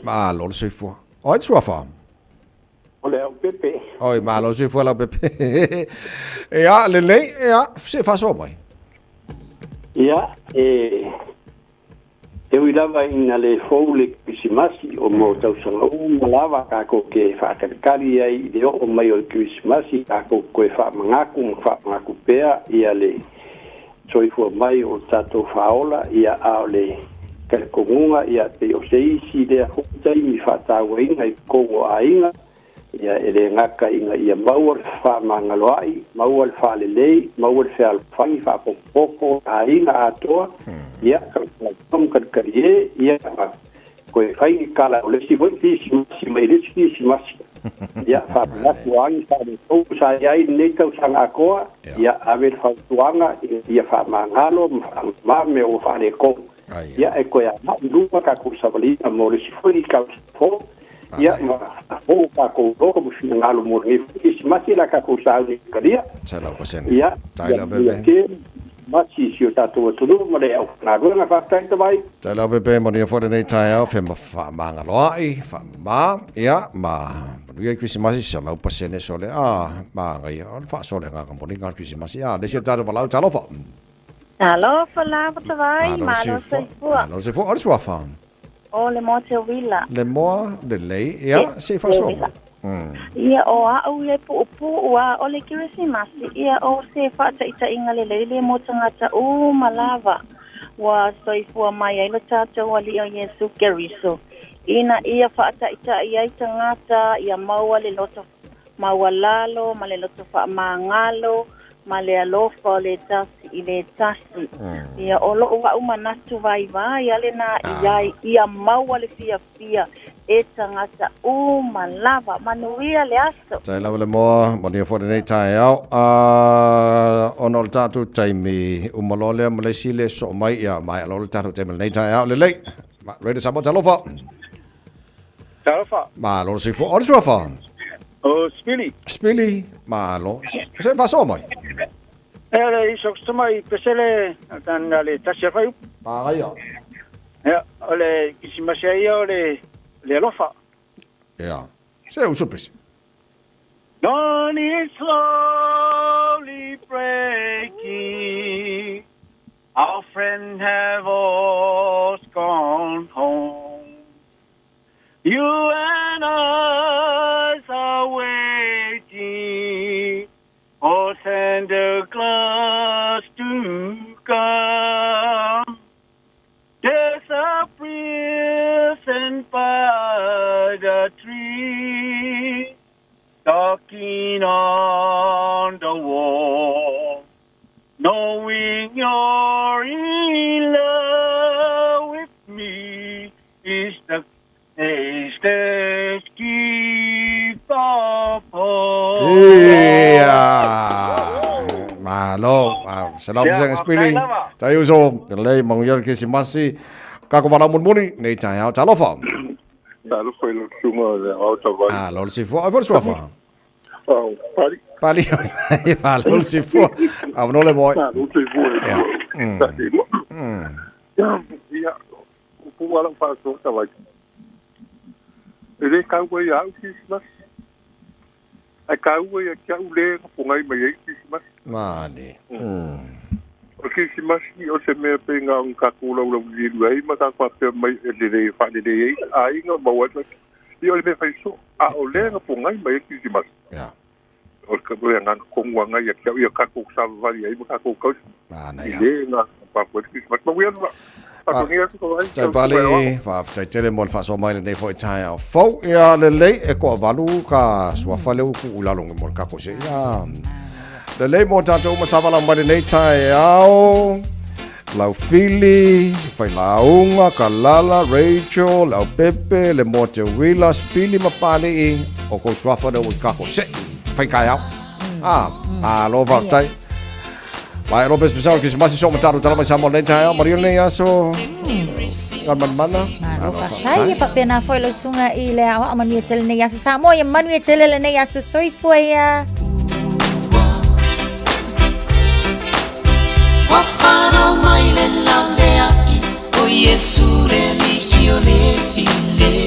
Ma lo se fua. Oi swafa. O le au pepe. Oi ma lo se fua la pepe. Ia le lei ia se fa so mai. Ia e uilava ina le fou le Christmasi o mo tau sanga malava kako ke whakarekari ai i o mai o le Christmasi kako koe whamangaku pea ia le soifua mai o tatou whaola ia ao le karakongunga ia te o se isi lea hutai mi whataua inga i kongo a inga ia ele ngaka inga ia maua le whamangaloai, maua le whalelei, maua le whalwhangi whapopoko a inga atoa ia karakari ia koe whaingi kala o lesi voi tisi masi mai lesi tisi masi ia whamangakuangi whamangaku sa iai nei tau sanga akoa ia awe whautuanga ia whamangalo me o whanekong ia e koe a lupa ka kusawalina mo le sifuri ka usafo ia ma o ka ko loko mo fina ngalo mo ni isi masi la ka kusawi kalia sala pasen ia taila bebe masi si o tatu tu no mo le au na rua ka ta vai taila bebe mo ni fo nei tai au fe ma manga loai fa ma ia ma ia Christmas sala pasen so le ma ngai fa so le nga mo ni ngal Christmas ia le se tatu balau talo fa Alo, fala patavai, malo se fua. Malo se fua, ora sua fa. O le mo te vila. Le mo de lei, ia se fa so. Ia o au ia pu ua o le Christmasi, ia o se fa ta inga le mo tangata o malava. Wa soifua mai ai lo tata wali o Yesu Keriso. Ina ia fa ta ia tangata ia maua le loto maua lalo, ma le loto fa mangalo. Ma le alofa o le tasi i le tasi. Ia o loo wa umanatu vai ale na ia maua le fia e tangata malava manuia le aso. Tai lawa le moa, moni a fwere nei tai au. Ono le tatu taimi umalole ma le sile so mai ia mai alo le tatu taimi nei tai au. Le lei, ready samo talofa. Talofa. Ma alo le sifo, ori suafa. O Spili, malo. Se fa so mai. Ele iso mai pesele tan ale tasia fai. Paga. Ja, ole kisimasia le alofa. Ja. Se uso pes. Dawn is slowly breaking. Our friends have all gone home. You and us are waiting for Santa Claus to come. There's a present by the tree, talking on the wall, knowing you're in love with me is the greatest gift of all. Malo, salam sang spili. Tayo so, lei mong yer Christmasi. Kako wala mun muni nei tai au talofa. Talo foi lo sumo de auto vai. Lo si fu, avor suafa. Pali. Lo si fu. No le moi. Lo si fu. Ja. Fu wala fa so ta vai. Ele caiu aí Christmas. ai ka ua ia kia ule po ngai mai ai Christmas. Mane. O Christmas o se mea pe ngā ka kula ula liru ai ma ka kwa pe mai e le fa le ai ai nga ma wa i o le me fai so a o le nga po ngai mai ai Christmas. Ya. O ka do nga kongwa ngai ia kia ia ka ko sa vali ai ma ka ko ka. Mane ya. Le nga pa ko Christmas ma wia ma. Tai pale fa tai tele mon fa so mai le nei foi tai au fo ia le lei e ko valu ka sua fale u ku la long mon ka ko se ia le lei mo tato ma sa vala mai nei tai au lau fili fai launga ka lala Rachel lau Pepe le mo te wila spili ma pale i o ko sua fale u ka ko se fai kai au lo va tai Vai Robes pessoal que se mais só mataram tala mais amor lenta é Maria nem aso kan mana no fatai fa pena foi lo sunga i le awa manu tele nei aso sa mo ia manu tele le nei aso soi foi a wa fana mai le la vea o Yesu le li io le file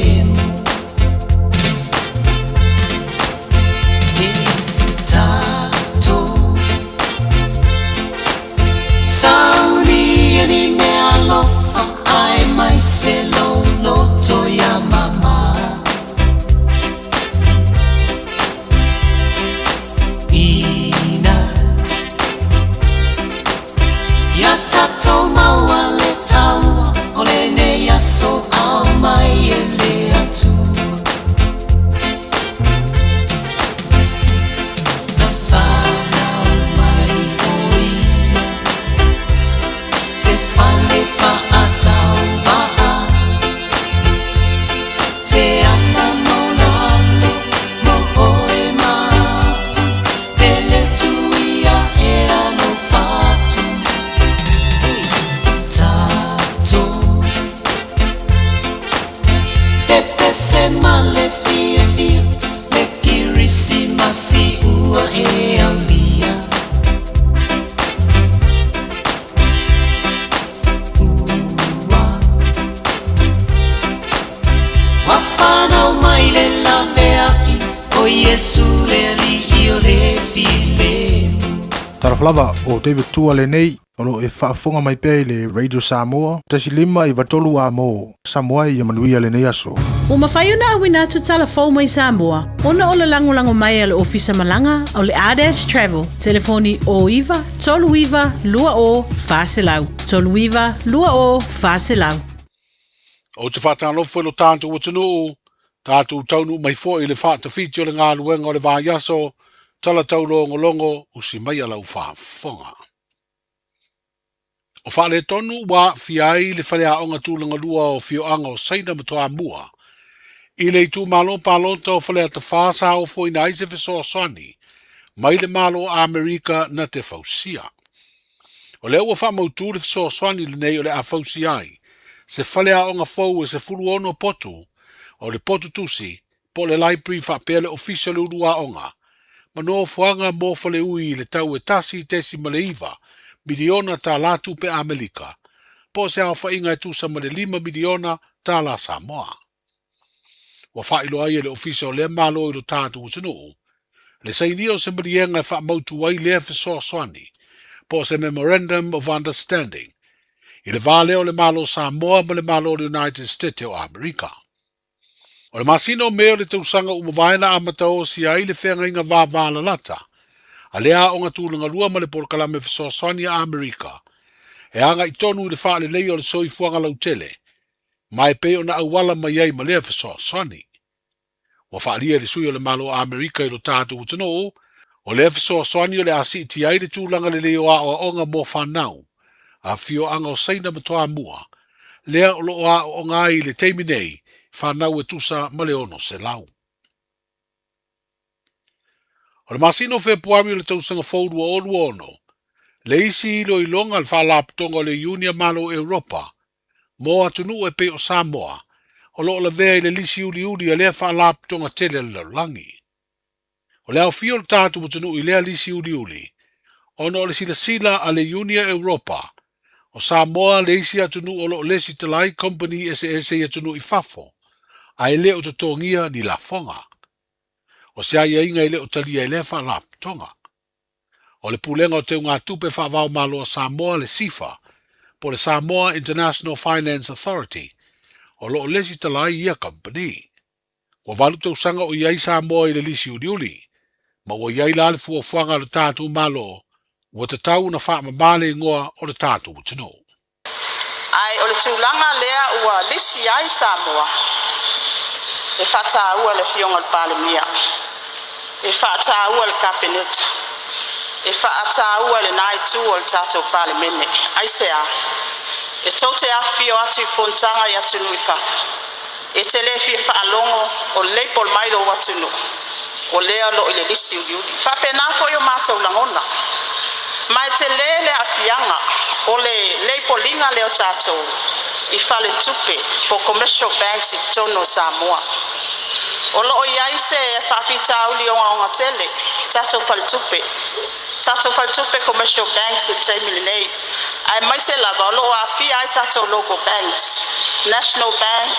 Sauri ni me alofa ai mai se lo loto ya mama Ina Ya tato maua le taua ole ne ya so au mai ele atu Se male fia fia le kirisi masi ua e aulia Wafana mai le laveaki o Yesu le ri io le file Taraflava o David Tua le nei Olo e whaafonga mai pēi le Radio Samoa, tasi lima i watolu a mō, Samoa i amanuia le nei aso. O mawhaiuna awina tu talafou mai Samoa, ona o le lango mai ale ofisa malanga o le Ades Travel, telefoni o iwa, tolu iwa, lua o, whaselau, tolu iwa, lua o, whaselau. O te whatanofo e lo tātou watunu, tātou taunu mai fo i le whata whiti o le ngā luenga o le vāiaso, tala tau longo usi mai alau whaafonga. O whale tonu wa fiai le whale a onga tūlanga lua o whioanga o saina matoa mua. I le tū malo palota o whale a te whāsa o fo ina aise whesoa soani, mai le malo a Amerika na te whausia. O leo wa whamau tū le whesoa soani le nei o le a whausiai, se whale a onga fau e se furu ono potu, o le potu tusi, po le library whapele official ulua onga, mano fuanga mo whale ui le tau e tasi tesi maleiva, miliona ta latu pe Amerika. Po se au whainga e tusa ma le 5 miliona ta la Samoa. Wa whailo ai le ofisa o le malo i lo tātu utinu. Le sainio se mrienga e wha mautu ai le fisoa soani. Po se Memorandum of Understanding. I le vale o le malo Samoa ma le malo o le United States o Amerika. O le masino meo le tausanga umavaina amatao si ai le whenga inga vāvala lata. A lea o ngā tūlanga lua ma le porkalame fisoasani a Amerika. E anga i tonu le whaale lei o le soifuanga lau tele. Mai pe o na awala mai ei ma lea fisoasani. Wa whaalia le sui o le malo a Amerika i lo tātu utano o le fisoasani o le asi ti ai le tūlanga le leo a o onga mo whanau. A fio anga o saina matoa mua. Lea o lo a o ngai le teimi nei whanau e tusa ma le ono se lau. O le masino Februari o le tausanga faudu o olu ono, le isi ilo i longa al whalaputonga o le Unia Malo Europa, mo atunu e pe o Samoa, o lo la vea i le lisi uli a lea whalaputonga tele le langi. O lea o fio le tātu atunu i lea lisi uli, ono o le sila a le Unia Europa, o Samoa le isi atunu o lo lesi talai company ese atunu i fafo, a e leo tatongia ni la fonga. O se ai inga ile o talia ile fa lap tonga. O le pulenga o te ngā tupe fa vau malo Samoa le SIFA, po le Samoa International Finance Authority, o lo lesi talai ia company. O valu tau sanga o iai Samoa i le lisi uliuli, ma o iai la le fuafuanga le tātou malo, o te tau na wha mamale ngoa o le tātou utino. Ai o le tūlanga lea ua lisi ai Samoa, e whata ua le fionga le palemia, e whata ua le kabineta, e whata ua le nai tū o le tātou palemene, ai sea, e tau te awhio atu i fontanga i atu nui whafu, e te le fia whaalongo o leipol mailo o atu nui, o lea lo i le lisi uliuli, whapena fo i o mātou langona, mai te lele a fianga o le leipolinga leo tātou i whale tupe po commercial banks i tono Samoa. O lo o iai se e whawhita uli o ngā tele i tātou whale tupe. Tātou whale tupe commercial banks i te milinei. Ai mai se lava o lo a whia ai tātou local banks. National Bank,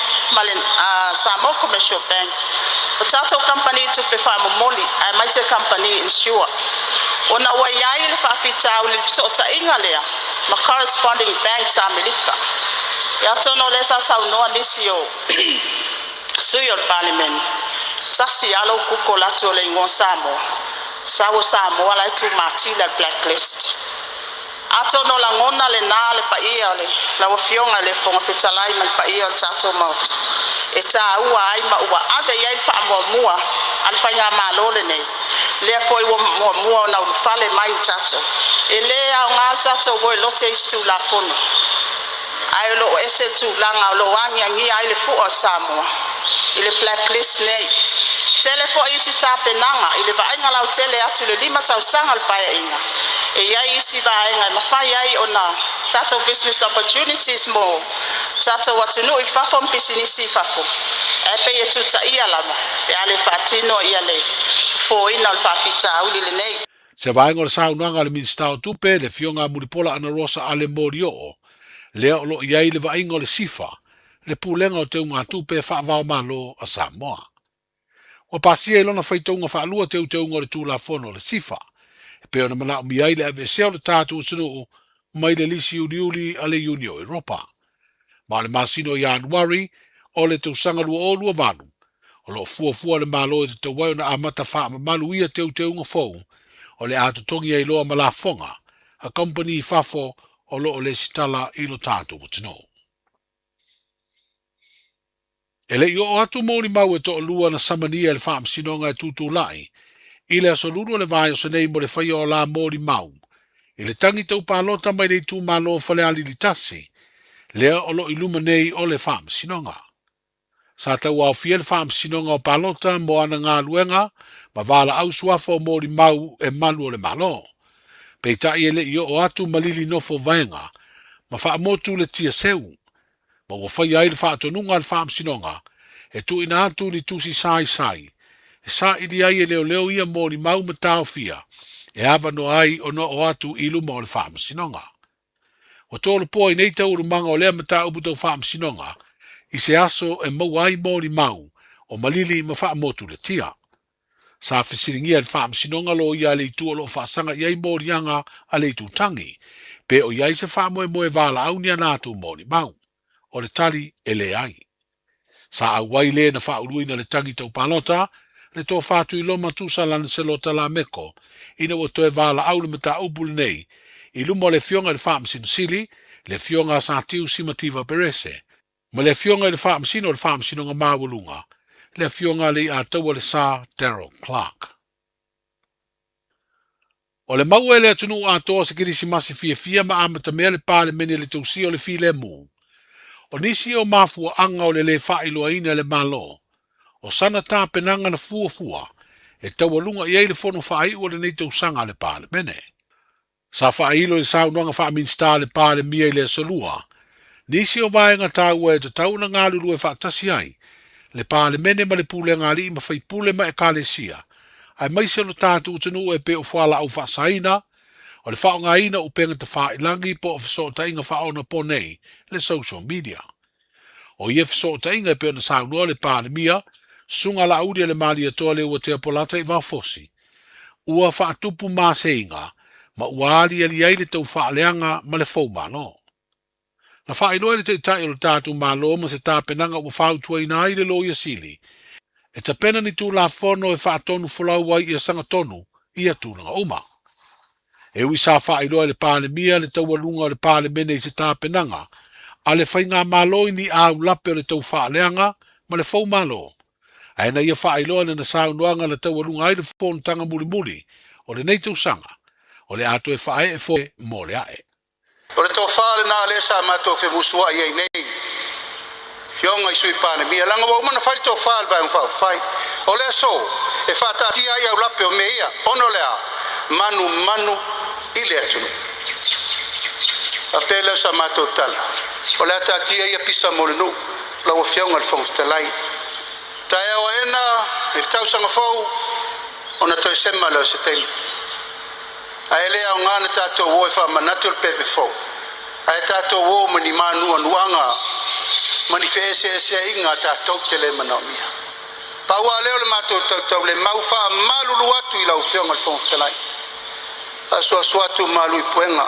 Samoa Commercial Bank. O tātou company tupe whamomoli, ai mai se company insure. O na ua iai le whawhita uli so ta inga lea, ma corresponding banks a Amerika. Ia tono le sa saunoa nisi o sui o parliament. Tasi alo kuko latu o le ingon Samoa. Sawo Samoa la tu mati la blacklist. A tono la ngona le na le paia o le la wafionga le fonga petalai man paia o tato maut. E ta ua ai ma ua ave iai wha mua al whainga malo le nei. Lea foi mua na ufale mai tato. E lea o ngā tato voi lote istu la fono. Ai lo ese tu langa o lo wangi angi ai le fu o Samoa. I le blacklist nei. Tele fo isi tape nanga. I le vaenga lau tele atu le 5 tau sanga paya inga. E iai isi vaenga. Mawhai ai o na tato business opportunities mo. Tato watunu i fapon pisinisi fapo. E pe e tuta ia lama. E ale fatino ia le. Fo ina al fafita uli le nei. Se vaenga o le saunuanga le minstao tupe le fionga muripola ana rosa ale morio o. Lea o lo iai le vainga o le SIFA, le pulenga o te unga tupe whaavao malo a Samoa. O pasia e lona whaitonga whaalua te unga o le tūla fono le SIFA, e peo na mana o miai le aveseo le tātu utinu mai le lisi uliuli a le Unio Europa. Ma le masino i Januari o le tausanga lua o lua vanu, o lo fuafua le malo e te tawai na amata wha malu ia te unga fau, o le atutongi e loa malafonga, a company fafo o lo le sitala i lo tātou utino. E le i o atu mōni mau e to lua na samania le whaam sinonga e tūtū lai, i le asoluru le vai o sanei mo le whai o la mōni mau, i le tangi tau pālota mai nei tū malo whale ali li tasi, lea o lo iluma nei o le whaam sinonga. Sa tau au fia le whaam sinonga o pālota mo ana ngā luenga, ma wala au suafo mōni mau e malu o le malo. Pei tai ele i o atu malili nofo vaenga, ma wha amotu le tia seu. Ma o whai ai le wha atonunga le wha amsinonga, e tu ina atu ni tusi sai sai. E sa ili ai e leo leo ia mōni mau ma tau fia, e awa no ai o no o atu ilu mo le wha amsinonga. O tōlu po i nei tau rumanga o lea ma tau buto wha amsinonga, i se aso e mau ai mōni mau, o malili ma wha amotu le tia. Sa fesiringia le wha amsinonga lo ia le tu o lo wha sanga iai mōrianga a le tu tangi, pe o iai se wha moe wala au ni anatu mōni mau, o le tali e le ai. Sa au wai le na wha uruina le tangi tau palota, le tō whātu i loma tūsa lana se lo tala meko, ina o toe wala au le mata upul nei, i lumo le fionga le wha amsinosili, le fionga sa tiu simativa perese, ma le fionga le wha amsino le wha amsinonga mawulunga, le fionga le a taua le sa Daryl Clark. O le mau ele atunu a toa se kirisi masi fia ma amata mea le pāle mene le tausi o le fi le mu. O nisi o mafua anga o le whailo aina le malo. O sana tā penanga na fuafua, e taua lunga i eile fono whai o le nei tausanga le pāle mene. Sa whailo le saunuanga wha minsta le pāle mia i le solua. Nisi o vaenga tāua e te tauna ngā lulu e whaatasi ai, le pāle mene ma le pule ngāli ma whai pule ma e kālesia. Ai maise lo tātu utinu e pe o whala au whaasaina, o le whao ngāina o penga te whaailangi po o whaso tainga whaona po nei, le social media. O ie whaso tainga e pe o na saunua le pāle mia, Sunga la audi le mali atoa le ua te apolata I vafosi. Ua whaatupu māseinga, ma uari ali ai le tau whaaleanga ma le fau malo. Na whaeloa le te itai o le tātu malo ma se tāpenanga ua whautua ina ai le loia sili. E ta pena ni tū la fono e whaatonu fulau wai ia sanga tonu, ia tūlanga uma. E ui sa whaeloa le pāle mia le tau alunga o le pāle mene I se tāpenanga, a le whainga malo ni au lape o le tau whaaleanga ma le fau malo. Aina ia whaeloa le na saunuanga le tau alunga ai le fono tanga muri muri, o le nei tau sanga, o le ato e whae e foe mo le ae. O le tō whaale nā le sa mātou whi musua I ei nei. Fionga I sui pāne mia. Langa wau mana whai tō whaale vai ngwhau whai. O le so, e whātātia I au lape o me ia. Ono lea, manu I le atunu. A pēlea sa mātou tala. O le tātia ia pisa molinu. Lau o fionga le whangstalai. Tai au ena, e tau sanga whau, ona toi sema leo se teimi. A ele au ngana tātou wo e wha manatu le pepe fau. A e tātou wo mani manua nuanga, mani whese inga tātou te le manaumia. Pa ua leo le mātou tau le mau wha malulu atu I lau whionga le whangstalai. A sua tu malu I puenga.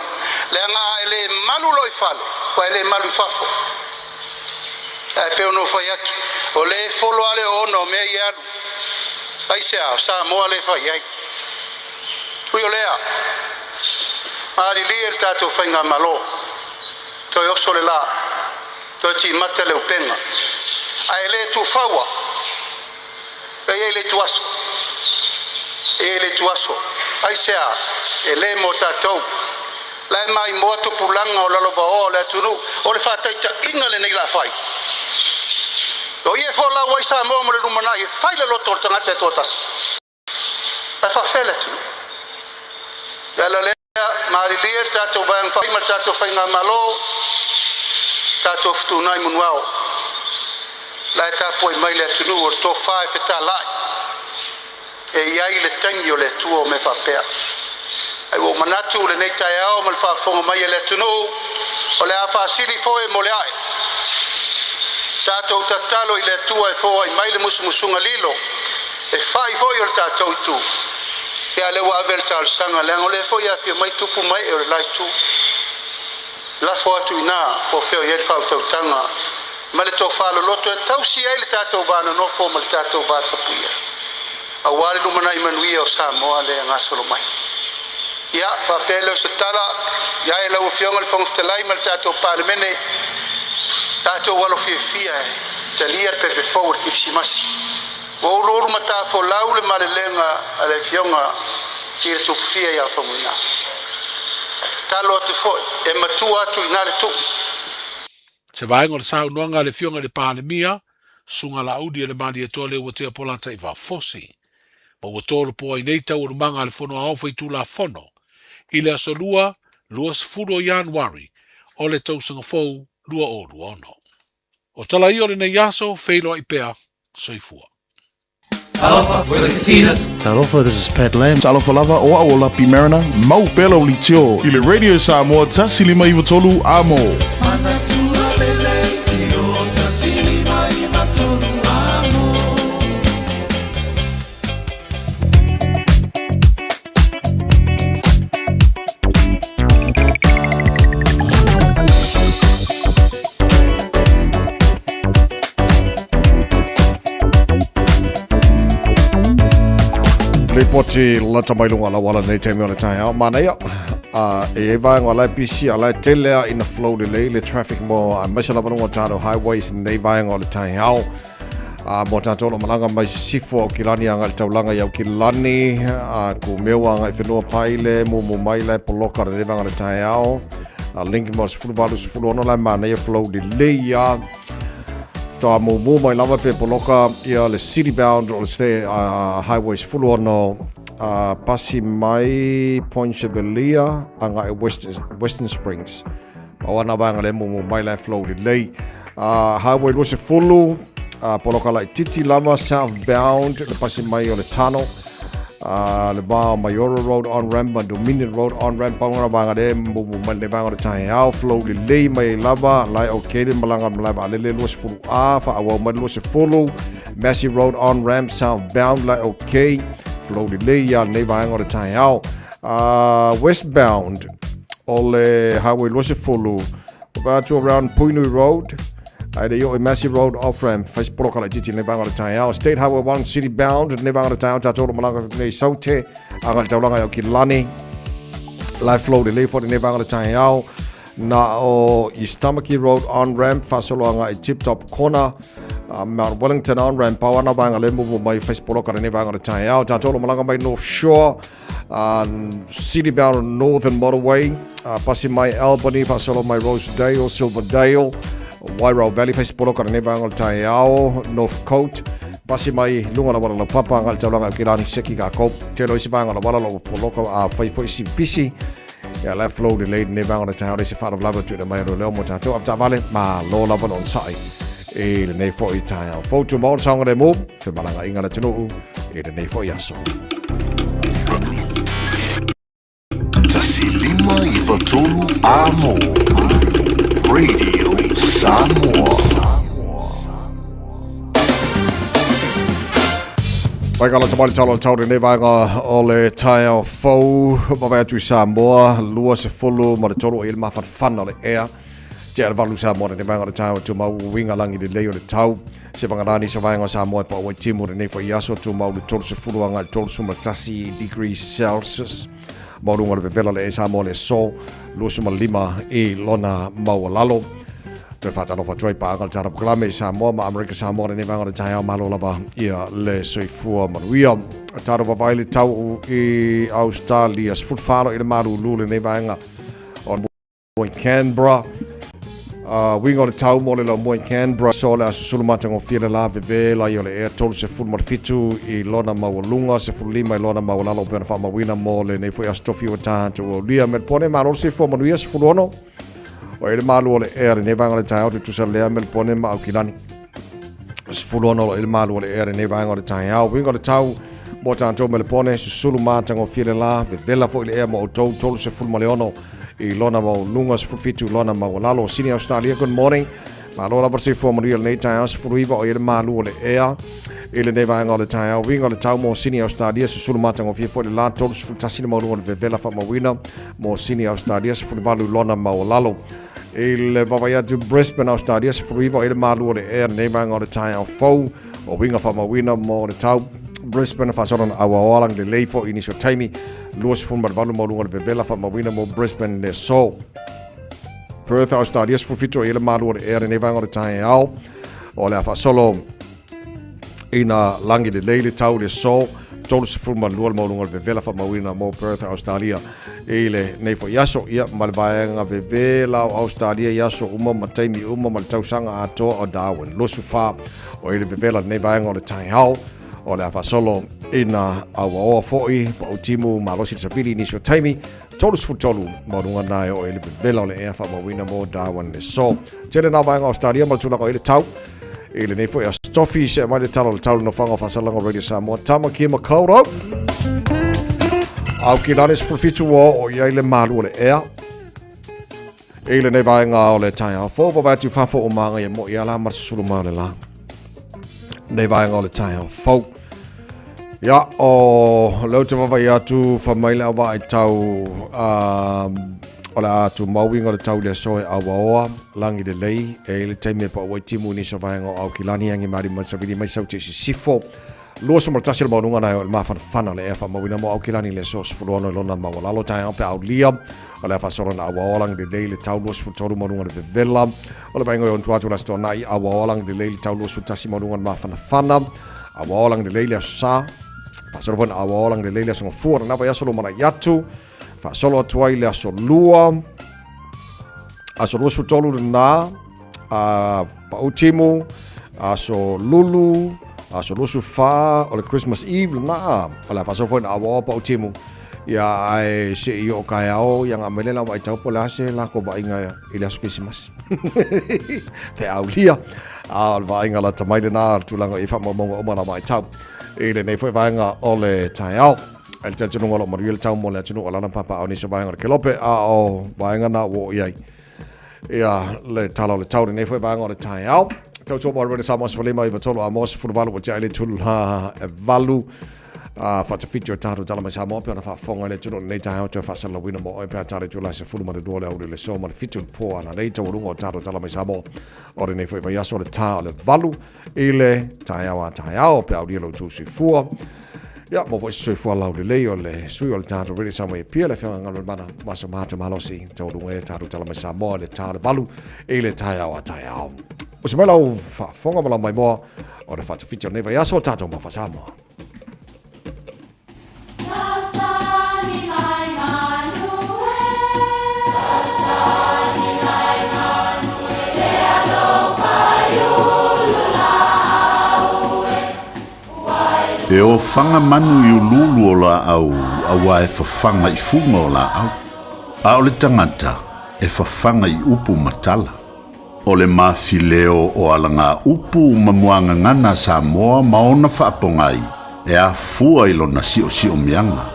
Le anga ele malulo I whale, wa ele malu I whafo. A e peo no whai atu. O le folo ale o ono me I alu. Ai sea, sa moa le whai ai. Ui o lea. Maari lier tātou whainga malo. Toi oso le la. Toi ti mata le upenga. A e le tu whaua. E le tu aso. E le tu aso. Ai sea, e le mo tātou. Lai mai mo atu pulanga o lalo vao le atunu. O le whātaita inga le nei la whai. O ie whola wai sa mo mo le rumana I whai le loto o tangata e tōtas. A whawhele atunu. Yala lea, maari lier tātou vayang whai ma tātou whainga malo. Tātou whtunai munuao. Lai tāpoi mai le atunu o tō whae whetā lai. E iai le tangi o le tua o me whapea. Ai o manatu le nei tai ao ma le whaafonga mai e le atunu. O le a whaasiri foe mo le ae. Tātou tatalo I le tua e foa I mai le musumusunga lilo. E whai foe o le tātou tu. Ia le wa avel tal sanga le ngole fo ia fi mai tupu mai e lai tu. La fo atu ina po feo ye fa tau tanga. Ma le to fa lo loto e tau si ai le tatou bana no fo ma le tatou ba tapuia. A wale lu mana I manuia o Samoa le ngasolo mai. Ia fa pele se tala ia e la o fionga le fong telai ma le tatou parlemene. Tatou walo fia te lier pepe forward kipsimasi. O loro mata fo laule malelenga ale fionga ir tu fia ya famuna. Talo te fo e matua tu ina le tu. Se vai ngol sa nuanga le fionga le pandemia, sunga la audi le mali e tole o te polata I va fosi. Ma o tolo po I nei tau manga le fono au fai tu la fono. I le asolua luas fudo Januari o le tau sanga fou lua o luono. O tala I o le nei yaso feilo I pea soifua. Talofa, we're the Casitas. Talofa, this is Pat Lam. Talofa lava o aola pi marina. Mau pelo li tio. I le Radio Samoa tasili mai watolu amo. Le poti la tamailunga la wala nei teimi o le tae au mana ia. E vai ngā lai pisi a lai telea ina flow delay le traffic mo a maisa lava nunga tātou highways nei vai ngā le tae au. Mo tātou no malanga mai sifo o kilani a ngā le taulanga iau kilani. Ku mewa ngā I whenua paile mo mai lai poloka re vai ngā le tae au. Linki mo se fulu balu se fulu ono lai mana ia flow delay ia. Toa mo mai lava pe poloka ia le city bound o le se highways fulu ono pasi mai Point Chevelia anga e Western Springs. Pawana vanga le mo mai lai flow delay. Highway lo se fulu poloka lai titi lava southbound le pasi mai o le tunnel. le ba Mayoro Road on ramp Dominion Road on ramp pangora banga de movement le banga tai au flow le mai lava lai okay malanga lava le lo se fulu a fa awa ma lo se fulu Massey Road on ramp southbound lai okay flow le ya ne banga tai au westbound ole highway lo se fulu about to around Puinui Road Aida yo Massey Road off ramp face proka la titi le banga tai au State Highway 1 city bound le banga tai au tato malanga nei saute anga taulanga yo Kilani live flow le for le banga tai au na o Istamaki Road on ramp fasolanga i tip top corner Mount Wellington on ramp pawana banga le move my face proka le banga tai au tato malanga by North Shore city bound northern motorway Pasimai Albany fasolo my Rosedale Silverdale Wairau Valley face polo kana neva ngal tai ao North Coast pasi mai lunga na wala papa ngal taulanga Kilani seki ka ko telo isi banga na wala lo polo ka fai foi si pisi ya left flow the late neva ngal tai ao isi fa of lava to the mai lo mo tato after vale ma lo lava on sai e le nei foi tai ao photo mo sanga de mo fe malanga inga na tino e le nei foi aso Tasilima ifatolu amo Radio Samoa. Paikalla tamali talon tauri ne vanga ole tai au fou mawaiatu Samoa lua se fulu ma le tolu ilma fanfana le ea te valu Samoa ne vanga le tai au tu mau winga langi le leo le tau se vangarani se vanga Samoa pa o timu ne fo yaso tu mau le tolu se fulu anga le tolu suma tasi degrees Celsius maurunga le vela le Samoa le so lua suma lima e lona mau lalo te fatano fatoi pa angal tara proklame Samoa ma Amerika Samoa ne vanga le tai au malo lava ia le soifua manuia tara vaile tau i Australia sfutfalo i le maru lule ne vanga on Point Canberra winga le tau mo le la mo Canberra so le asulumata ngo file la veve la yo le air tolu se ful mar fitu i lona mawalunga se ful lima i lona mawalalo pena fa mawina mo le nei foi astrofi o tanto o lia met pone ma se fo manuia se fulono o ele malu le air ne vanga le tai tu sa le mel pone ma Kilani se fulono ele malu le air ne vanga le tai winga le tau mo tanto mel pone se sulumata ngo file la veve la fo le air mo tolu se ful maleono i lona mau lunga se fitu lona mau lalo sini Australia good morning ma lola per se fo mo real nei tai se fruiva o ele malu le ea ele ne va ngol tai au winga le tau mo sini Australia se sulu mata ngofie fo le la tolu se tasini mau lunga le vela fa mawina mo sini Australia se fruiva lona mau lalo ele vavaya to Brisbane Australia se fruiva ele malu le ea ne va ngol tai au fo o winga fa mawina mo le tau Brisbane fa soron awa olang le leifo initial time luas fun marvalu mo lunga le vela fa mawina mo Brisbane le so Perth Australia se fito ele malu le ea ne va ngol tai au o le fa solo ina langi de leile tau le so tolu se fun malu mo lunga le vela fa mawina mo Perth Australia ele nei fo yaso ia malvaenga vela Australia yaso uma mataimi uma mal tau sanga ato o Darwin losu fa o ele vela nei vaenga le tai au o le afa solo ina awa oa foi pa o timu malosi sa pili nisho taimi tolu sfutolu maunga nai o ele vela o le ea fa mawina mo Darwin le so tele na vaenga Australia maltuna ko ele tau ele nei foi a stofi se mai le talo no whanga whasalanga Radio Samoa tama ki ma kauro au ki lanes profitu o iai le malu o le ea ele nei vaenga o le tai a fo vatu fafo o manga ia mo ia la marsulu ma le la nei vaenga o le tai a fo ya o lo te vai atu fa mai la vai tau o la atu mawinga le tau le soe awa langi de lei e le taime pa o timu ni sa vaenga au Kilani angi mari ma sa vidi mai sau te sifo lo so maltasi le maunga na o ma fana le fa mawina mo au Kilani le so fulono lona ma wala lo tai au pe au lia o le fa sorona awa lang de lei le tau lo so toru maunga de vela o le vaenga on tuatu la sto nai awa lang de lei le tau lo so tasi maunga ma fana awa lang de lei le sa fa sorona awa lang de lei le so fuor na va solo mana yatu fa solo tuai le so lua aso lo so tolu na pa utimu aso lulu aso lo so fa o le Christmas Eve na ala fa so fona awa pa utimu ya ai se yo kayao yang amele la vai tau pola se la ko ba inga ile aso Christmas te aulia al va inga la tamaile na tulanga ifa mo mo ma mai tau I le nei foi vaenga o le tai au. El te tunu ngolo mo le tau mo le tunu ala na papa o ni se vaenga ke lope a o vaenga na wo iai. Ia le talo le tau nei foi vaenga o le tai au. Tau tō mōre sa mos wale mai vatolo a mos fu valu o te ale tul ha valu. Fa te fitio tātou tala mai sa mō pia na whafonga le tunu nei tai au te whasala wina mo oi pia tāre tula se fulu mare duole au le so ma le fitio po ana nei tau rungo tātou tala mai sa mō. O nei foi vai aso le tā o le valu i le tai au pia au dielo tu si fua. Ja, mo voi sui fua lau le lei o le sui o le tātou riri sa mai pia le whianga ngalo mana masa mahata malosi tau rungo e tātou tala mai sa mō le tā le valu i le tai au. O se mai lau whafonga mala mai moa o le whatawhitio nei vai aso tātou ma whasamoa. E o whanga manu i ululu o la au, awa e whawhanga i funga o la au. A o le tangata, e whawhanga i upu matala. O le mawhileo o alanga upu mamuanga ngana sa moa maona whaapongai, e a fua i lona sio mianga.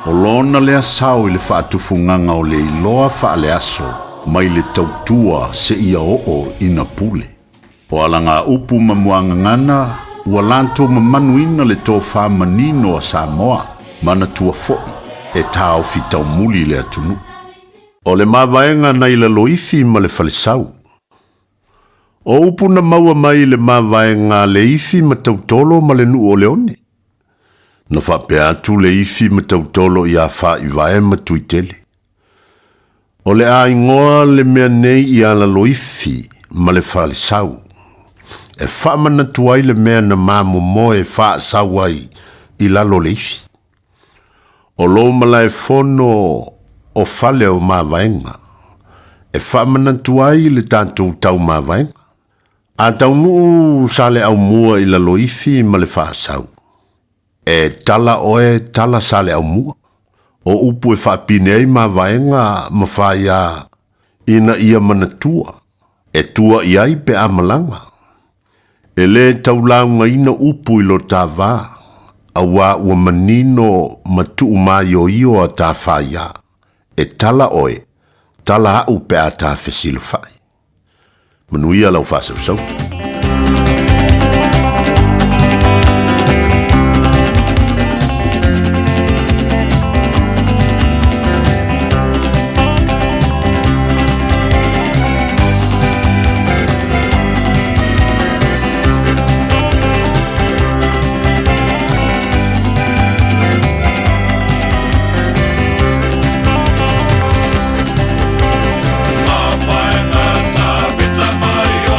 O lona lea sao i le whaatufunganga o le iloa whaale aso, mai le tautua se ia o ina pule. O alanga upu mamuanga ngana, ua lanto mamanuina le tō whamanino a Samoa, mana tua fo'i, e tāo fitau muli le atunu. O le mawaenga nei la loifi ma le whalisau. O upuna maua mai le mawaenga le ifi ma tautolo ma le nu o leone. Na whapea atu le ifi ma tautolo i a wha i wae ma tuitele. O le a ingoa le mea nei i a la loifi ma le whalisau. E whamana tuai le mea na māmo mo e wha sawai i lalo leifi. O lo mala e fono o whale o mawaenga. E whamana tuai le tātou tau mawaenga. A tau nuu sale au mua i lalo ifi ma le wha sau. E tala oe tala sale au mua. O upu e whapine ei mawaenga ma whaia ina ia mana tua. E tua iai pe amalanga. E le taulaunga ina upu ilo tā wā, a wā ua manino matu umaio io a tā whaia, e tala oe, tala au pe a tā whesilu whai. Manuia lau whasau sau. Mai o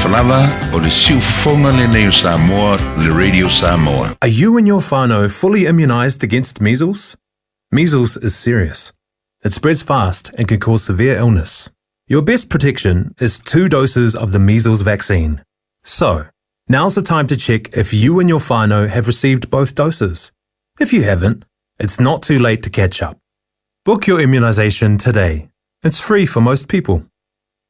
falava o le siufonga le neo Samoa, le Radio Samoa. Are you and your whānau fully immunised against measles? Measles is serious. It spreads fast and can cause severe illness. Your best protection is 2 doses of the measles vaccine. So, now's the time to check if you and your whānau have received both doses. If you haven't, it's not too late to catch up. Book your immunisation today. It's free for most people.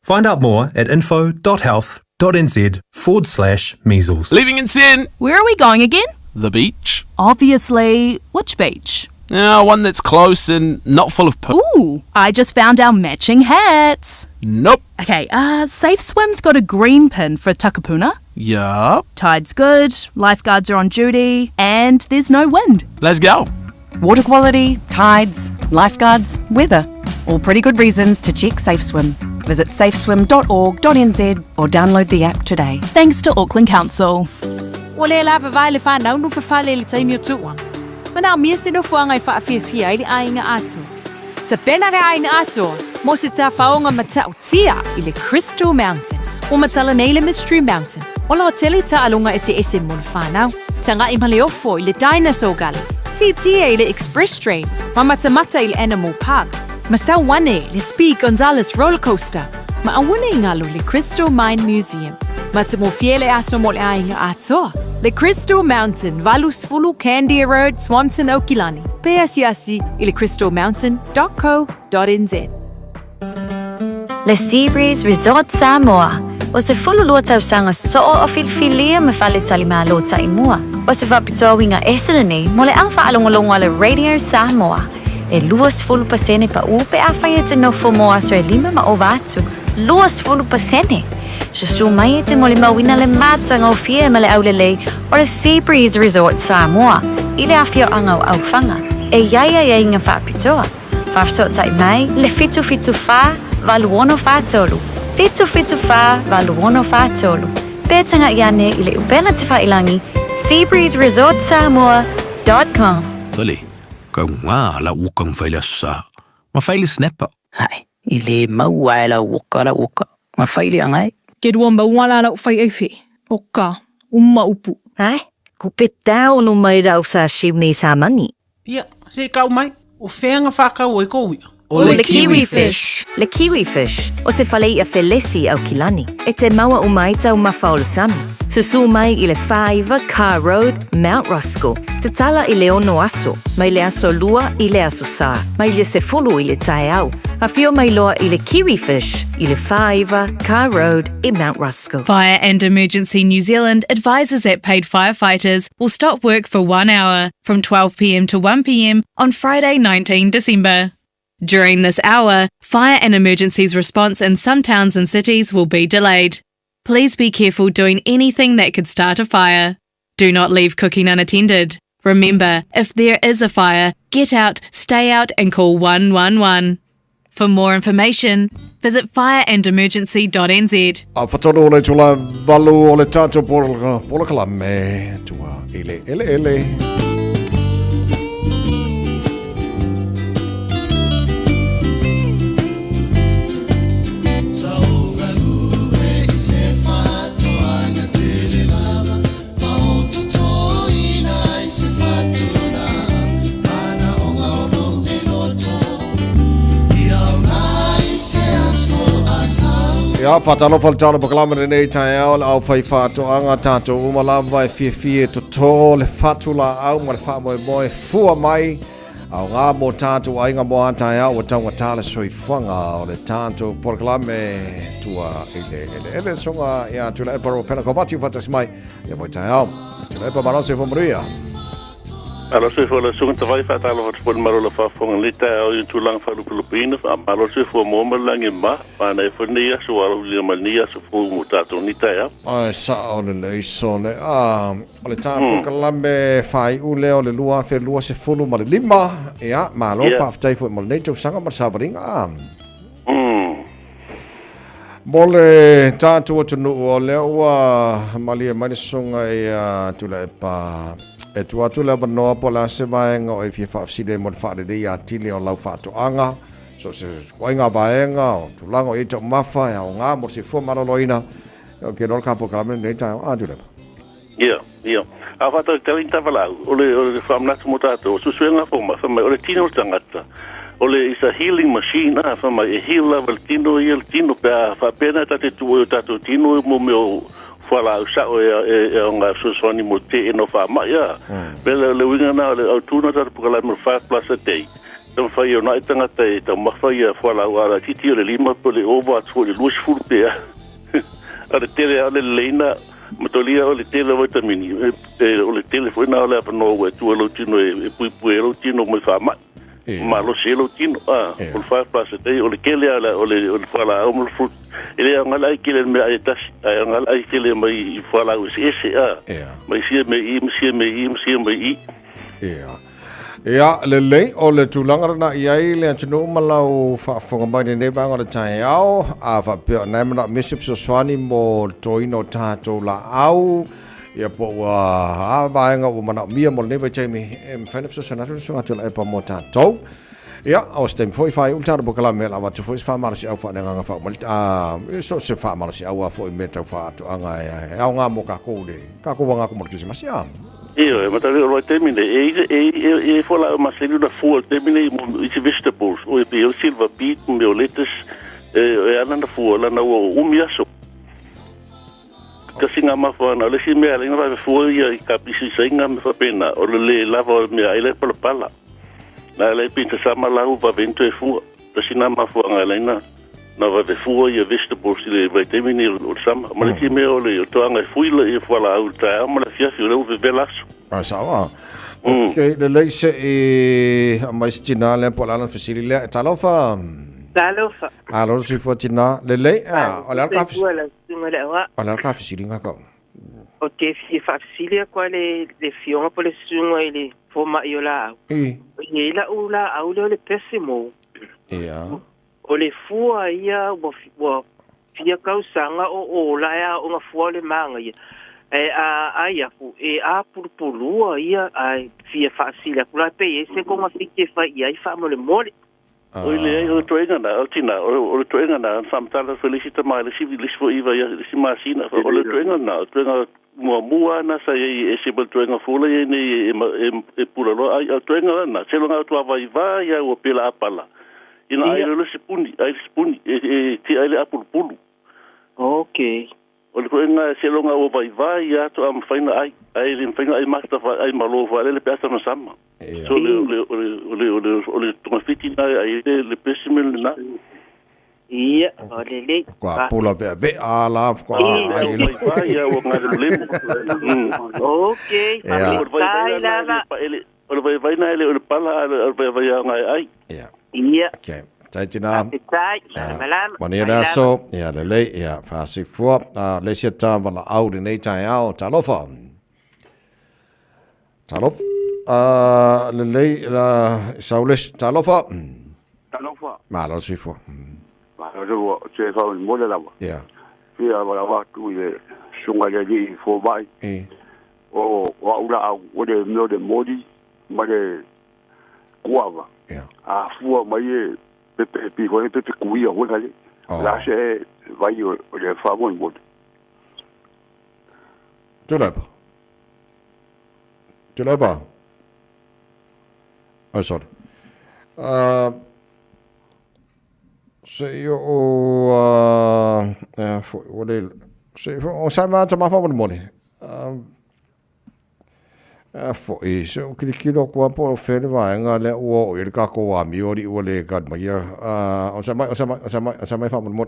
Find out more at info.health.nz/measles. Leaving in sin. Where are we going again? The beach. Obviously. Which beach? One that's close and not full of poo. Ooh, I just found our matching hats. Nope. Okay, Safe Swim's got a green pin for Takapuna. Yup. Tide's good, lifeguards are on duty, and there's no wind. Let's go. Water quality, tides, lifeguards, weather. All pretty good reasons to check Safe Swim. Visit safeswim.org.nz or download the app today. Thanks to Auckland Council. O le lava vai le whanau no whawhale le taimi o tua. Mana mia se no fuanga I whaafia I le ainga ato. Ta pena re ainga ato, mo se ta whaonga mata o tia I le Crystal Mountain. O matala nei le Mystery Mountain. O la hoteli ta alunga ese mo le whanau. Tanga I male ofo I le Dinosaur Gully. Tia I le Express Train. Mata I le Animal Park. Masau wane le Speed Gonzales Roller Coaster. Ma awane ingalo le Crystal Mine Museum. Mata mo fiele aso mo le ainga ato. Le Crystal Mountain, Valusfulu, Candia Road, Swanson, Okilani. Peasiasi I le crystalmountain.co.nz. Le Seabreeze Resort Samoa. O se fululu tau sanga so'o o filfilia me fale tali malota I mua. O se whapitoa winga eselene mo le alfa alongolongo le Radio Samoa. E 20% pa upe a whai te nofo mo aso e 5 ma o vatu. 20%. Susu mai te mo le mawina le matanga o fia ma le aulelei o le Seabreeze Resort Samoa. I le afio anga o aufanga. E ia inga whapitoa. Whafso tai mai le fitu wha valuono whatolu. Fitu wha valuono whatolu. Pētanga iane I le upena te whailangi seabreezeresortsamoa.com. Tole, kau ngā la ukang whaile asa. Ma whaile snapper. Hai, I le maua e la uka. Ma whaile angai. Ke rua mauala la whai eiwhi. Oka, upu. Hai, ko pe tau no mai rau sa shimni sa mangi. Ia, se kau mai. O whenga whakau e koui. O le kiwi fish. Le kiwi fish. O se whalei a Felesi au Kilani. E te maua o mai tau mawhaolo sami. Susu mai I le Whaiva Car Road, Mount Ruskell. Te tala I le ono aso. Mai le aso lua I le aso sa. Mai le se fulu I le tae au. A fio mai loa I le kiwi fish. I le Whaiva Car Road I Mount Ruskell. Fire and Emergency New Zealand advises that paid firefighters will stop work for 1 hour from 12 p.m. to 1 p.m. on Friday 19 December. During this hour, fire and emergencies response in some towns and cities will be delayed. Please be careful doing anything that could start a fire. Do not leave cooking unattended. Remember, if there is a fire, get out, stay out and call 111. For more information, visit fireandemergency.nz. Whatono le tula valu o le tātou polakala me tua ele. Ia whatalo whaltano pakalama nei tae au au whai whātoanga tātou umalawa e fie to tō le whatula au ma le whamoe fua mai au ngā mō tātou ainga mō tae au o taunga tāle soi whanga o le tātou pakalame tua ele songa ia tula e paro pena kopati whatas mai ia voi tae au tula e pa marose whamaria. Alo se fo la sunga tawai fa talo hot pon marola fa fonga lita o tu lang fa lupulupina fa alo se fo mo malangi ma pa na fo nia so alo le mania so fo mutato nita ya ai sa ole le sole ole ta kalame fai u le ole lua fe lua se fulu ma le lima ya ma lo fa tai fo mo le to sanga ma sa bringa mole tatu tu no ole wa mali mali sunga ya tu le pa e tu le banoa pola se vaenga o e fia whaafside mo le whaare a tili o lau whaatoanga. So se koinga vaenga o tu lango e tau mawha e au ngā mo se fua maraloina Okay, no kapo kalamen nei tai atu le. Ia. A whata tawin tawalau, ole whamnatu mo tātou, susuenga whoma, whamai, ole tino tangata. Ole is a healing machine, whamai, e heal level tino, pēr, whapena tate tuo tātou tino, mo meo whala au sao e o ngā suswani mo te eno whamai, Pēla le winga nā, ole au tūna tātou pukalai mo 5 plus a day. Tam whai o nai tangata e tam mawhai a whala au ara, titi o le 5 po le over atu o le luas furu pēr. Ale tere ale leina, matolia o le tele vitamini o le tele foi na ole no we tu lo tino e pui lo tino mo fa ma lo se lo tino o fa plus te o le kele ala o le fala o mo fruit ele ngala i kele me ai tas ngala i kele mai fala o se mai se me i Ia, le o le tūlanga na iai le atunu malau whaafonga mai nei banga le tai au a whapea nei mana Bishop Soswani mo toino tātou la au ia po a vaenga o mana mia mo nei vai taimi whainaf Soswani sunga tula e pa mo tātou ia, o stem foi whai ultara bukala me la watu foi whamara si au whanenga ngā whaumali so se whamara si au a foi me tau whaatu anga e au ngā mo kako wanga ko morkisi masi Io, ma tale lo termine e fola ma se una full termine i vegetables o e o silver beet me o lettuce e ana full ana o umiaso kasi nga ma fa na le si me ala nga full ia i kapisi singa me fa pena o le lava me ai le pala na le pinta sama la u va vento e fu kasi na ma fa nga lena na va de fu ia vegetables le vitamine o sama ma le si me o le to anga fu le fola au ta ma le fia le u velas sawa. Okay, le leise e mais tina le polana fasili le talofa. Alo si fotina le le ola ka fasili. Ola ka fasili ngaka. O te fasili kwa le fiona po le sunga ile forma iola. Ila ula au le pessimo. O le fua ia wo fia kausanga o ola ya o ngafua le manga ia. Ai aku a purpurua ia ai fia fasila kula pe ese como fique fa ia i fa mole mole o le o toenga na o tina o toenga na samtala felicita mai le civilis fo iva ia si masina o le toenga na toenga mua na sa ese bel toenga fula ia ni e pulalo ai o toenga na se lo nga tua vai ia o pela apala ina ai le spuni e ti ai le apulpulu okay o le koenga se longa o vai ia to am faina ai masta ai malo va le pesa no sama so le to fiti na ai le pesimel na ia o le qua pula ve ala qua ai vai ia o nga le okay o vai na le pala o vai ai ia okay Taitina. Manera so, ia le ia fasi fua, le siata wala au de nei tai au talofa. Talof. Le saules talofa. Ma lo si fua. Ma lo se fa un mole la. Ia. Ia wala wa tu ye sunga le di fo bai. O wa ula au o de mio de modi, ma de guava. Ia. A fua mai pepe foi pepe cuia o gale la se vai o le fago en bot Tulaba sorry se io o sai ma ta ma fa mole fo e se o kilo ko po fere va nga le o ir ka ko wa mi ori o le ka ma ya o sa mai fa mo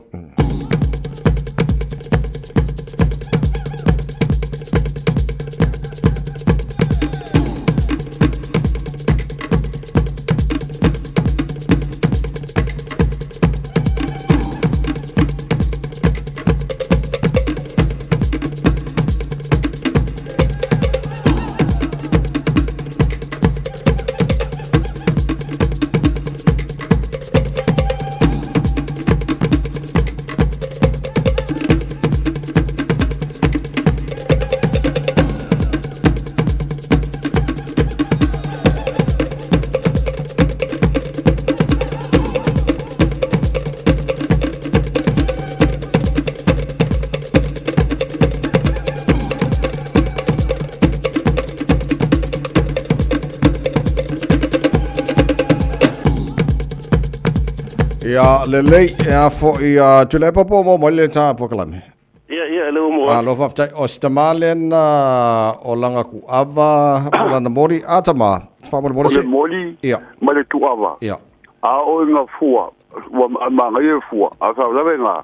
Ia lelei ia fo ia tule popo mo mo le ta pokalame. Ia le mo. Lo fa tai o stamalen o langa ku ava o na mori atama. Fa mo mori. Mori. Ia. Ma le tu ava. Ia. A o nga fua. Wa ma ngai fua. A ka la venga.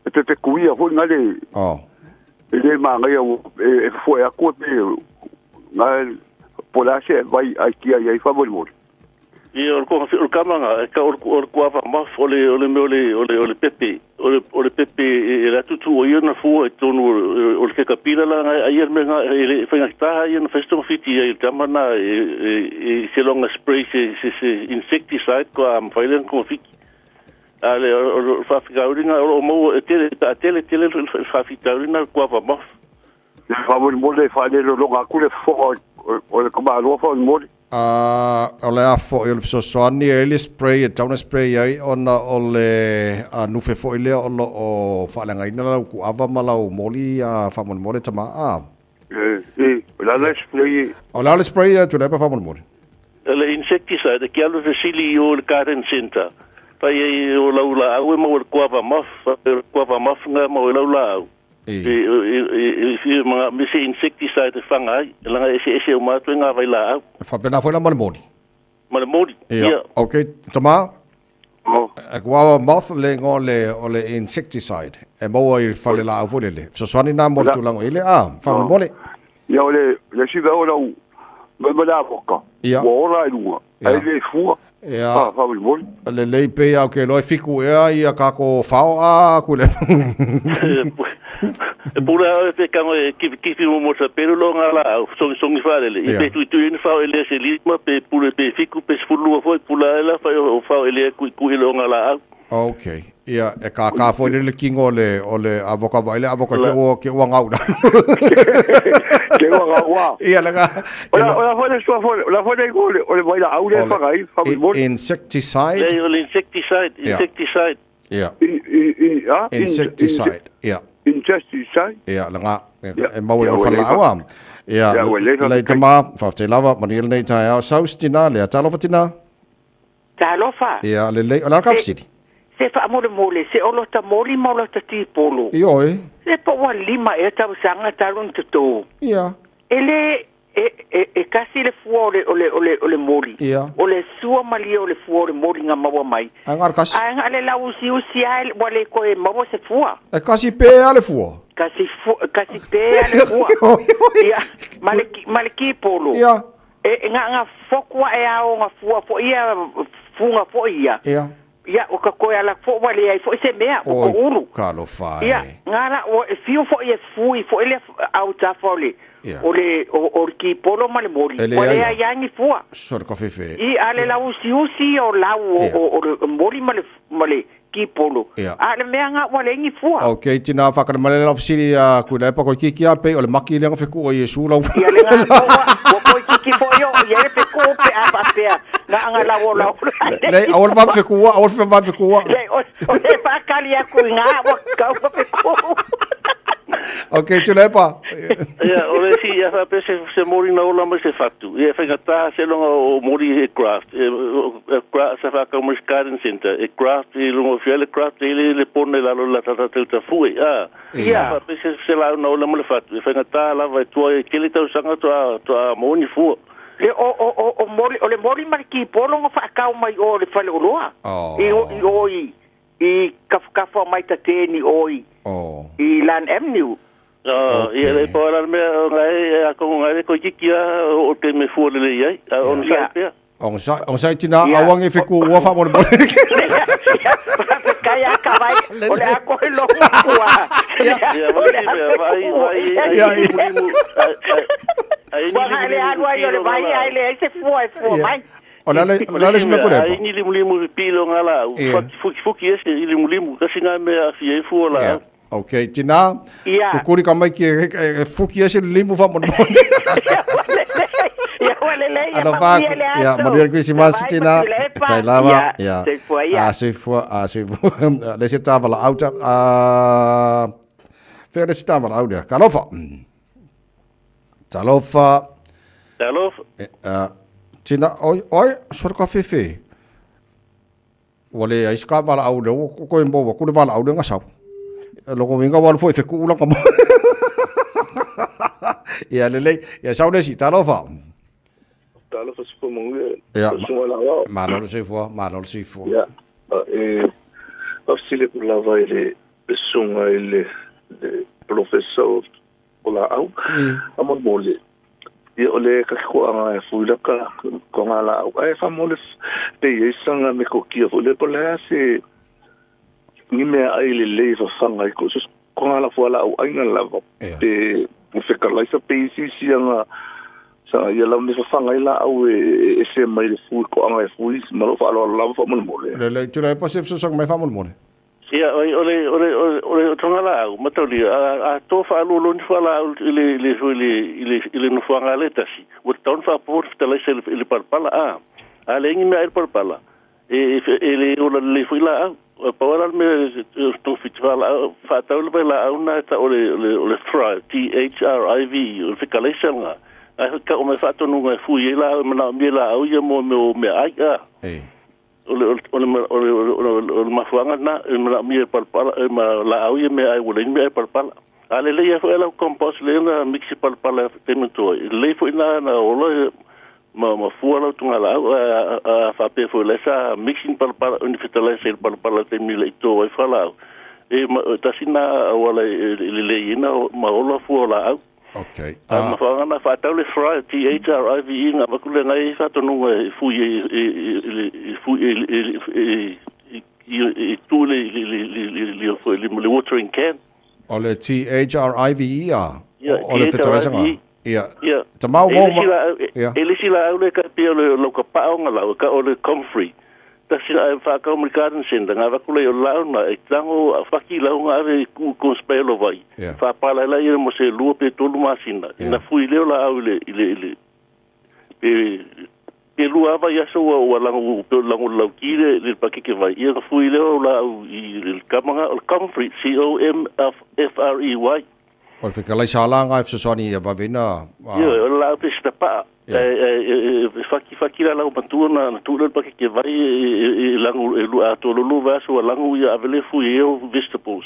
Te kuia fo ngale. Oh. Le ma ngai e fo ya ko te ngai polashe vai ai ai fa mo. Ia o kamanga ka o kuava ma ole pepe ole pepe e la tutu o ia na fu e tonu o le kapila la ai menga e fanga sta ia na festo fiti e tamana e se longa spray se insecticide ko am failen ko fiki ale o fa figaurina o mo tele fa figaurina kuava ma fa mo le fa le longa ku le fo o le koma lo fa mo ole afo il so soani ele spray e down spray ai ona ole nu fe fo ile o fa langa ina ku ava malau moli a fa mon mole tama la spray ola le spray tu le pa fa mon mole le insecticide que alo vesili o le garden center pai o laula au mo o kuava maf nga mo laula e me se insecticide fanga langa ese o mato nga vai lá fa pena foi na malmodi ia okay tama agua moth le ngole ole insecticide e mo i fale la volele so swani na mo tu lango ile fa mole ia ole le si va ola me la boca ora lua ai le fua fa mole le le pe au ke lo fiku ia ka ko fao ku le pura te kamo ki mo sa pero lo ngala songi fale le pe tu ni fa ele se lima pe pura pe fiku pe fulu foi pula ela fa ele ku lo ngala okay ia e ka foi le kingo ole avoka vai avoka ke o ngau ke o ngau ia la ola foi ole vai la au le fa gai fa insecticide insecticide ia insecticide ia insecticide ia langa e mau e fala awa ia le tama fa te lava manil nei tai au saustina le talo fatina talofa ia le ona ka fsiti se fa mole se olo ta moli molo ta tipolo io se po wa lima e ta sanga talun to ia ele e kasi le fuore ole moli ole sua mali ole fuore moli nga mawa mai angar kasi anga le la usi ai wale ko e mawa se fua e kasi pe ale fuo kasi pe ale fua ia maliki polo ia e nga fokwa e ao nga fua fo ia funga fo ia ia o ka koe ala fo wale ai fo se mea o ulu kalo fai ia ngara o fio fo ia fui fo ele au ta fole ole o ki polo male mori ole ia yangi fua sor ka fefe i ale la usi o la o mori male ki polo ale mea nga wale ngi fua okay tina fa ka male la ofisiri ku le pa ko ki pe ole maki le nga fe ku o yesu la ia le nga ko ki fo yo ia pe ko pe apa pe na anga la wola le awol va fe ku le o te fa kali aku nga wa ka pe ko okay tulepa ia ole si ia fa pese se mori na ola mo se fatu ia fa gata se longa o mori e craft se fa ka mo garden center e craft e longa fiele craft le pone la tata te fui ia fa pese se la na ola mo le fatu fa gata la va tu e kele tau sanga to mo ni fu le o mori ole mori marki polo ngo fa ka mai o le fale oloa i kafa mai tateni oi i Lan Avenue ia le pora me ngai ko ngai ko kikia o te me fu le ia on sai pe on sai tina awang e fiku wa fa mo kaya ka vai ole ako lo kuwa vai le alwa yo le vai ai le se fu mai Ona le me kore. Ai ni limu pilo ngala. Fuki ese limu kasi nga me afie fu la. Okay, tina. Kukuri kamai ki fuki ese limu fa mon. Ya wale le. Ano fa ya Maria Christmas tina. Tai lava. Ya. Asifo. Le se tava la auta. Fere se tava la auta. Talofa. Tina, oi, sor ka fefe. Wale ai ska bala au leo ko en bo ko bala au nga sa. Lo ko vinga wal foi fe ku la ko. Ya lele ya sa si talo fa. Talo fa spo monge. Ya. Malol se fo. Ya. Afsile pour la vaille le son le professeur ola au. Amon mole. Ia ole ka ko anga fuila ka ko ngala ai fa mole te isanga me ko kia ole pola se ni me ai le fa fanga ko so ko ngala fuala au ai ngala te fe ka lai sa peisi si anga sa ia la me fa fanga ila au e se mai le fu ko anga fu ma lo fa lo la fa mole le tu la pas se so mai fa mole ia ole tongala au matoli a to fa lo lo ni fa la ile no fa ngale tasi o ton fa por tele se ile parpala a le ngi me parpala ele o le fuila para me to fitvala fa ta le bela una ta ole thrive THRIV o fikalesanga a ka o me fa to no fuila me la au ye mo me ai ole mafuanga na mi palpala ma la auye me ai wole me palpala ale le ya fela compost le na mixi palpala temento le foi na ole ma fuala tunga la fa pe foi le sa mixing palpala unifitala se palpala temile to ai fala tasina wala le ina ma ola fuala Okay. Ma fa na fa tau le fry THRIV nga ba kule ngai fa tonu fu tu le watering can. Ole THRIV ole fertilizer. Yeah. Tamau mo. Elisila ole ka pe lo ka pa nga la ka ole comfrey. Tasina fa ka mo garden center nga ba kule la na tango faki la nga ave ku spelo vai. Fa pala la mo se lu pe tolu masina. Na fui le la ile pe lu ava ya so wa la la kile le pakike vai. Ia fui le la il kamanga comfrey COMFREY. Ol fika lai sala nga so soni va vina. Ia la pe sta pa. Faki la bantu na tu le pakike vai langu lu ato lu va so langu ya avele fui vegetables.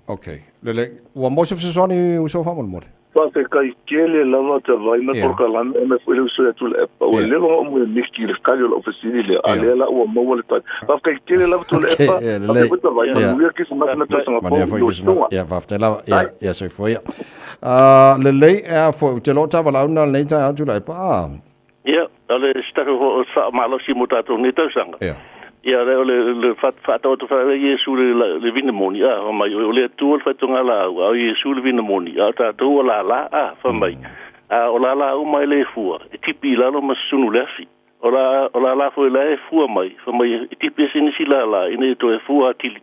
Okay. Lele wa mo se soni uso fa mo. Fa se kai kele lava te vai na por kala me foi o so tu le pa o le o mo miski le kalio la oficina le ale la o mo le pa fa kai kele lava tu le pa o te vai na o que se na ta sanga po ya va ftela ya so foi lele foi te lo ta vala na le ta tu le pa ja ale sta ho sa malo si mutato ni ta sanga ia le fa to fa Yesu le vinemoni ma le tu fa to ngala o Yesu le vinemoni ta to la fa mai o la o mai le fu tipi la no masunu le fi o la fo le fu mai fa mai tipi sin si la ine to fu atili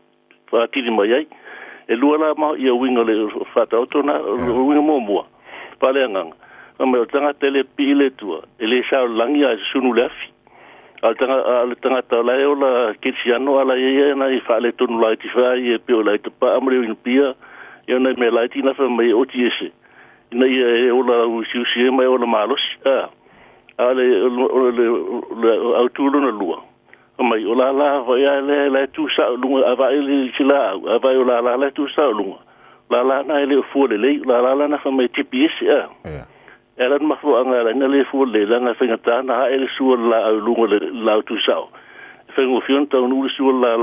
mai ai e lu la ma ia winga le fa to na winga mo pa le ngang ma tanga tele pile tu ele sa langia sunu le fi al tanga ta la ola kisiano ala ye na I fa le tonu la ti fa ye pe ola te pa amre in pia ye na me la ti na fa me o ti ese ina ye ola u si me ola malos ale autulo na lua mai ola la va ya le tu sa lunga ava ile sila ava ola la tu sa lunga la na ile fu le la na fa me ti ese era ma fu anga na le fu le nga fenga ta na ele su la lunga la tu sao fenga fion ta nu su la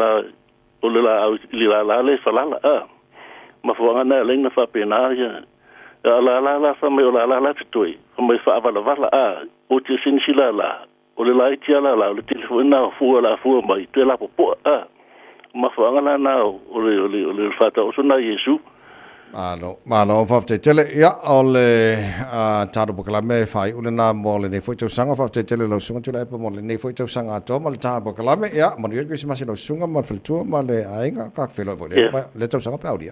o la le fa la ma fu anga na le na fa pena ya la fa me la toi me fa va la o ti sin sila la o le la ti la le telefone na fu mai te la po ma fu anga na o le fa ta o so na Yesu Malo fa te tele ya ole tado bokalame fai una mo le ne foi sanga fa te tele lo sunga tula pa mo le ne foi sanga to mal ta bokalame ya mo ye kwisi masino sunga mal feltu mal ainga ka felo le to sanga pa odi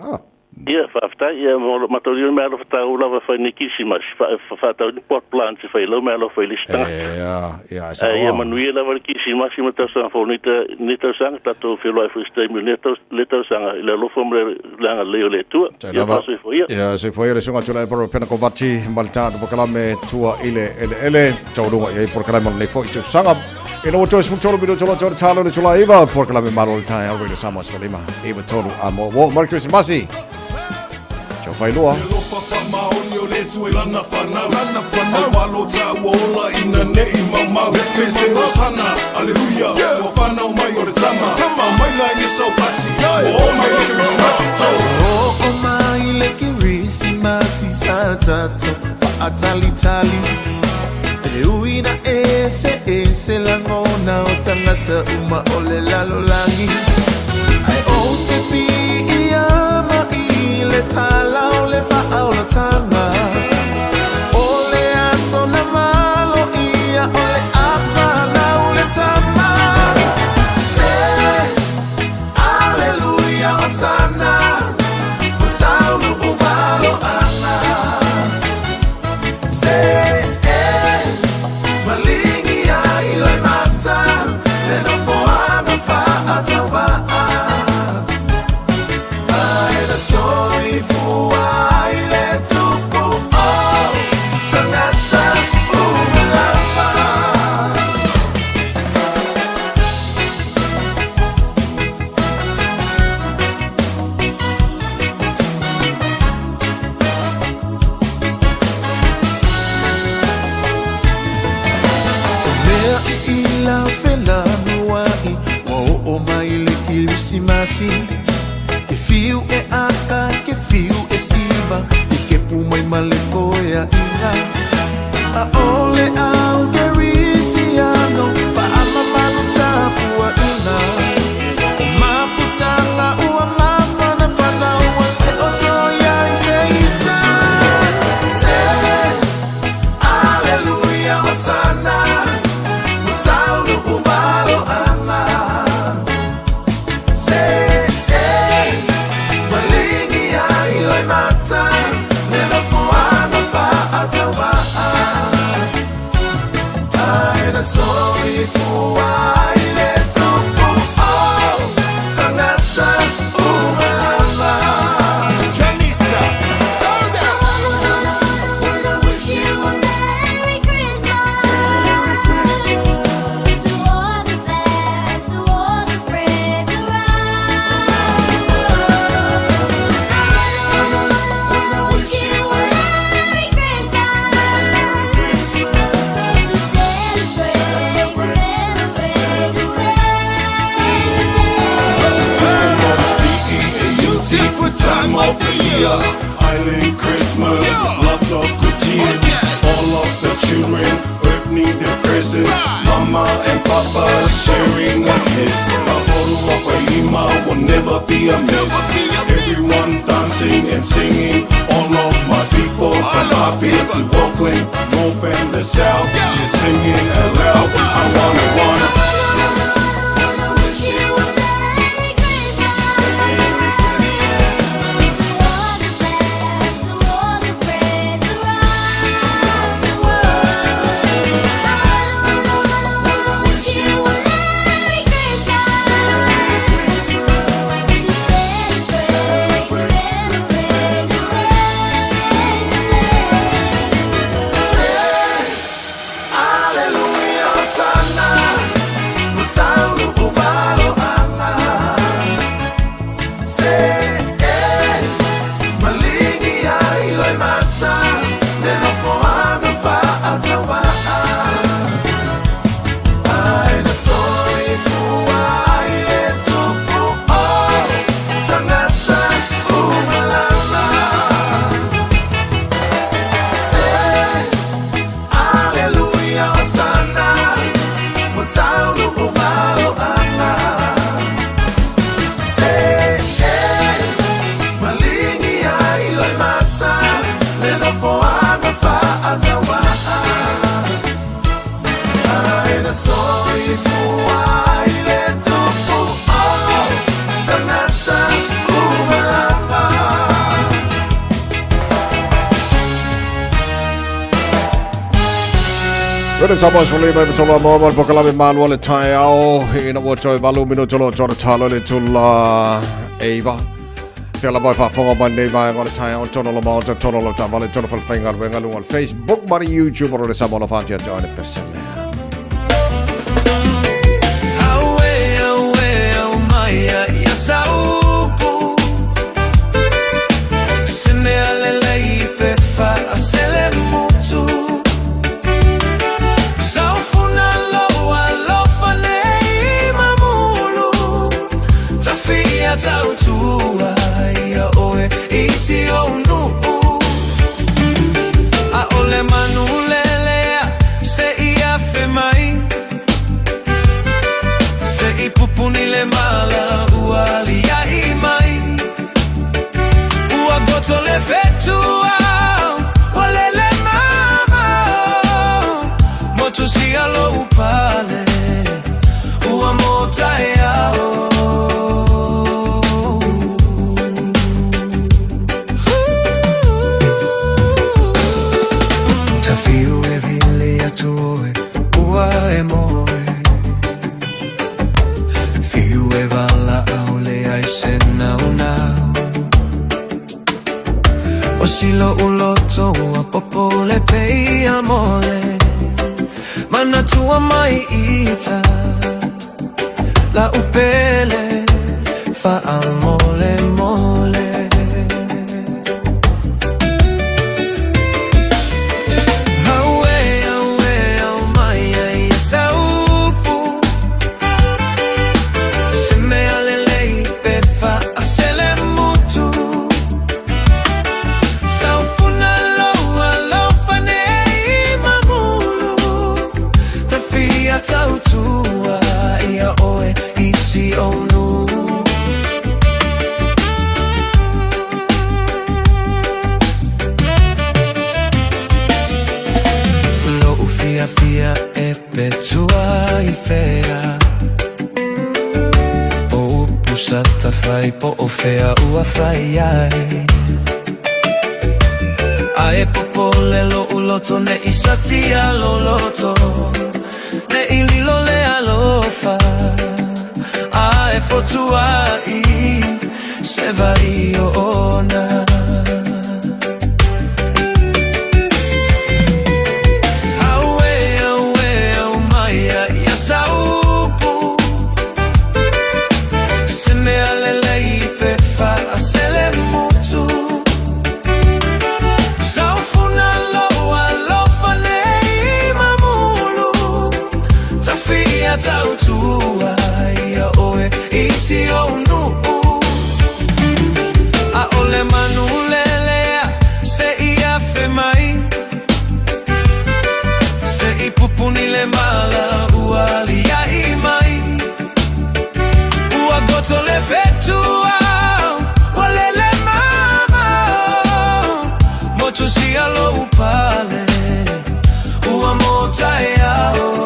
ia fa ia mo matorio me lo fa ula fa nikisima fa ta pot plant fa lo me lo fa lista ia manuela va kisima sima ta sa fo nita sang ta to felo fa stem le to sanga le lo fo me la le tu ia se foi le sunga tula por pena ko vati mal ta bokalame tua ile tau runga ia por kalame ne foi sanga Ina o Joyce Mutolo Bido Tolo Tolo Talo le Tula Eva por la memaro le tai au de Samas Falima. Eva Tolo amo wo Merry Christmas Masi. Cho fai lua. Uina ese langona o tangata uma ole lalolangi ai o te pi ama ile tala ole fa ole tanga ole aso na malo ia ole apa na ole tama say hallelujah osana utau ubalo ana say sorry for why let to go oh tangata umalapa Mea ila fela nuai o mai le kirisimasi Fiu e aka, ke fiu e siva I ke pumai maleko e a ina A ole au ke risiano Fa ama malu tapu a ina O mafutanga ua mafana fana ua Ke otoya I se ita Se, Alleluia Osana Mutaunu umalo ama Se Never for one of our sorry for why let to go oh Tanata Umalama Janita turn down wish you a Merry Christmas to all the best to all the friends around wish you a Merry Christmas to celebrate beautiful time of the year Island Christmas lots of good cheer all of the children opening their presents mama and papa sharing a kiss a photo of a ima will never be a miss everyone dancing and singing all of my people from up here to Oakland North and the South they're singing aloud I wanna Good Samas for Lima Tolo Mobile Pokalami Manual Tayao in a water Valumino Tolo Tolo Tula Eva. Tell about Fonga Monday by on Tayo, Tonal Amount of Tonal of Tavali, Tonal Finger, Bengalu on Facebook, but YouTube or the Samola Fantia join the person. mole mana tua mai ita la upele fa amole mole tautua ia oe isi onu lo ufia fia e petua i fea o pusata fai po o fea ua fai ai ae popole lo uloto ne isatia lo loto ne ililo le alofa ae fotua I se vai ona aue aue au maia ia saupu se me alele I pe fa asele mutu saufuna loa lofa nei mamulu tafia tautua ia oe isi onu a ole manulelea se ia fe mai se I pupuni le mala uali ia I mai ua goto le vetua wale le mama motu si alo upale ua mota eao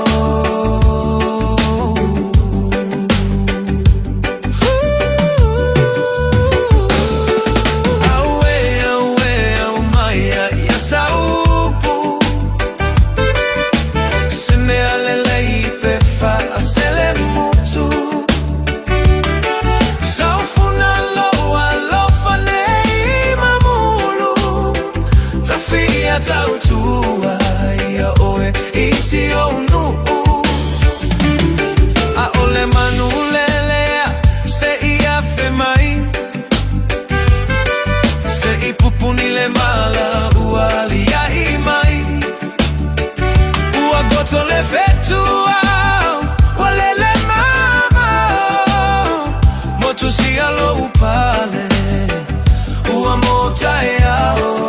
tautua ia oe isi onu a ole manulelea se ia fe mai se I pupuni le mala uali ia I mai ua goto le vetua wale le mama motu si alo upale ua mota eao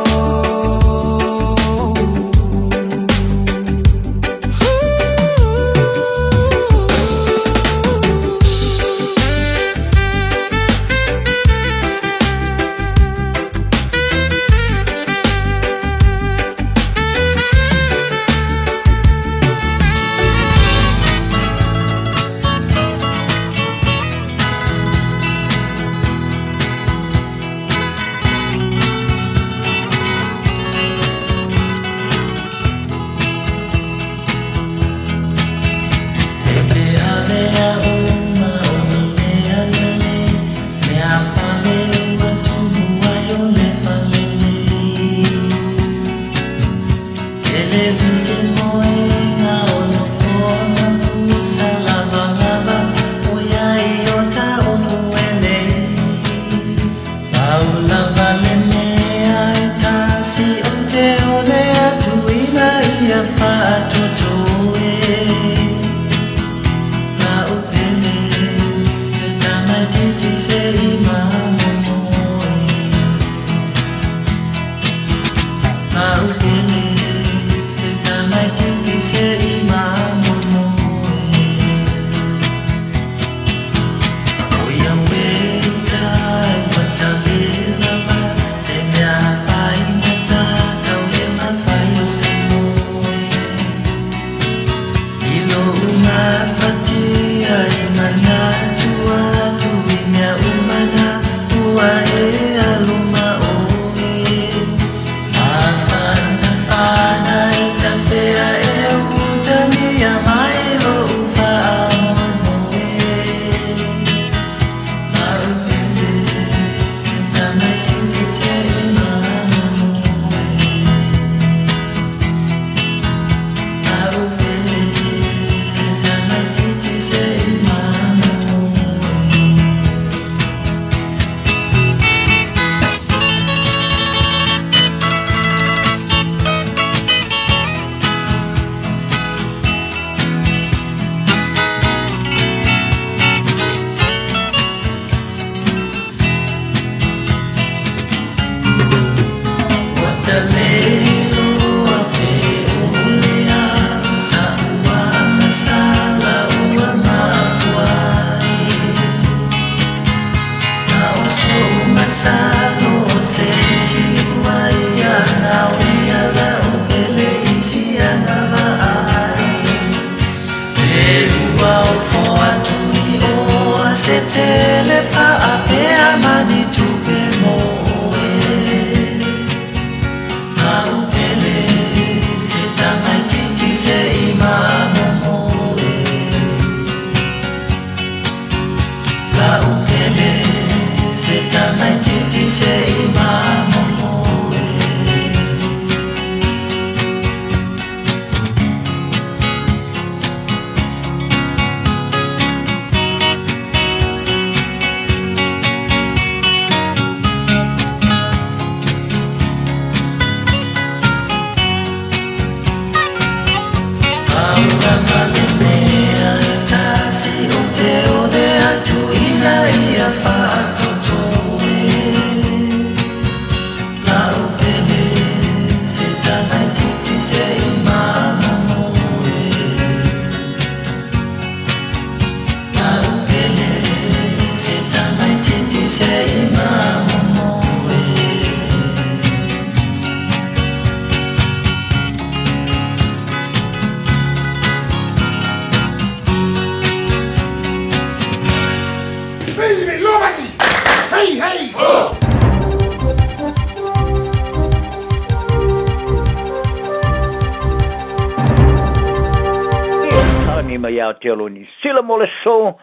ni mai au te alo ni sila mo le so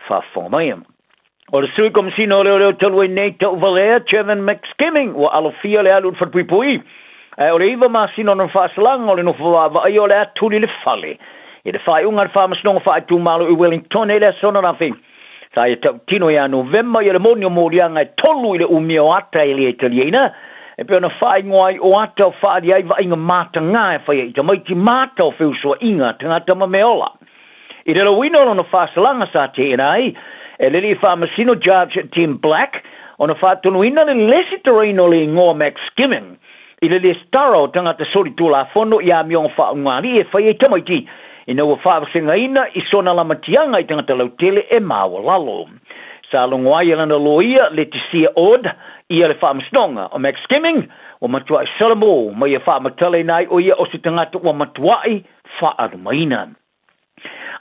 whaafonga mai am. O le sui komisino leo telu e nei tau valea Chairman McSkimming wa alofia le alu whatpuipui. O le iwa masino na whaasalang o le no whaai o le aturi le whale. E le whaai unga le whaamasnonga whaai tūmalo i Wellington e le sona rafi. Ta e tau tino ia November i le moni o morianga e tolu i le umia o ata e le Italiana. E pe ona whaai ngoai o ata o whaari ai wa inga mata ngā e whaia i tamaiti mata o whiusua inga tangata mameola. I le wino no na whaasalanga sa te enai, e le li whaamasino Judge Tim Black, o na whaatunuina le lesi terreno le ngoa McSkimming, i le staro tangata sori tula fono i a miong whaungari e whaia i tamaiti, i na ua whaasinga ina i sona lamatianga i tangata lautele e mawa lalo. Sa longoai lana loia le tisia od, ia le whaamasnonga o McSkimming, o matua i salamo, mai e whaamatale nai o ia o si tangata o matuai whaarumaina.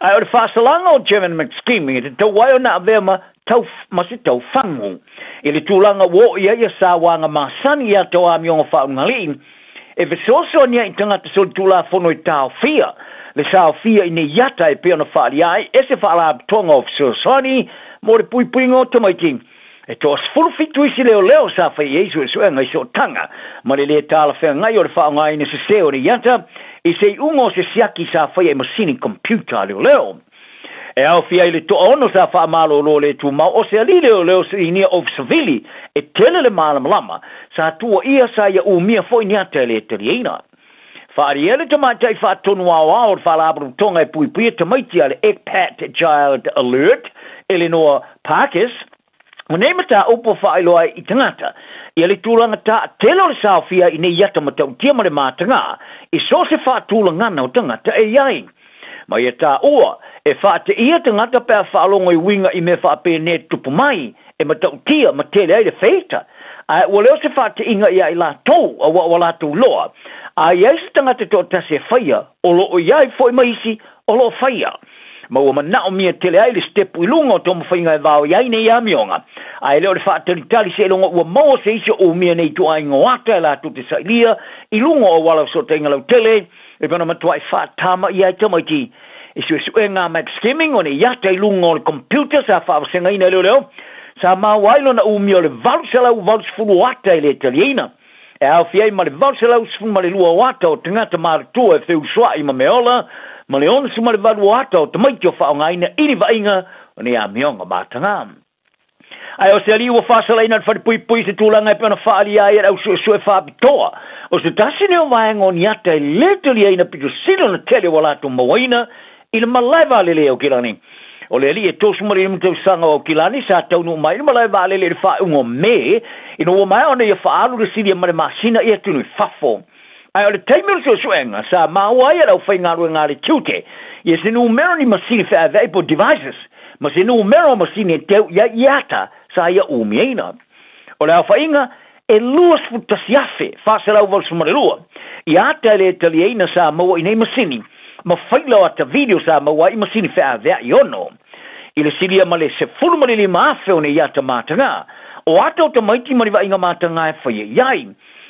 Ai o le whaasalanga o Chairman McSkimming, e te tau wai o na avea masi tau whangu. I le tūlanga wo ia ia sa wanga masani ia tau amionga whaungali, e vesoso nia i tangata soli tūla fono i tau fia. Le sao fia i ne yata e pia na whaari ai, e se whaala abtonga o Sosoni, mo le puipuingo tamaiting. E to asfulu fitu isi leo sa whai Yesu e suenga i so tanga, ma le tala whea ngai o le whaongai ne se seo ni yata, i se ungo se siaki sa whai e masini computer leo. E au fia i le to ono sa wha malo lo le tu mau, o se ali leo se inia of Seville, e tele le malam lama, sa tua ia sa ia umia foi niata le Italiana. Whaari ele tamaita i whaatonu au au whalabru tonga e puipuia tamaiti ale Ekpat Child Alert, Eleanor Parkes, o nei mata upo whaailoa i tangata, i ale tūlanga ta telo le saofia i nei yata matau tia mare mātanga, i so se whaatūlangana o tangata e iai. Mai e tā ua, e whaate ia tangata pēr whaalongo i winga i me whaape ne tupu mai, e matau tia matele ai le feita. Ua leo se whaate inga ia i la tau, a wa la tau loa, a iai se tangata tō tase whaia, o lo o iai fo i maisi, o lo whaia. Ma ua manao mia tele ai le stepu i lunga o tomo whainga e vau iai nei amionga. Ai leo le whaatalitali se longa ua maua se isi o mia nei tu ai ngoata e la tu te sailia, i lunga o wala so te inga lau tele, e pena matua i whaatama i ai tamaiti. E sue sue ngā McSkimming o ne iata i lunga o le computer sa whaawasenga ina leo, sa mawailo na umia o le valsalau valsfulu ata i le Italiana. E au fiai ma le valsalau sfulu ma le lua wata o tangata maratua e wheu swa i mameola, ma le ona suma le valu ata o tamaiti o whaongaina ini vainga o ne amionga mātanga. Ai o se ali ua whasalaina whare pui se tūlanga e pēna whaali ai e au sue whaapitoa. O se tasine o vaenga o niata e letali aina pito sino na tele wa lato mawaina i le malaiva lele o kilani. O le ali e tosu mari i mtau sanga o kilani sa taunu mai i le malaiva lele le whaungo me ino o mai ona i a whaalu le siri mare masina i atunu i whafo. Ai o le taimel so suenga sa maua i arau whaingaru e ngāre tiute i e se numero ni masini wha available devices ma se numero masini e teu ia iata sa ia umieina. O le au whainga e luas futasiafe whasalau val sumarelua i ata le Italiana sa maua i nei masini ma whailau ata video sa maua i masini wha avea i ono. I le siria ma le se fulu mari li maafe o ne iata mātanga o ata o tamaiti mari wa inga mātanga e whaia iai.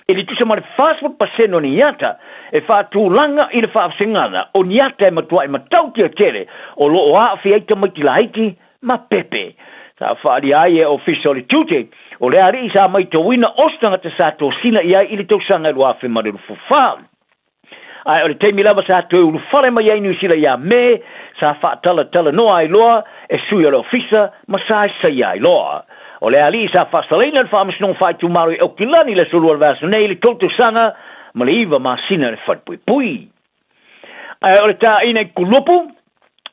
E li tusa mare fastfood paseno ni iata e whaatūlanga i le whaafsingana o niata e matua e matauti a tere o lo o haafi eita maiti la haiti ma pepe. Sa whaari ai e official tute o le ari sa mai to wina ostanga te sa to sina iai ili tau sanga lu afe mariru fufa. Ai o le teimi lava sa to ulu whare mai ai niusila ia me sa whaatala noa ai loa e sui ala ofisa ma sa e ai loa. O le ali sa whasaleina le whaamasnong whaitu maru e okilani le sulu al vaso nei le tautu sanga ma le iwa ma sina le whatpui. Ai o le tā ina i kulupu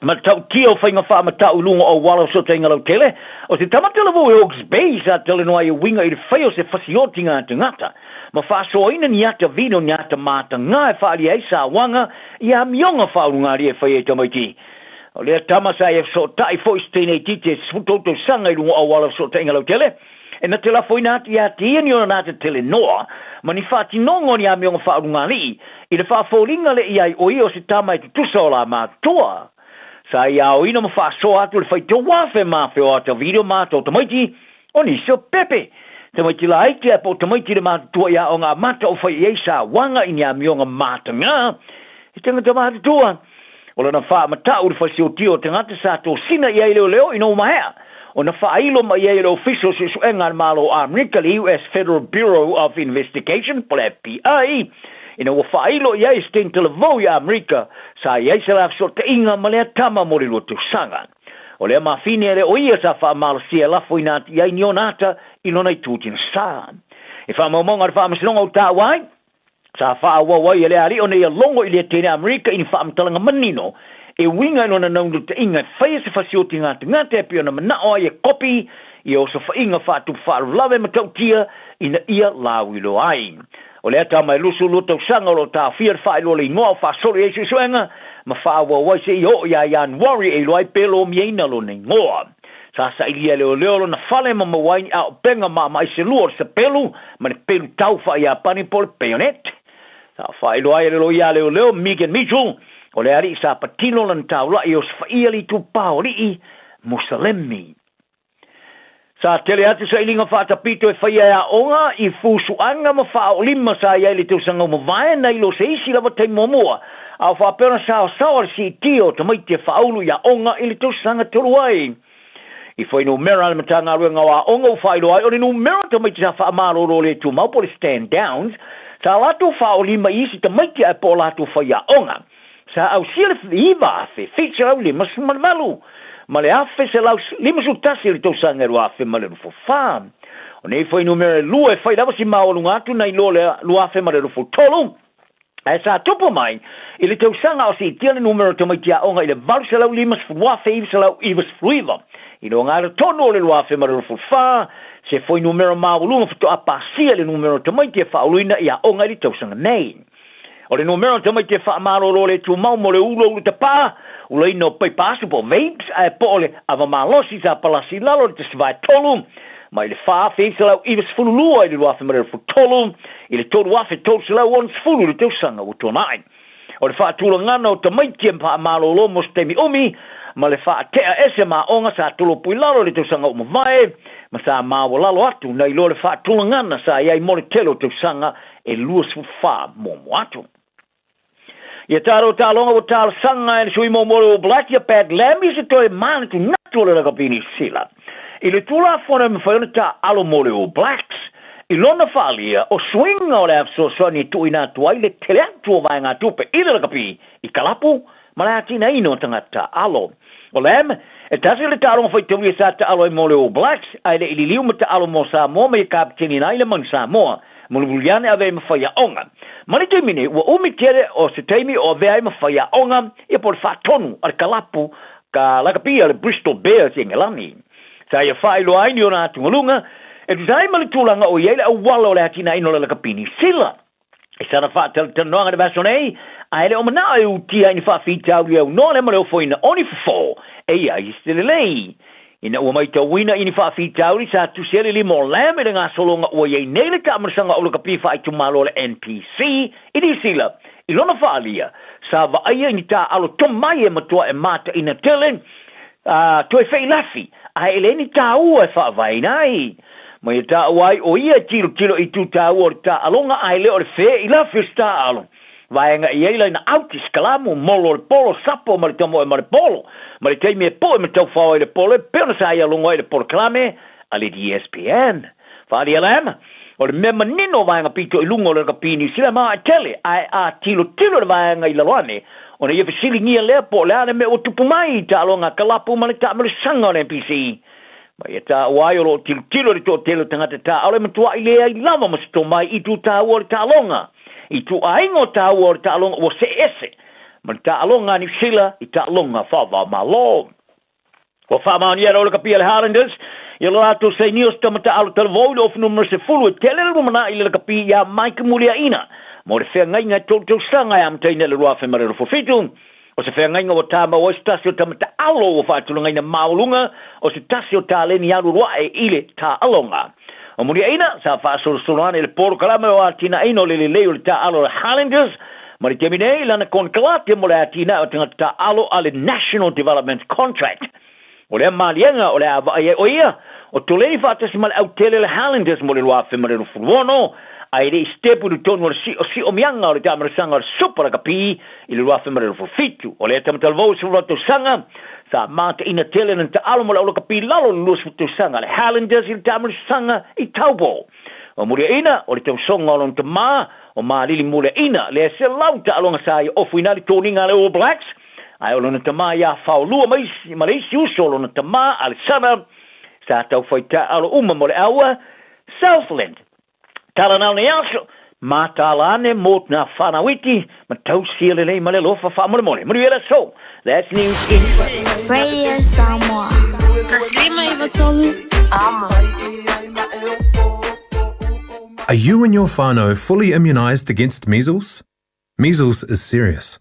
ma tau tia o whainga whaamatau lunga o wala so te inga lau tele o te tamatela vo e Hawke's Bay sa tele noa i winga i le whaio se whasioti ngā tangata ma whaasoina ni ata vino ni ata mata ngā e whaali ai sa wanga i a mionga whaurungari e whaia tamaiti. O lea tamasa e so tai fo istene tite sfutoto sanga i lunga o wala so te inga lau tele e na te la foi nati a te iani o na te tele noa ma ni whaati nongo ni a mionga whaurungari i le whaaforinga le iai o i o se tama e tutusa o la mātua. Sa ia o ina ma whaaso atu le whaito wafe mawhi o ata video mātou tamaiti o ni so pepe. Tamaiti la aiti e po tamaiti le mātua ia o ngā mata o whai eisa wanga i ni a mionga mātanga i tanga ta mātua. Ola na wha mata uri whasio tio te ngata sa tō sina i leo leo ino mahea. O na whailo ma i leo official se suenga malo Amerika le US Federal Bureau of Investigation, pole FBI, ina wa whailo i stein te levo i Amerika sa i se la so te inga malea tama mori lo tu sanga. O lea mawhine ere o ia sa wha malasia lafo inati i nionata ilona i tūtina sa. E wha maumonga wha masinonga o tā wai, sa wha wawai e lea rio nei a longo i lea tēne Amerika ini wha amtalanga manino, e winga ino na naundu te inga whaia se whasioti ngata e pio na manao ai e kopi i o sa whainga whatu whaarulawe matautia ina ia lawilo ai. O lea tā mai lusu lutau sanga o tā whiar whaelo le ingoa whaasori e suenga, ma whaawawai se i o ia Januari e loai pelo mieina lo ne ngoa. Sa ilia leo leo na whale ma mawaini a penga ma mai se luor sa pelu, ma ne pelu tau wha ia pani pole peonet. Sa whaelo ai leo leo Megan Mitchell, o le ari sa patino lan tau la i o sfaia li tu paori i Musalemi. Sa tele atu sa ilinga whaatapito e whaia a onga i fusuanga ma whao lima sa ia li tu sanga ma vae na ilo se isi lava te momua. A whaapena sa sawar si tio ta maite whaulu ia onga ili tu sanga turuai. I whai no mera na matanga ruenga wa onga u whailo ai, o ni no mera ta maite sa whaamaro ro le tu maupole stand downs, sa latu whao lima isi ta maite a po latu whaia onga. Sa au sile iwa afe, feature au lima malu. Ma le afe se lau lima sutasi li tau sanga ru afe ma le rufo wha. O nei whai numere lua e whai lawa si maolunga atu na ilo le lu afe ma le rufo tolu. E sa tupo mai, i le tau sanga o si tia le numero te maitia onga i le valu se lau lima sfu afe i se lau iwa sfuiva. I lo ngā le tono le lu afe ma le rufo wha, se whai numero maolunga fito a pasia le numero te maitia whaoluina i a onga i le tau sanga nei. O le numero te mai te whaamaro lo le tu mau mo le ulo le te pā, o le ino pai pasu po vapes, a e po le ava malosi sa palasi lalo le te svai tolu, mai le wha whesa lau iwa sfulu lua i le wafe mare fu tolu, i le toru wafe tolu se lau on sfulu le teu sanga o tonai. O le wha tula ngana o te mai te whaamaro lo mo stemi umi, ma le wha tea ese ma onga sa tolo pui lalo le teu sanga o mawai, ma sa mawa lalo atu, na ilo le wha tula ngana sa iai mole telo teu sanga e lua sfu wha mo atu. Ia taro talonga o tal sanga e sui momoro o black ia pad lambi se toi mana tu natole la kapini sila. I le tula fona me whaiona ta alo mole o blacks. I lona whalia o swinga o le afso soni tu ina tuai le teleatu o vai ngā tupe ila la kapi i kalapu ma le atina ino tangata alo. O lem, e tasi le talonga whai te wia sa ta alo i mole o blacks ai le ili liu ma ta alo mo sa moa me i kapitini na ile man sa moa. Mulululiane ave mawhaia onga. Mani te mine, ua umitere o se teimi o vea mawhaia onga, ia por whaatonu ar kalapu ka lakapia le Bristol Bears i Ngelani. Sa ia whailo aini o nā tungalunga, e tu sai mali tūlanga o iele au wala o le atina ino le lakapini sila. E sana whaatele tanoanga de basonei, a ele o mana e utia ini whaafitau li au no le male o foina oni fo, e ia istelelei. Ina ua mai tau wina ini whaafitauri sa tu sele li mo lame le ngā solonga ua iei neile ka amarasanga o le kapiwha i tu malo le NPC, ini sila, i lona whaalia, sa waaia ini ta alo tomai e matua e mata ina tele, tu e whai lafi, a ele ni ta ua e whaavai nai. Mai ta uai o ia tilo i tu ta ua o ta alonga a ele o le whea i lafi sta alo. Vaenga i eila ina autis kalamu, molo le polo, sapo, ma le tomo e ma le polo. Ma le teimi e po e ma tau whao e le polo, e pena sa ia longo e le polo kalame, a le ESPN. Whaari alama, o le mema nino vaenga pito i lungo le kapini, sila maa tele, a tilo le vaenga i laloane, o na ia fasili ngia lea po, le ane me o tupu mai ta alonga kalapu, ma le ta ma le sanga o le NPC. Ma ia ta uai o lo tilo le to telo tangata ta, ale matua i lea i lava ma sito mai i tu ta ua le ta alonga. I tu aingo ta ua le ta alonga o se ese. Ma ta alonga ni sila i ta alonga whawa malo. O whama ni era o le kapia le Highlanders, i lo ato se nios tamata alo talavoile of numero se fulu e tele le rumana i le kapia ia Mike Mulia ina. Mo le whea ngai ngai tō sanga ia mtaina le rua whemare rufo fitu. O se whea ngai ngā o tāma o estasio tamata alo o whaatulunga ina maulunga, o se tasio tā leni alu rua e ile ta alonga. O muri aina, sa whaasorosorane le poro kalame o atina ino le leo le ta alo le Highlanders, mari te minei lana kon kalate mo le atina o tangata ta alo ale National Development Contract. O le malienga o le avai o ia, o tolei whaatasi male au tele le Highlanders mo le loa whemare no furuono, ai le stepu du tonu si o mianga o le tamarasanga o super kapi i le ruafe mare lo fitu o le tamatalvo su roto sanga sa mata ina tele na te alo mo lo kapi lalo lo su tu sanga le Highlanders i le tamarasanga i taubo o muria ina o le tau songa o te ma o ma lili muria ina le se lauta alonga sai o fuina le toninga le All Blacks ai o lona te ma ia faulua maisi uso lona te ma ale sana sa tau faita alo uma mo le aua Southland tala nao ne aso ma tala ane mot na whanawiti ma tau sia le ma le lofa wha mole mole muri era so that's news in Radio Samoa Taslima Ivatolu Are you and your whānau fully immunised against measles? Measles is serious.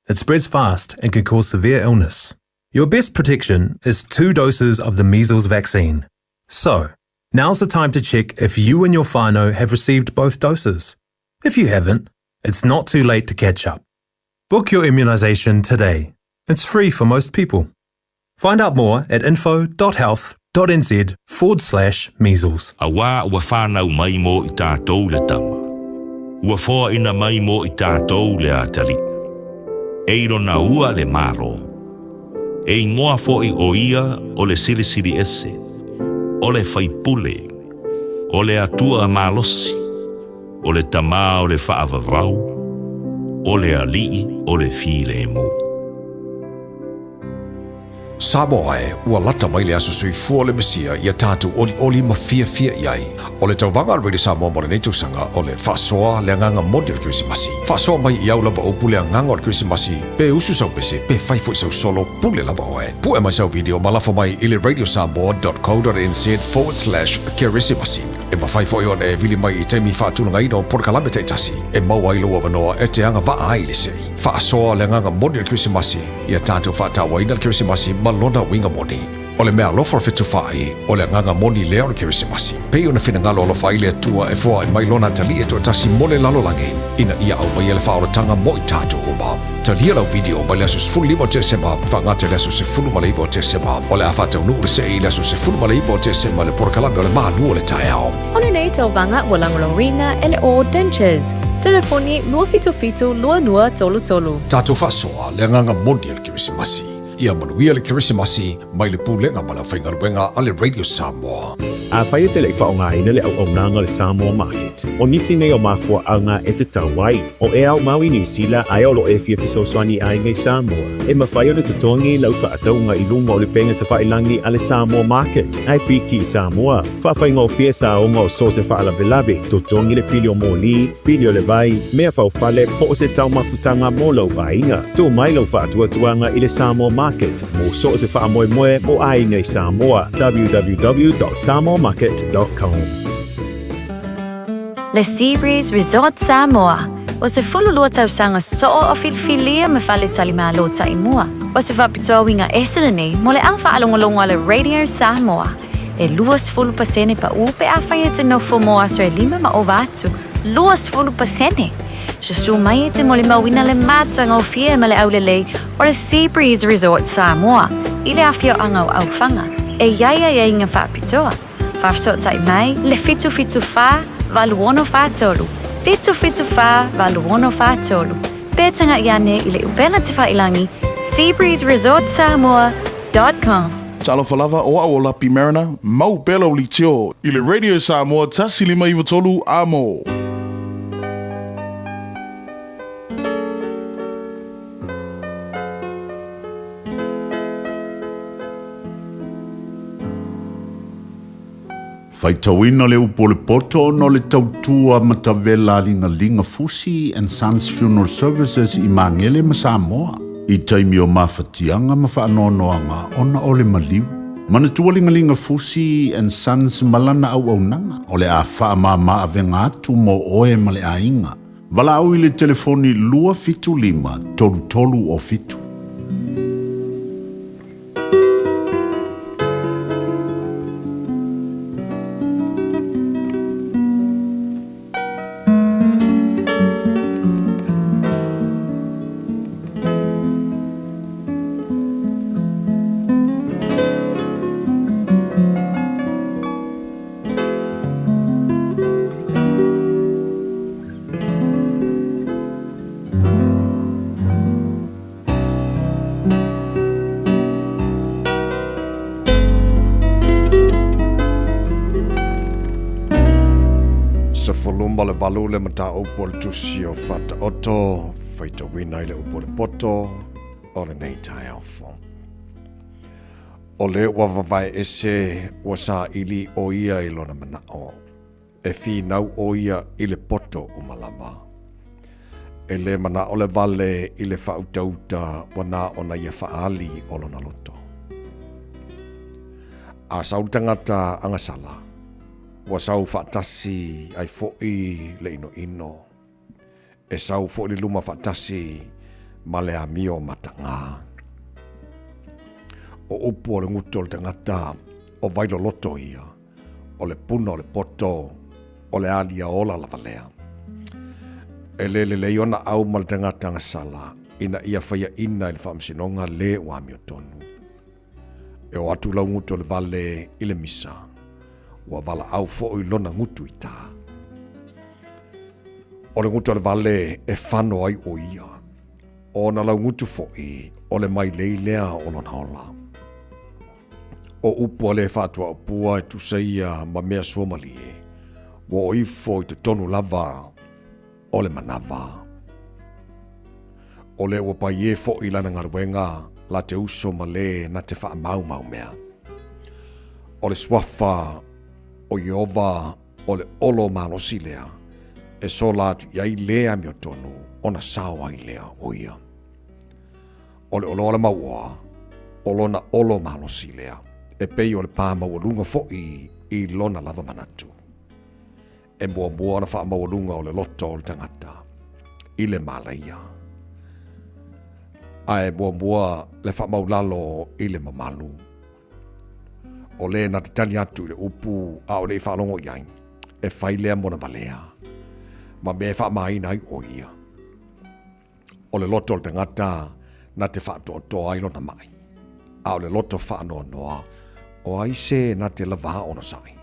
It spreads fast and can cause severe illness. Your best protection is 2 doses of the measles vaccine. So, now's the time to check if you and your whānau have received both doses. If you haven't, it's not too late to catch up. Book your immunisation today. It's free for most people. Find out more at info.health.nz/measles. A wā ua whānau mai mō I tātou le tama. Ua whoa ina mai mō I tātou le atari. Eiro na ua le maro. E ingoa fo'i o ia o le sirisiri ese. O le whaipule. O le atua malosi. O le tamā o le whaavavau. O le alii o le file mo. Samoa ua lata mai le aso sui fua le mesia ia tātou oli ma fia iai. O le tauvanga already Samoa mo le neitau sanga o le whasoa le nganga modi o le Krisimasi. Whasoa mai I au lava o pule a nganga o le Krisimasi pe usu sau pese pe whaifo I sau solo pule lava oe. Pue mai sau video malafo mai I le radiosamoa.co.nz/Krisimasi. E ma whaifo I on e vili mai I teimi whaatuna ngai no porkalame te tasi. E maua I loa wanoa e te anga waa ai le sei. Whasoa le nganga modi o le Krisimasi ia tātou whaatawa ina le Krisimasi lona winga moni. O le mea lofa fitu whai, o le nganga moni leo na Kirisimasi. Pei ona whina ngalo lo whai le atua e fua mai lona tali e to tasi mole lalo lange. Ina ia au mai ele whaora tanga mo I tātou uma. Talia lau video mai le asus fulu lima te sema, whangate le asus se fulu maleipo te sema. O le awhata unu ure se I le asus se fulu maleipo te sema le porkalame o le maanu o le tae ao. Ona nei tau vanga o langolorina ele o dentures. Telefoni lua fitu lua nua tolu. Tātou whasoa le nganga moni le Kirisimasi. Ia manuia le Kirisimasi mai le pulenga ma la whaingaruenga a le Radio Samoa. A whaia te lei whaongaina le au nanga le Samoa Market. O nisi nei o mafua aunga e te tauai. O e au Maui New Zealand ai o lo e fia fisoswani ai ngai Samoa. E mawhai o le tutongi lau whaataunga I lunga o le penga te whailangi a le Samoa Market. Ai piki I Samoa. Whawhainga o fia sa onga o so se whaalavelave. Tutongi le pili o moli, pili o le vai, mea whauwhale po o se tau mafutanga mo lau vainga. Tō mai lau whaatuatuanga I le Samoa Market. Mo so se wha moe mo ai ngai Samoa. www.samoamarket.com. Le Seabreeze Resort Samoa. O se fululua tausanga soo o filfilia me fale talima lota I mua. O se whapitoa winga eselene mo le alfa alongolongo le Radio Samoa. E luas fulu pasene pa upe a whaia te nofo mo Australima ma o vatu. Luas fulu pasene. Susu mai te mole mawina le matanga o fia ma le aulelei o le Seabreeze Resort Samoa. I le afio anga o aufanga. E iaia inga whapitoa. Whafso tai mai le fitu wha valuono whatolu. Fitu wha valuono whatolu. Pētanga iane I le upena te whailangi SeabreezeResortSamoa.com. Talo falava o a lapi marina, mau belo li tio. I le Radio Samoa tasi lima iwa tolu amo. Faitauina le upo le poto no le tautua matavela linga Fusi and Sons Funeral Services I Mangele ma Samoa. I taimi o mawhatianga ma whaanoanoanga ona o le maliu. Manatua linga Fusi and Sons malana au nanga o le a whaamama avenga atu mo oe ma le ainga. Wala au I le telefoni lua fitu lima tolu o fitu. luma le valu le mata upo le tusi o fata oto, faita wina le upo le poto, o le nei tai au fo. O le wavavai ese wa sa ili o ia I lona manao, e fi nau o ia I le poto umalama. E le mana o le vale I le whautauta wana ona ia whaali o lona loto. A sautangata angasala, wa sau whaatasi ai fo'i le ino ino. E sau fo'i le luma whaatasi ma le amio matanga. O upu o le nguto le tangata o vailo loto ia, o le puna o le poto, o le alia ola la valea. E le iona au ma le tangata angasala, ina ia whaia ina I le whaamsinonga le o amio tonu. E o atu lau nguto le vale I le misa, wa vala au fo I lona ngutu I tā. O le ngutu le vale e whano ai o ia, o na lau ngutu fo I, o le mai leilea o lona ola. O upu le whatua o pua e tusaia ma mea suomali e, wa o ifo I te tonu lava, o le manawa. O le ua pai e fo I lana ngaruenga, la te uso ma le na te wha mau mau mea. O le swafa, o Iova, o le olo manosi lea, e so la tu iai lea mio tonu, o na sawa I lea o ia. O le olo maua, o lona olo manosi lea, e pei o le pā maualunga fo'i I lona lava manatu. E mua na wha maualunga o le loto o le tangata, I le malaia. A e mua le wha maulalo I le mamalu. O le na te tani atu le upu a o le whalongo iai, e whailea mona valea. Ma me wha maina ai o ia. O le loto o le tangata na te wha to ai lona mai. A o le loto wha noa, o ai se na te lava ona sai.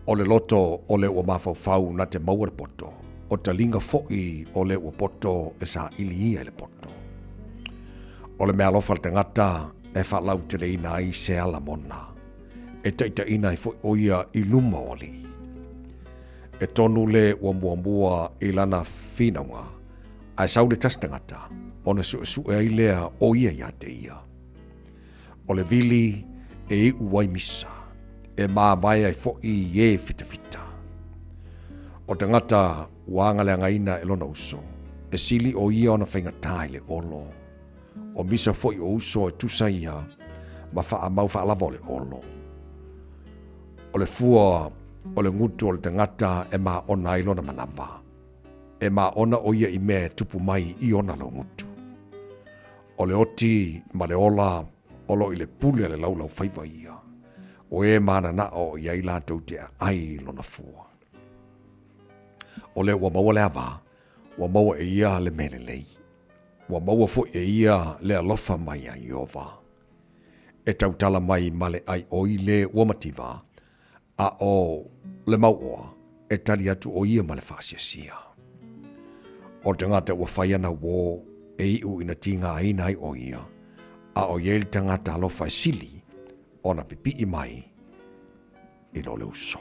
O le loto o le ua mawhau na te maua le poto, o te linga fo'i o le ua poto e sa ili ia le poto. O le mea lofa le tangata e whalau te leina ai se ala mona. E teita ina I fo'i o ia I luma o li. E tonu le ua mua I lana whinaunga, ai sau le tas tangata, o na su e lea o ia ia te ia. O le vili e I uai misa, e maa mai ai fo'i e fita fita. O tangata wanga le angaina e lona uso, e sili o ia ona whaingatai le olo. O misa fo'i o uso e tusa ia, ma wha mau wha alava o le olo. O le fua, o le ngutu o le tangata e maa ona I lona manava. E maa ona o ia I mea tupu mai I ona lo ngutu. O le oti, ma le ola, olo I le pule le laulau whaiva ia. O e mana na o ia I lātou te ai lona fua. O le ua maua le awa, ua maua e ia le mele lei. Ua maua fo e ia le alofa mai a Iova. E tautala mai male ai o I le ua mativa, a o le maua e tali atu o ia male whaasiasia. O te ngata ua whaiana wō e iu ina tinga aina ai o ia, a o iel tangata alofa e sili, ona pipi I mai, I lo le uso.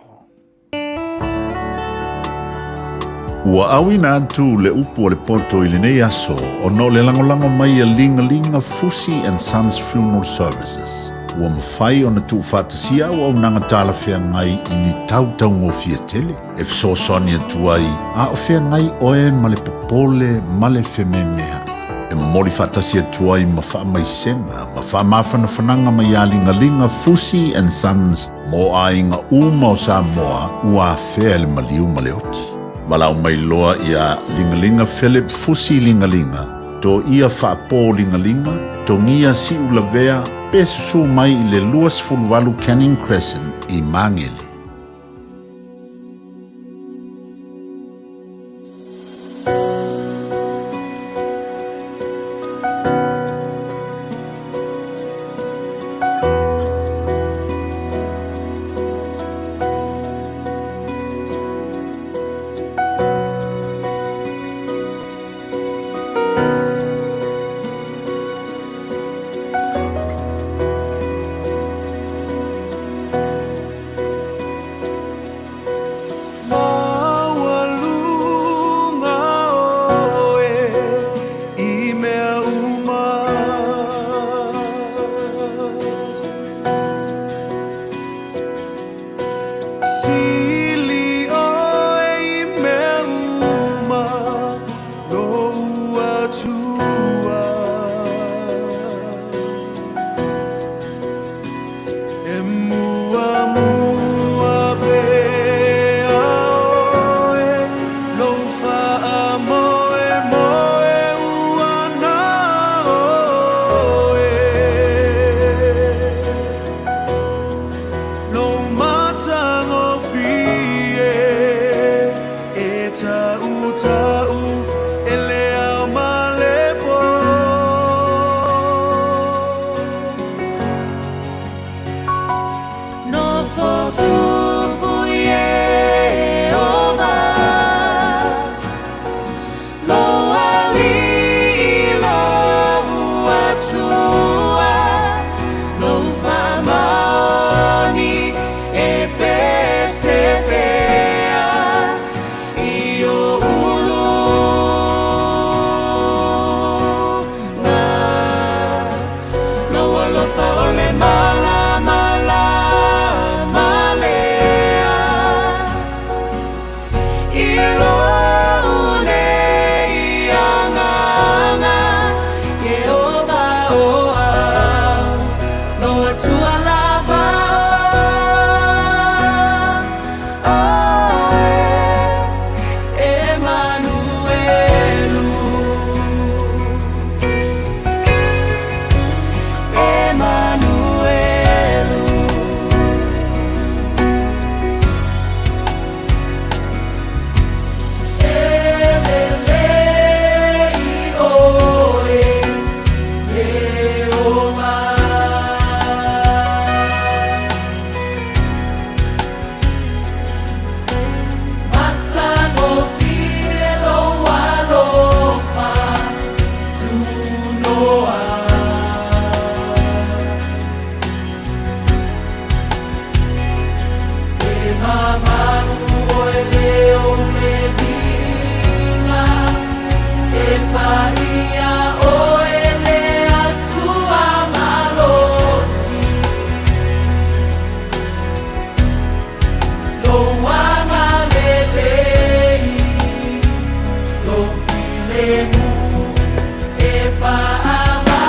Ua awina atu le upu o le poto I le nei aso o no le langolango mai a linga Fusi and Sons Funeral Services. Ua mawhai o na tu whātasia o au nanga tāla whea ngai I ni tautau ngō fia tele. E fsosoni atu ai, a o whea ngai oe ma le popole ma le whememea. E mori whātasia atu ai ma wha mai senga, ma wha mawhana whananga mai a linga Fusi and Sons mo a inga uma o Samoa ua whea le maliu ma le oti. Malau mai loa ia lingalinga Philip Fusi lingalinga, to ia whaapō lingalinga, to ngia si ulavea, pesusu mai I le luas fulvalu Canning Crescent I Mangele. If I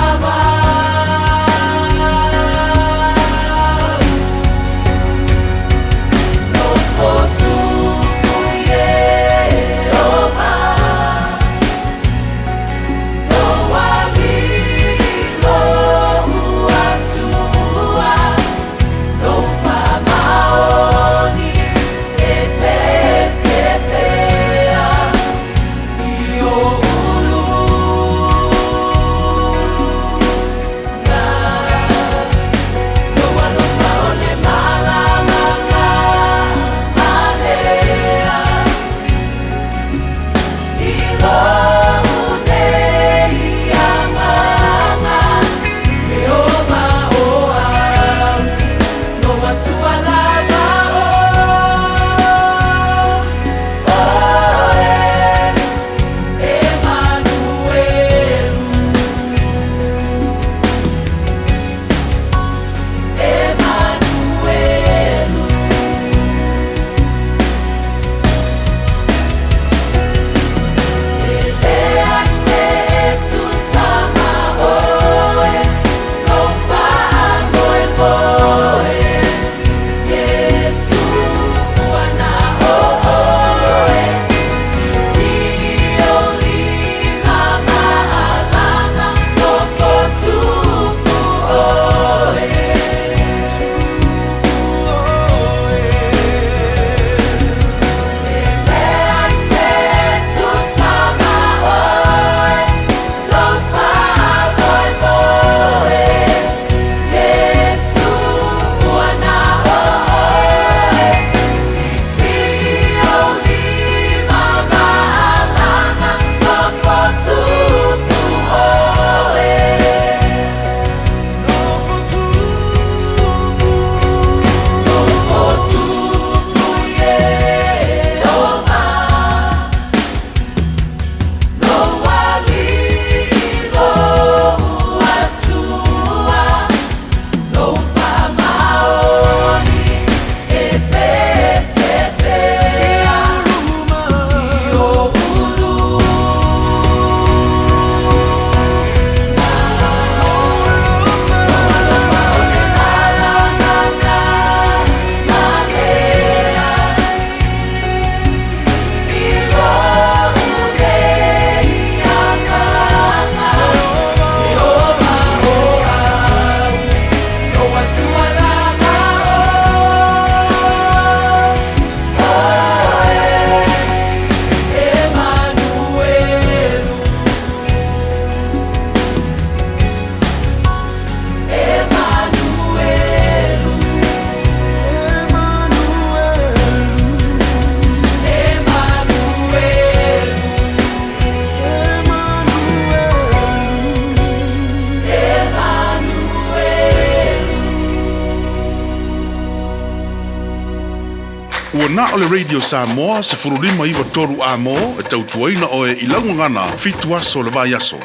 Ua na ole Radio Samoa se furulima iwa toru a mo e tautuaina o e ilaungangana fitu aso le vai aso.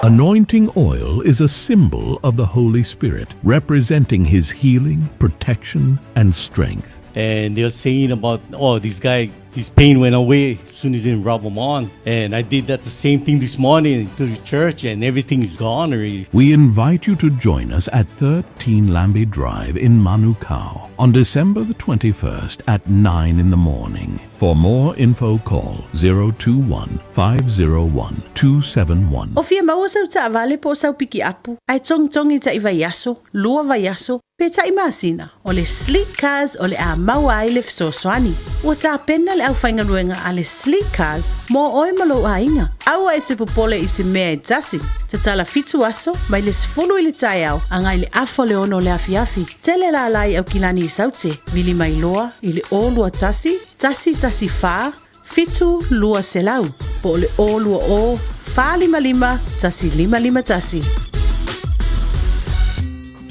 Anointing oil is a symbol of the Holy Spirit, representing his healing, protection, and strength. And they're saying about, oh, this guy, his pain went away as soon as they rub him on. And I did that the same thing this morning to the church, and everything is gone already. We invite you to join us at 13 Lambie Drive in Manukau on December the 21st at 9 in the morning. For more info, call 021-501-271. O fia maua sau ta avale po sau piki apu. Ai tong i ta iwa yaso, lua va yaso. Pe ta imasina, o le Sleek Cars o le a maua ai le fisoswani. Ua ta pena le au whaingaruenga a le Sleek Cars mo oi malo a inga. Aua e te popole i se mea e tasi. Te tala fitu aso, mai le sifulu i le tai au, angai le afo le ono le afiafi. Tele la alai au kilani i saute, vili mai loa i le o lua tasi fa, fitu lua selau. Po le o lua o, fa lima, tasi lima tasi.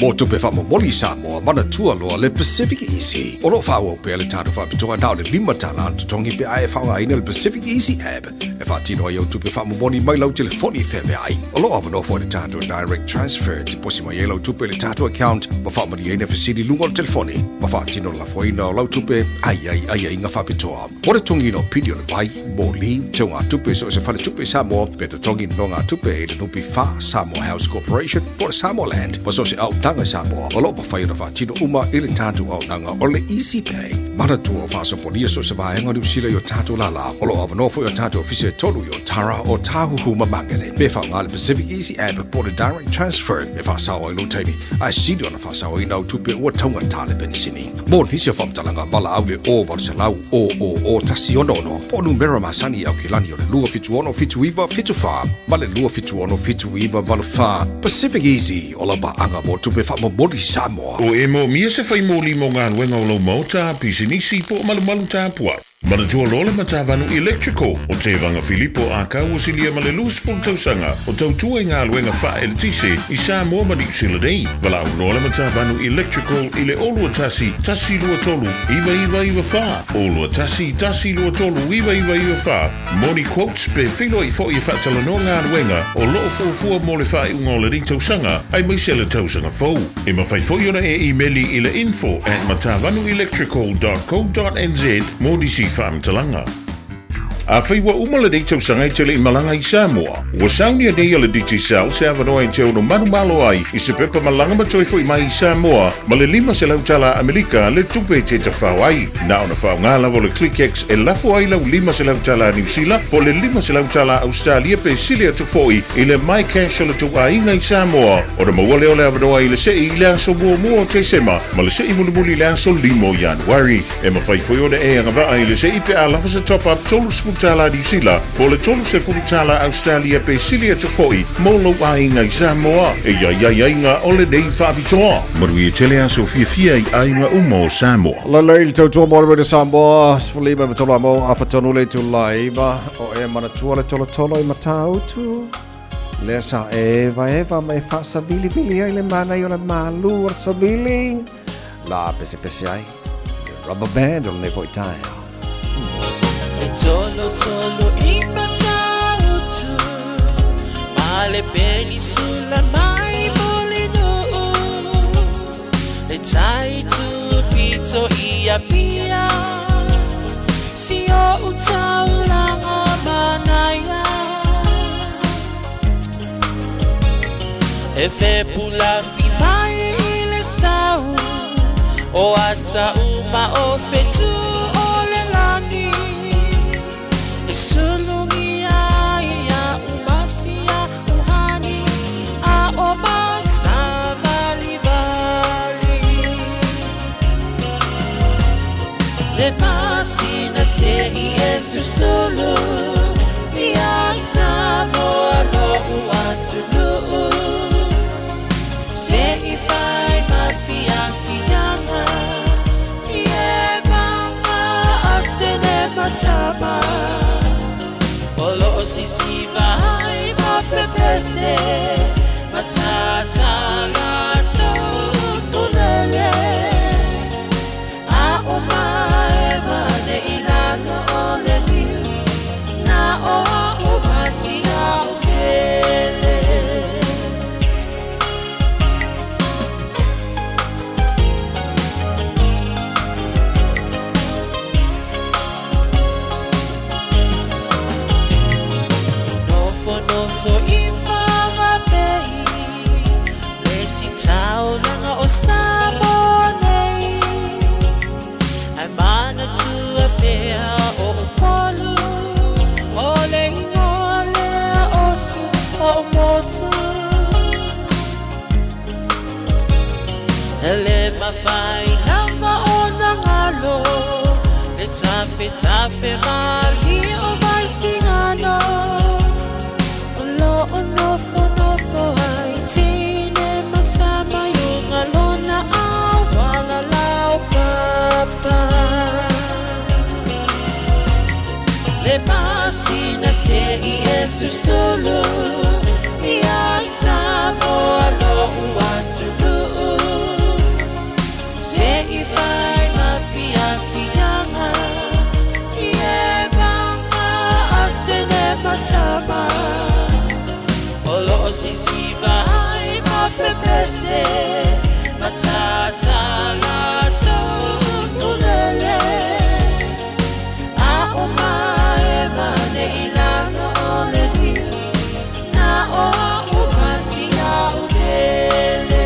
Mo tupe whamomoli Samoa, mana tua loa le Pacific Easy. Oro whaua pe le tātou whapitoa nao le lima tala tongi pe ai whaunga ina le Pacific Easy app. E whatino ai au tupe whamomoli mai lau telefoni whewe ai. Olo awano fo le tātou direct transfer, ti posi mai e lau tupe le tātou account, ma whamari e ne fasidi lunga le telefoni. Ma whatino la foina o lau tupe, ai inga whapitoa. Ora tongi no pidio le pai, mo li, teo ngā tupe so se whale tupe Samoa, pe te tongi no ngā tupe e le nupi wha Samoa House Corporation, po le Samoa Land, ma so se au tanga Samoa, o lopa whai na whatino uma i le tātou au nanga o le Easy Pay. Mana tua o whasoponia so se vaenga ni usila i o tātou lala, o lo avanofo i o tātou ofise tolu i o Tara o Tāhuhu Mamangele. Me wha ngā le Pacific Easy app po le direct transfer, me wha sawa i lo teimi, ai sidi ona wha sawa i nau tupe ua taunga tāle penisini. Mō nisi o whamtalanga mala au le o varselau o tasi ono, po numera masani au kilani o le lua fitu ono fitu iwa fitu wha, ma le lua fitu ono fitu iwa valu wha. Pacific Easy, o la ba anga mo tupe whamomoli Samoa. O e mo mia se whai mōli mo ngā nuenga o lau mauta, pisinisi po malu tāpua. Manatua lole matavanu electrical o te vanga Filipo a kau o silia ma le lusful tausanga o tautua i ngā luenga wha e le tise i Samoa mani usila nei. Walau lole matavanu electrical i le olua tasi lua tolu, iwa wha. Olua tasi lua tolu, iwa wha. Moni quotes pe whilo i fo i whatala no ngā luenga o loo fuafua mo le wha i unga o le ring tausanga ai mai se le tausanga fau. E mawhai foiona e emaili i le info@matavanuelectrical.co.nz modi si whaamtalanga. A whaiwa umala nei tausanga i tele i malanga i Samoa. Ua saunia nei ala DigiCell se awanoa i teo no manumalo ai i se pepa malanga matoifo i mai i Samoa ma le 5 se lautala Amerika le tupe te tawhau ai. Na ona whau ngā lavo le ClickX e lafo ai lau 5 se lautala New Zealand po le 5 se lautala Australia pe silia tufoi i le mai cash o le tua inga i Samoa. O le mawale o le awanoa i le se i le anso mua o te sema ma le se i mulimuli le anso 5 Januari. E mawhaifoi o le e angawaa i le se i pe a lafo se top up tolus tala New Zealand, po le tolu se tala Australia pe silia te foi, molo a inga i Samoa, e ia inga ole nei whabitoa. Marui e tele a so fia i ainga umo Samoa. La leil tau tua mōre de Samoa, sfulima me tola mo, a whatonu le tu laiva, o e mana tua le tolo i matau tu. Le sa eva mai whasa vili ai le mana i o le malu ar sa vili. La pese ai, rubber band o le foi tai. Tolo i matau tu, ma le penisula mai molino. Le tai tu pito ia pia, si o utau langa manaya. E fe pula fi mai le sau, o ata uma o fetu o le lani. Sulungia ia umasia uhani a omasa balibali le pasina se Yesu solo ia Samoa no uatulu se ifai mafia fianga ie mama atene matama. Sisi vai ma pepese matata la tulele a uma Ele mawhai nanga o na ngalo Le tape tape mali o mai singano Olo o nofo nofo ai tine matama yung alona awala lao papa Le pasina se I esu solo Ia samo alo uatulu Se I vai mafia fianga Ie banga atene matama Olo sisi vai mapepese Matata la tolele A umae mane ilano ole dio Na o umasi a ubele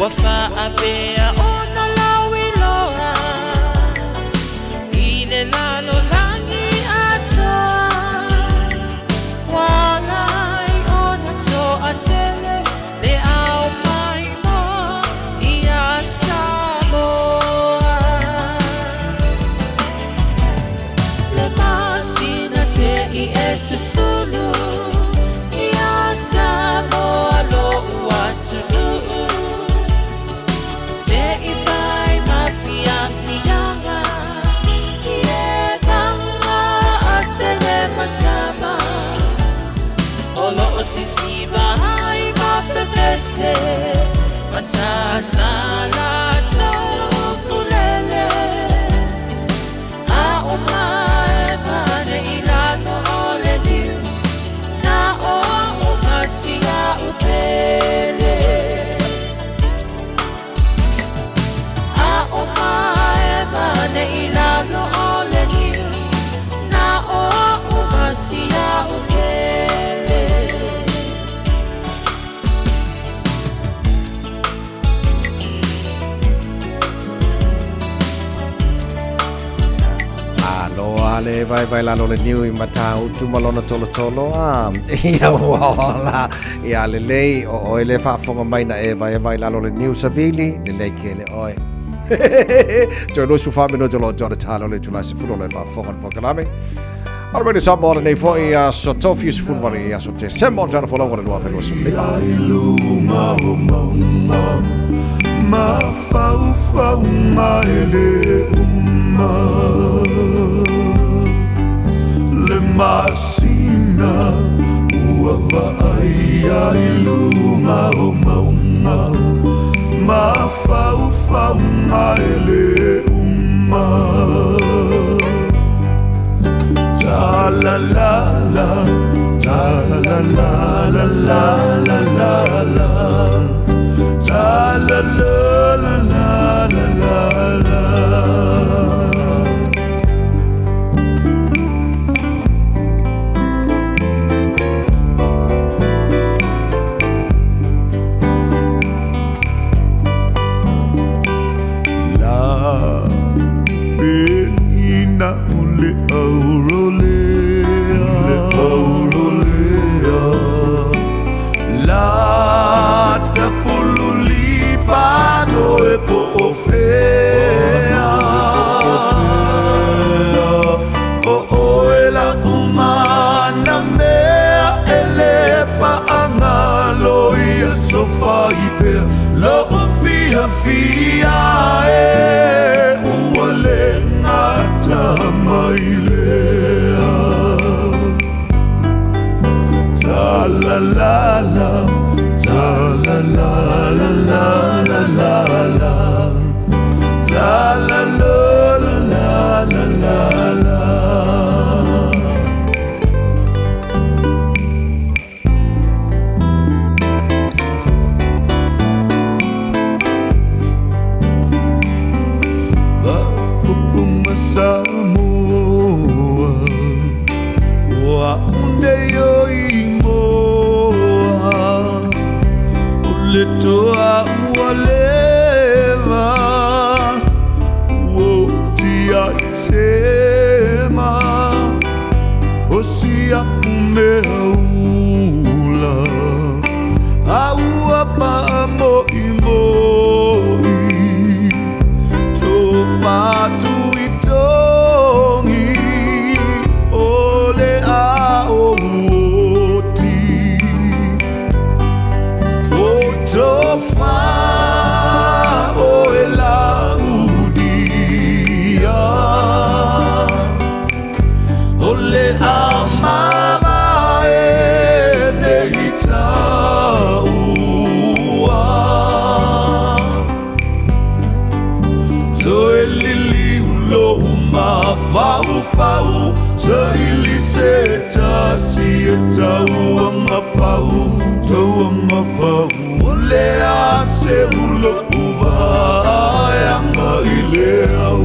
Wafa apea ona lawi loa Ile lalo langi atoa Walai ona to atele Le au mai mo Ia Samoa Le masina se I esu sulu Ia Samoa lo uatulu Se I vai mafia fianga Ie banga atene matama Olo o sisi vai mapepese Matata la tokulele A umae mane ilano ole diu Na o umasi a upele Mane ilano ole niu Na o umasi a ugele Aloha le vai lalo le niu I mata utu malona tolo tolo Ia wala Ia le lei o ele whaafonga mai na e vai lalo le niu savili Le lei ke le oe Joe no su famino jolo jolo talo le tula se fulo le fa fonga pokalame. Ora bene sa mora nei foi a so tofius futbali a so te semmo jana folo ora lo apelo su le. Ma fa uma ele uma le masina ua vai ai luma uma ma fa uma ele uma ta la la la ta la la la la la la la ta la la la la la la na ule aurolea la tapululi pano e po ofea o la umana la la, ta la la la la la la la, ta la la la la la la. Samoa wa uneo imoa uletoa ualeva wotia sema osia umeula au apa mo imoi tofatu Fau, sa iliseta sieta uanga fau, tauanga fau. Ole ase ulo uva yanga ile au.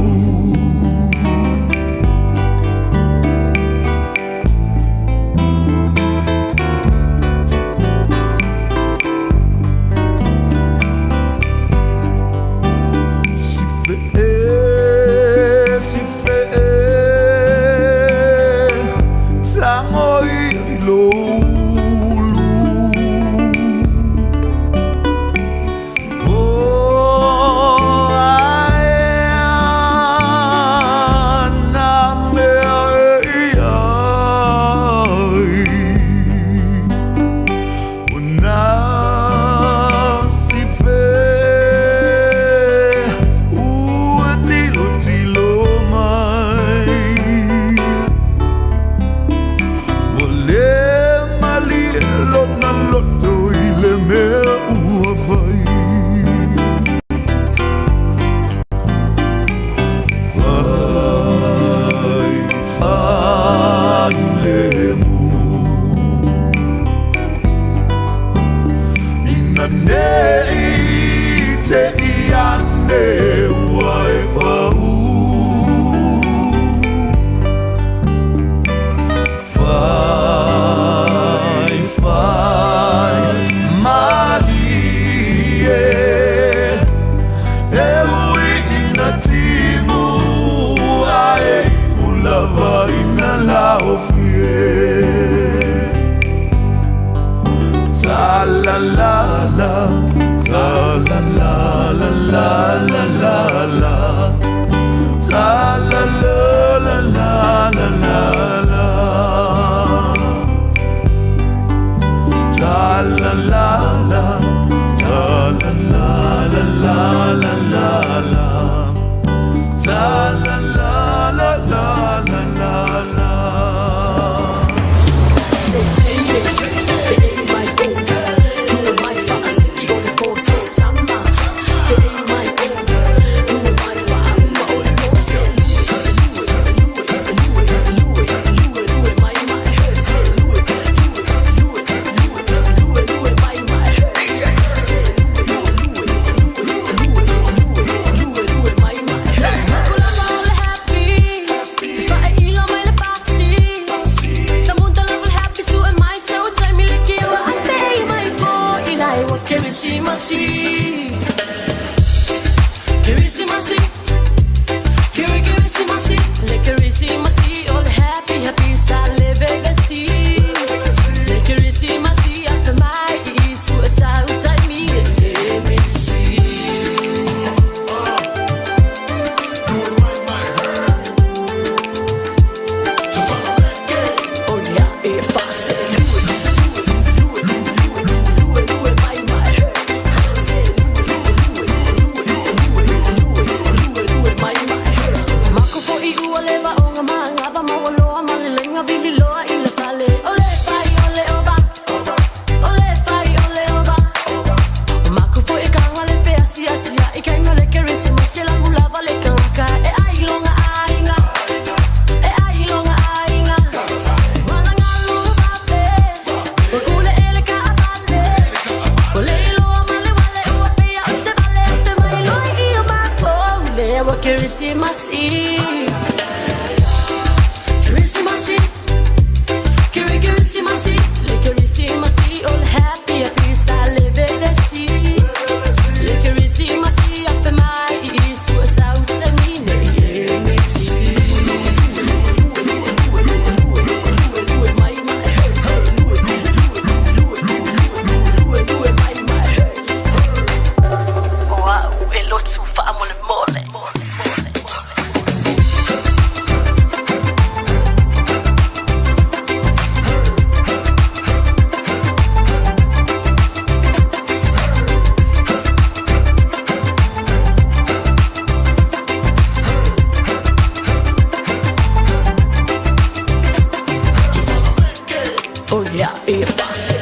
Oh yeah, if I say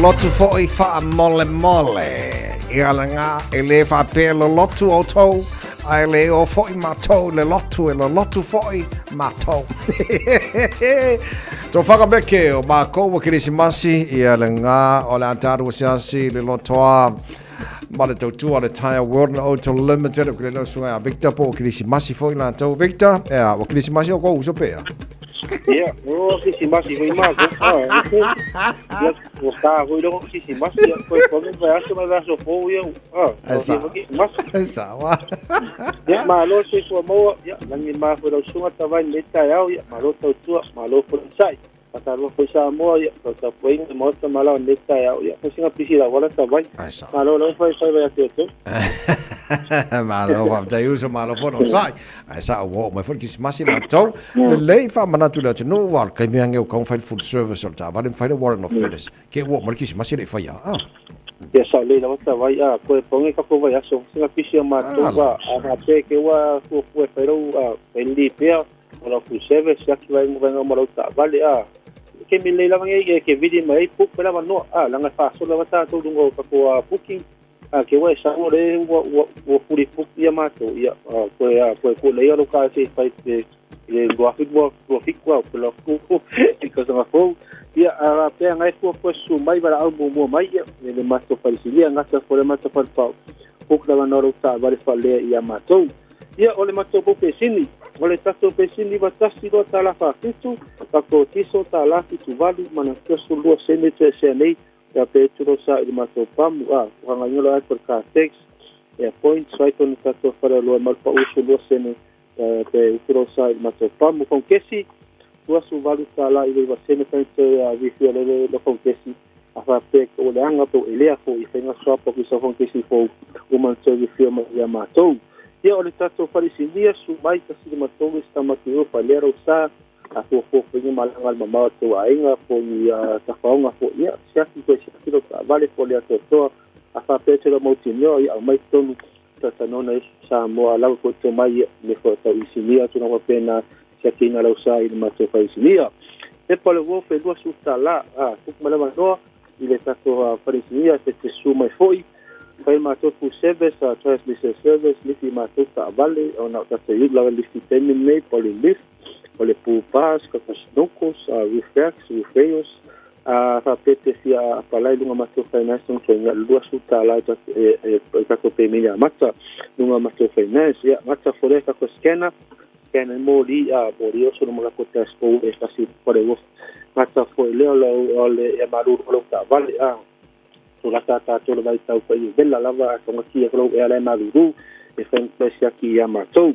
lotu fo'i wha mole mole. Ia la ngā e le wha pē lo lotu o tau. Ai le o fo'i mātou le lotu e lo lotu fo'i mātou. Tō whakameke o mākou wa kirisimasi. Ia la ngā o le antaru o siasi le lotoa. Ma le tautua le Tire World na Auto Limited. O kire lo sunga a Victor po o kirisimasi fo'i la tau. Victor, ea, o kirisimasi o kou uso pēa. Yeah, o kirisimasi fo'i mākou. O ka hoi longo sisi masi ya koe kome vai aso mai vaso fou ia esa wa ya malo se fua moa ya langi maa fua lau sunga tawai neta yao ya malo tau tua malo fua sai patarua fua sa moa ya tau tau fua inga mota malao neta yao ya fua singa pisi la wala tawai malo lau fai vai ate oto malo wa tai uso malo fua no sai esa wa mai fua kisi masi ma tau lei fa manatu la tino wal kai miange o kong fai food service o ta vale fai the warrant of fitness ke wo mar kisi masi le fai ya ya sa le la tawai a koe ponge ka ko vai aso singa pisi ma tau wa a pe ke wa ko fai ro a li pea o food service ya ki vai mo venga mo ta vale a ke mi le la vange ke vidi mai pu pela no a langa fa so la ta to dungo ka ko booking ke wa sa mo le wo puri pu ya ma to ya ko le yo ka se fai le graphic work pela ko because of fo ya a pe ngai ko su mai bara au mo mai le ma to fai si nga sa fo le ma to fa pa ko la no ta va fa le ya ma to ya ole ma to po pe sini ole tato pe sini va tasi do ta la fa fitu pa ko tiso ta la fitu vali mana ko su lo se ne te se nei ya pe tu sa il ma to pam ko nga nyola per ka text ya point sai to ni tato fa lo mal pa usu lo se ne pe tu sa il ma to pam con kesi ko su vali ta la i va se ne te vi fi le con kesi a fa pe ko le anga to ele a fo i fenga so po ki so con kesi fo o man se vi fi ya ma to ia o le tatou falisilia sumai kasi le matolu stamatio falera usa a fuafuafa iga malanga le mamao tuaiga poni tafaoga foʻi ia siaki koe siaki lo taavale po le atoatoa a faapete lo mautinio ia au mai tonu tatanona isu samoa lau koe tomai ia me foatauisilia tunaua pena siakina lausa i le matou falisilia e po le ua felua sutala tuku ma le manoa i le tatou falisilia tetesu mai foʻi fai mātou food service, transmission service, lifi mātou taavale, o nau tata iu lawa lifi temin nei, poli lift, poli pūpās, kakasnokos, roof reos, whapete fia apalai lunga mātou finance, nung inga lua suta alai kako pēmini a mata, lunga mātou finance, ia mata fore kako scanner mōri oso no mga ko tespo, e kasi fore wof, mata fore leo le e maruru lo taavale, so la tata tolo vai tau pai bella lava tonga kia klo e ala maruru e fen pesia ki ya matou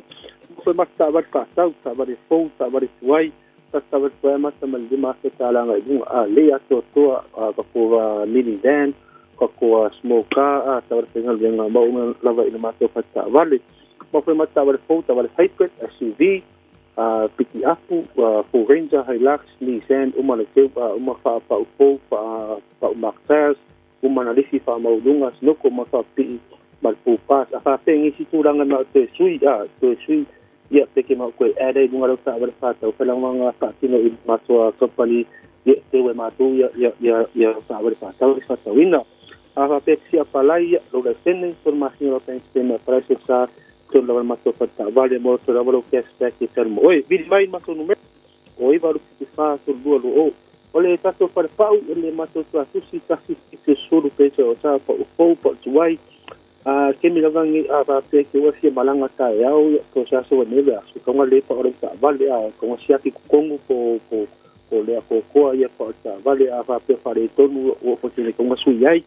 foi mata va fa tau ta va de fo ta va de tuai ta va tuai mata mal di mata ta la ngai le ato to ka ko mini van ka ko smoker ta va tenga le nga mau lava ina mata fa ta vale mo foi mata va de fo ta va de hybrid SUV piki apu for Ranger Hilux Nissan uma le uma fa pa fo pa Maxxas umana lisi fa maudunga snoko masa pi balpu pas apa pengi situranga na te sui ya peke ma ko ade dunga ta ba fa ta pela manga fa tino i maswa company te we mātou ia whāwari whātau i whatauina. Awa peksia palai lo le tene information lo pensema praise sa to lo mato pata vale mo to lo cashback e termo oi vidi mai mato no me oi varu ki fa to lo o ole tato para pau ele mato to asusi kasi ki suru pecho o sa po po tuai ke mi lavangi ava peke o sia malanga ta au to sa so neve asu ko le pa ore ta vale a ko sia ki kongo po le ko ia pa ta vale ava pe fare tonu o po tene ko masu yai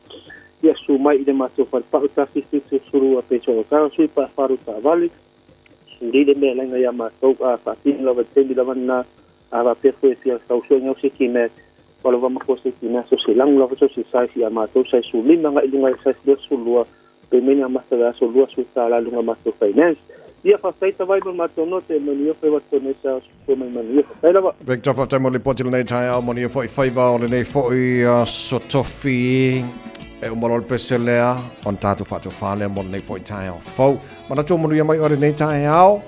ia su mai i le mato para pau ta ki suru a pecho o sa su pa faru ta vale suri le me langa ia mato a fa tin lo vetendi lavana ava pe foi sia sa so ngo se ki me polo vamos ko se ki na so se lang lo so se sai sia mato sai su lima nga ilunga sai su lua pe mena masa so lua su sala lunga mato finance ia fa sai ta vai no mato no te menio pe wa tonesa so me menio sai la Victor for time le potil nei tai au money for 5 hour le foi sotofi e o morol peselea on tatu fatu fale mon nei foi tai au fo mana to monu mai ore nei tai au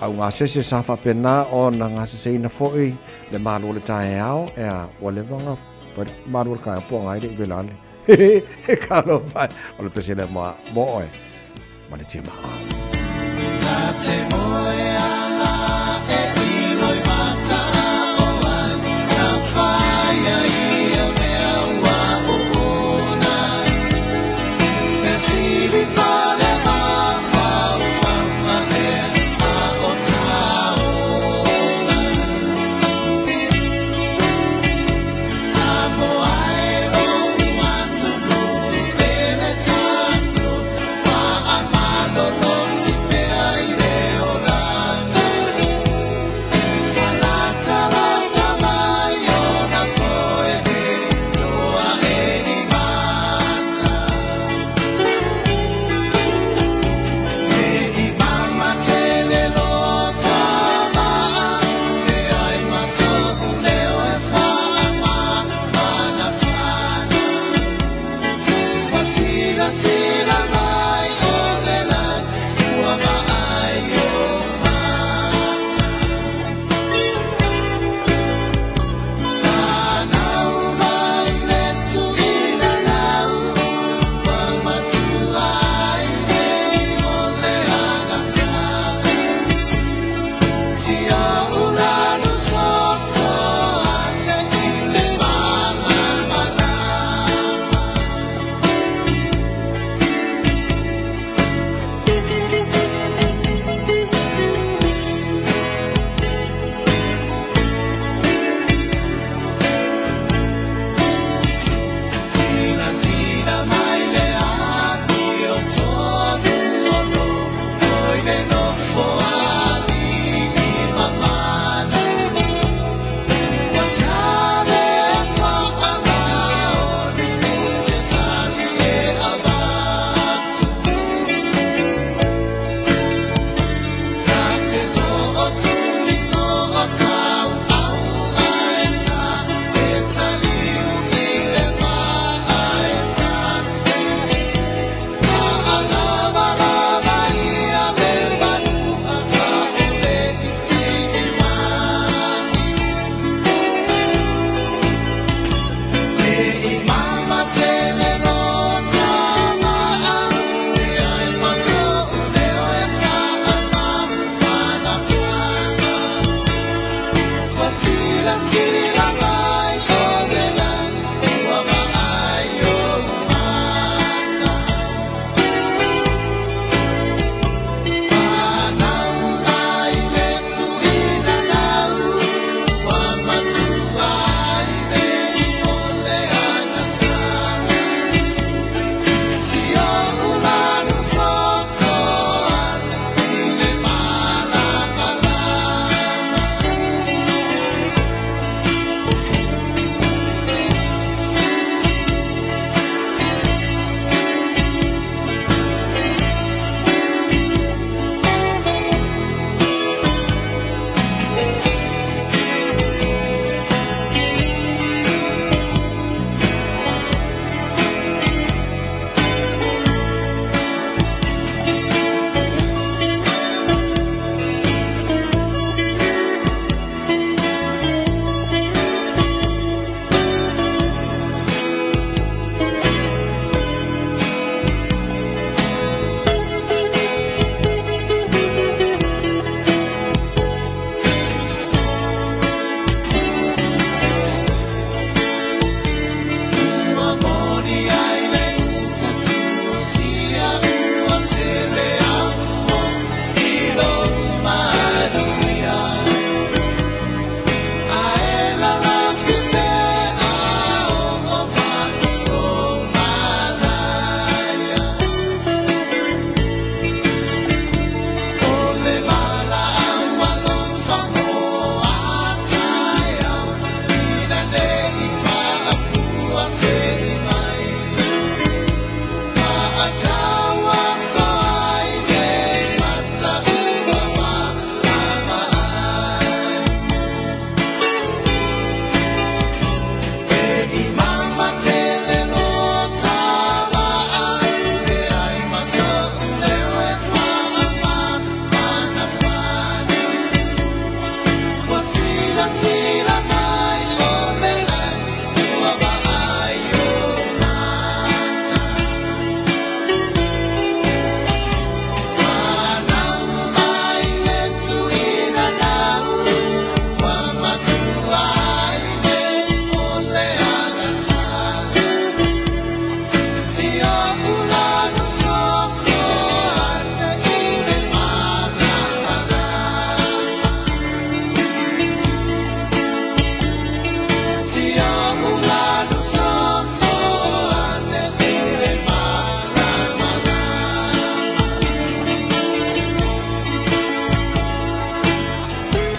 au nga se sa fa pena on nga se ina foi le manu le tai au e o le vanga manu ka po ngai de velane e calo fai o le pesile mo oi ma le tima Tate moe ala e iloi mata o ai na whaia ia mea ua upuna e siri whare ma whau whama e a o taona Samo ai o matunu pene tatu wha amano lo si pe aire o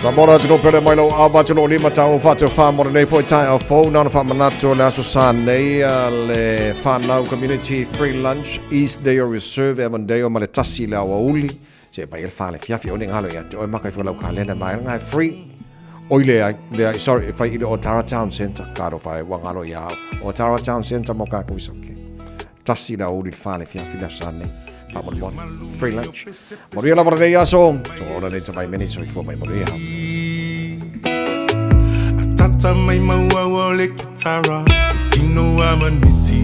Samora tino pere mai lo ava tino lima tau fa te fa mo nei foi tai of phone na fa manato la so san nei le fa now community free lunch East Day Reserve e Monday o maletasi la uli se pa il fa le fiafi o ngalo ya o makai fo la kalenda mai ngai free oile le sorry if I Otara Town Center caro fa wangalo ya Otara Town Center mo ka ko isoke tasi la uli fa le fiafi la san nei free lunch. Moria la vorrei aso. Ora ne vai meni so for mai moria. Tata mai maua le kitara. Tino amaniti.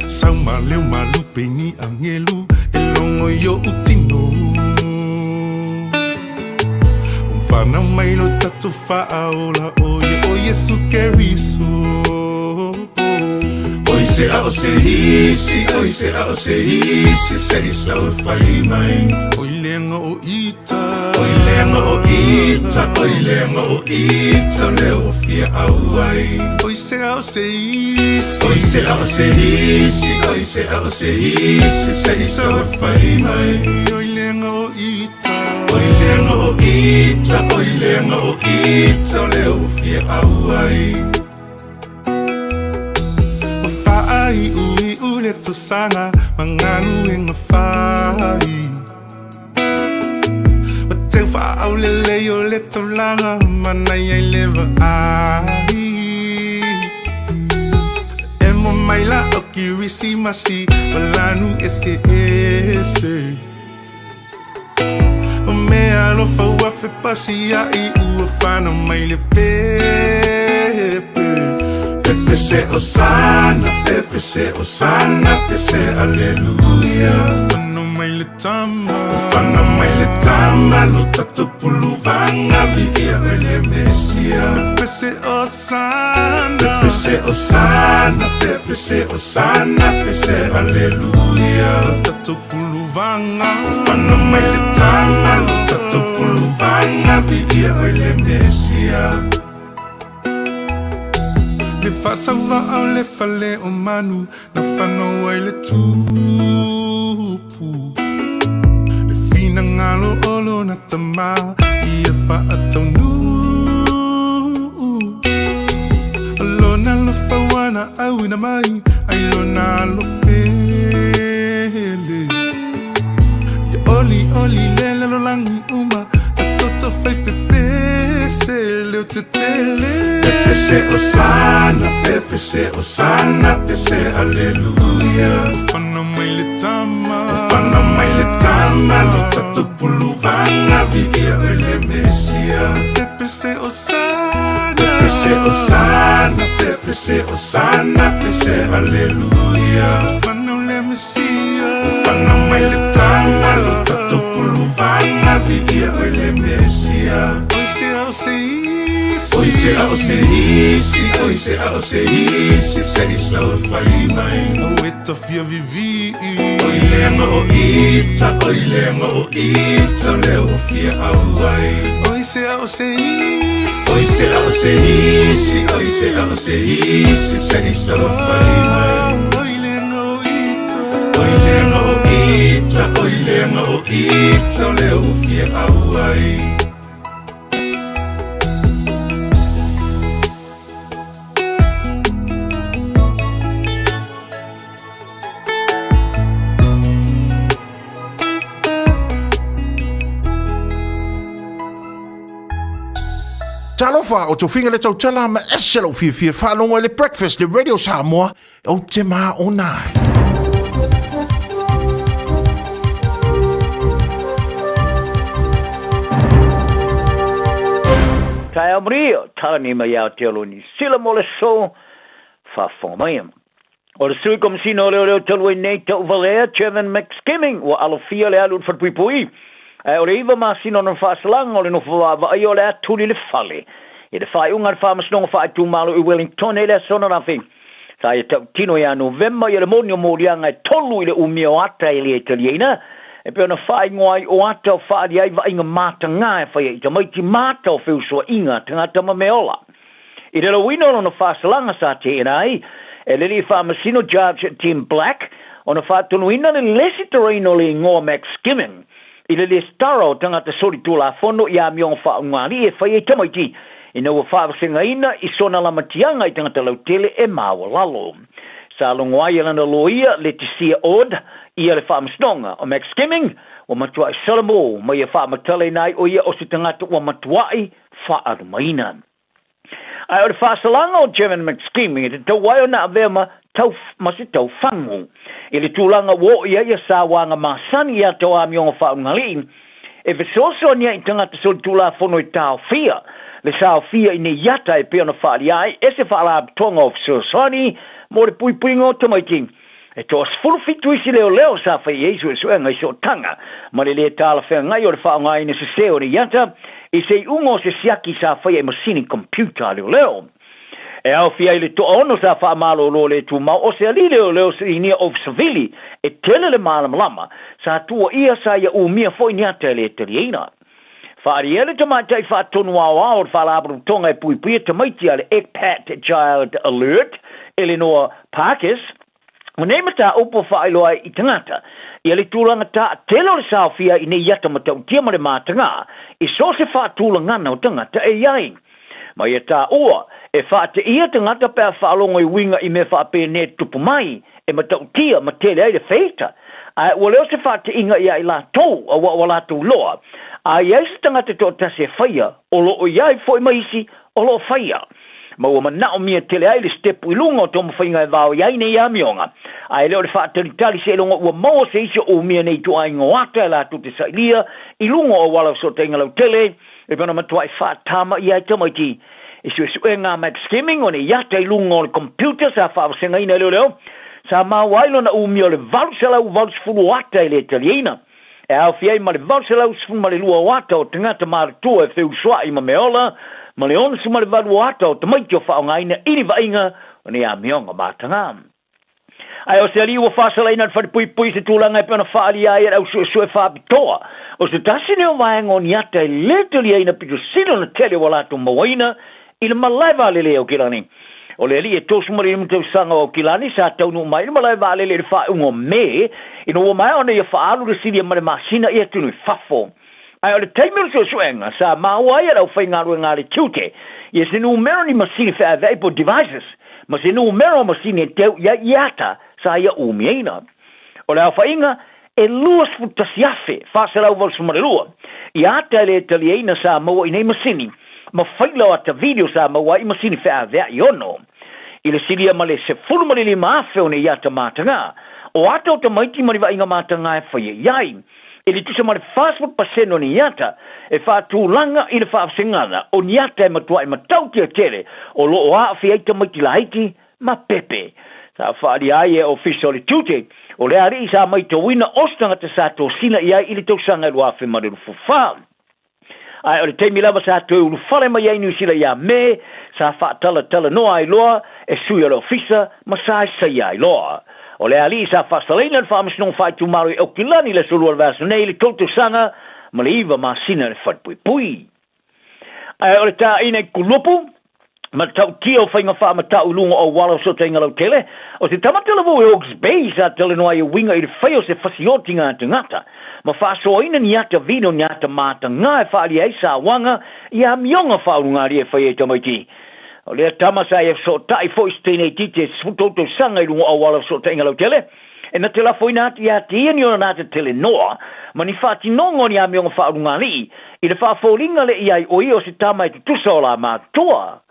Sama leu malu peni angelu elongo yo utino. Umfana mai lo tatu fa aola oye su keriso. Oise a ose hisi, se isa o fai mai. Oilenga o ita, leo fia auai. Oise a ose hisi, se isa o fai mai. Oilenga o ita, leo fia auai. Ai ui ule to sanga manganu en fai o te fa au le yo le to langa manai ai leva ai emo mai la o kirisi masi malanu ese o me alo fa wa fe pasia i u fa no mai le pepe Pepe se osana, Pepe se aleluya. Fano mai le tama, lo tatu puluvanga vidia ele mesia. Pepe se osana, Pepe se aleluya. Lo tatu puluvanga, fano mai le tama, lo tatu puluvanga vidia ele mesia. Le fatava au le fale o manu na whanau ai le tupu Le fina ngalo olo na tama ia whaatau nu Alona lo whawana au ina mai ai lona lo pele Ia oli lele lo langi uma na toto fai pepe se leo te tele Pepe se osana, aleluya. Ufana mai le tama, lo tatu puluvanga vidia ele mesia. Pepe se osana, aleluya. Ufana le mesia. Ufana mai le tama, lo tatu puluvanga vidia ele mesia. Oise a ose hisi, se isa o fai mai. O eta fia vivi. Oilenga o ita, leo fia auai. Oise a ose hisi, se isa o fai mai. Oilenga o ita, leo fia auai. Talofa o to finga le tau tala ma eselo fia whanonga le breakfast le Radio Samoa o te maa o nai. Tai amrio, tani mai au te aloni, sila mo le so, fa whamayam. O le sui komisino leo talui nei tau valea, Chevin McSkimming, wa alofia le alun whatpui. O le iwa masino na whaasalang o le nofua wa ai o le atuli le whale. I le whae ungar whamasnonga whae tūmalo I Wellington e le sona rafi. Tai e tau tino ia November i le monio morianga e tolu I le umia o ata e le Italiana. E peo na whae ngoai o ata o whae di ai wa inga mata ngā e whae I tamaiti mata o whiusua inga tangata mameola. I le lawino no na whaasalanga sa te enai. E le li whamasino Judge Tim Black o na whaatunuina le lesi terreno le ngō McSkimming. Ile le staro tangata sori tula fono ia miong fa ngari e fai tamaiti ina wa fa singaina isona la matianga i tangata lautele e mawalalo sa longwa ia na loia le tisia od ia le fa mstonga o Max Skimming o matua salamo mai fa matale nai o ia o se tangata o matuai fa armaina ai o fa salanga o German Max Skimming te wai na vema tau masi tau fangu ele tulanga wo ia sa wanga masani ia to amionga fa ngali e vesoso nia itanga te sol tula fono tau fia le sa fia ine yata e pe ona fa ai ese fa la tonga of so soni mo pui puingo to mai king e to full fit twisi leo sa fa yesu so nga so tanga ma le tala fa ngai o fa ngai ne se se o yata e se ungo se siaki sa fa e machine computer leo e au fia ile to ono sa fa malo lo le tu ma o se ali leo se ini of civili e tele le malam lama sa tu ia sa ia u mia foi ni atele italiana fa ariele to mai fa tonu wa o fa la bru tonga e pui pui to mai ti ale ekpat child alert Eleanor Parkes o nei mata opo fa ilo ai itangata ele tulanga ta telo sa fia ini yata mata tia mare matanga e so se fa tulanga na tangata e yai mai ta o e fa te ia tangata pe fa longo i winga i me fa pe net tupu mai e mata tia matele ai de feita ai wole se fa te inga ia ila to o wala tu loa ai ai tangata to ta se faia o lo o ia foi mai si o lo faia ma o mana o mia tele ai le step ilungo to mo fainga va o ia nei ia mionga ai le fa te tali se longo o mo se isi o mia nei to ai ngoata la tu te sailia ilungo o wala so tenga lo tele e bona matua fa tama ia tamaiti isu nga Max Skimming on ia te ilungo o computer sa fa senga ina leo sa ma wailo na o mia le valsela o vals fulu ata ile italiana e au fia ma le valsela o sfu ma le lua wata o tangata ma tu e feu swa i ma meola ma le on suma le valu ata o tamaiti o fa ngaina ini vainga o ne a mionga batanga ai o se ali o fasala ina fa pui pui se tulanga e pena fa ali ai au su e fa bitoa o se tasine o vaenga o niata e letoli ina pitu sino na tele wala tu mawaina ina malaiva lele o kilani o le ali e to suma le mtu sanga o kilani sa tau no mai malaiva lele fa ungo me ina o mai ona ia fa alu le sidi ma le masina ia tunu fafo ai o le taimel so suenga sa mawai era o fainga ru ngari tute ia se numero ni masina fa Apple devices ma se numero masina te ia iata sa ia umiena o le fainga e luas futasiafe fa se la vol sumarelua iata le italiana sa mo i nei masini ma failo ata video sa mo i masini fa iono ile sidia male se fulu male ma fe o ne iata matanga o ato to maiti mari va inga matanga fa yai ele tu sama fastfood paseno ni yata e fa tu langa i le fa singana o niata e matua e matau te tere o lo o a fi aita maiti laiti ma pepe sa fa di ai e official tute o le ari sa mai to wina ostanga te sa to sina ia i le to sanga lo afi ma le fufa ai o le te milava sa to u fale mai ai ni sila ia me sa fa tala no ai loa e sui lo ofisa ma sa ai loa o le ali sa fasalina fa msnon fa tu maru o kilani le sulu al verso nei le toto sanga maliva ma sina le fat pui ai o ta ina kulupu ma tau tio fa inga fa ma tau lungo o wala so tenga lo tele o se tamatela vo e ox base a tele no ai winga i faio se fasiotinga tangata ma fa so ina ni ata vino ni ata mata nga fa ali ai sa wanga ia mionga fa unga ri fa e tamaiti o le tamasa e so tai foi stene tite sfutoto sanga i lungo o wala so tenga lo tele e na tela foi nat ia tien yo na tele noa ma ni fati nongo ni a mionga fa unga li i le fa folinga le ia o io se tama e tusola ma toa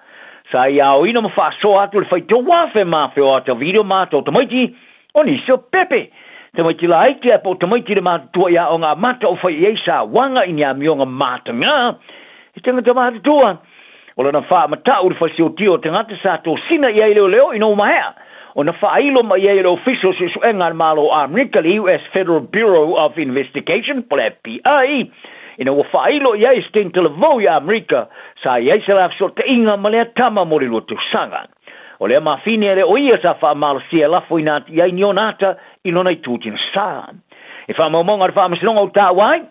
sa ia o ina ma fa so atu le fai to wafe ma fe o ata video ma to tamaiti o ni so pepe tamaiti la aiti e po tamaiti le ma tua ia o ngā mata o fai eisa wanga i ni a mionga mata ngā i tenga tamata tua o le na fa mata u le fai sio tio tangata sa to sina ia i leo ino mahea o na fa ilo ma ia i le official se su enga malo America le US Federal Bureau of Investigation po le FBI ina wa fa ilo ia i stente le vo ia America sa ia se la so te inga ma le tama mo le lotu sanga o le ma fine le o ia sa fa mal sia la foi nat ia ni onata i lona i tutin sa e fa mo monga fa msilonga o ta wai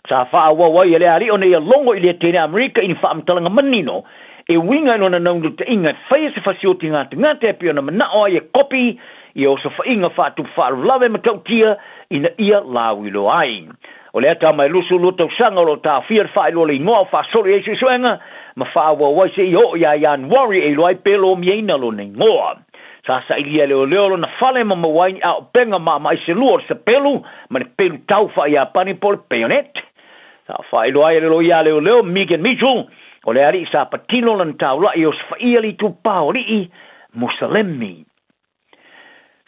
sa fa wa ia le ali o ne longo i le tene America in fa mtalanga manino e winga no na nongo te inga fa se fa sioti ngata te pio na na o ia copy i o so fa inga fa tu fa lave ma tautia ina ia la wilo ai O le ata mai lusu luto sanga lo ta fia fa lo le no fa so le suenga ma fa wa se yo ya January e lo ai pelo miena lo ne ngoa sa ilia leo na fale ma wai a penga ma mai se luor se pelu ma ne pelu tau fa ia pani pol peonet sa fa lo ai lo ia leo Megan Mitchell o le ari sa patino lan tau la ios fa ia li tu paoli musalemi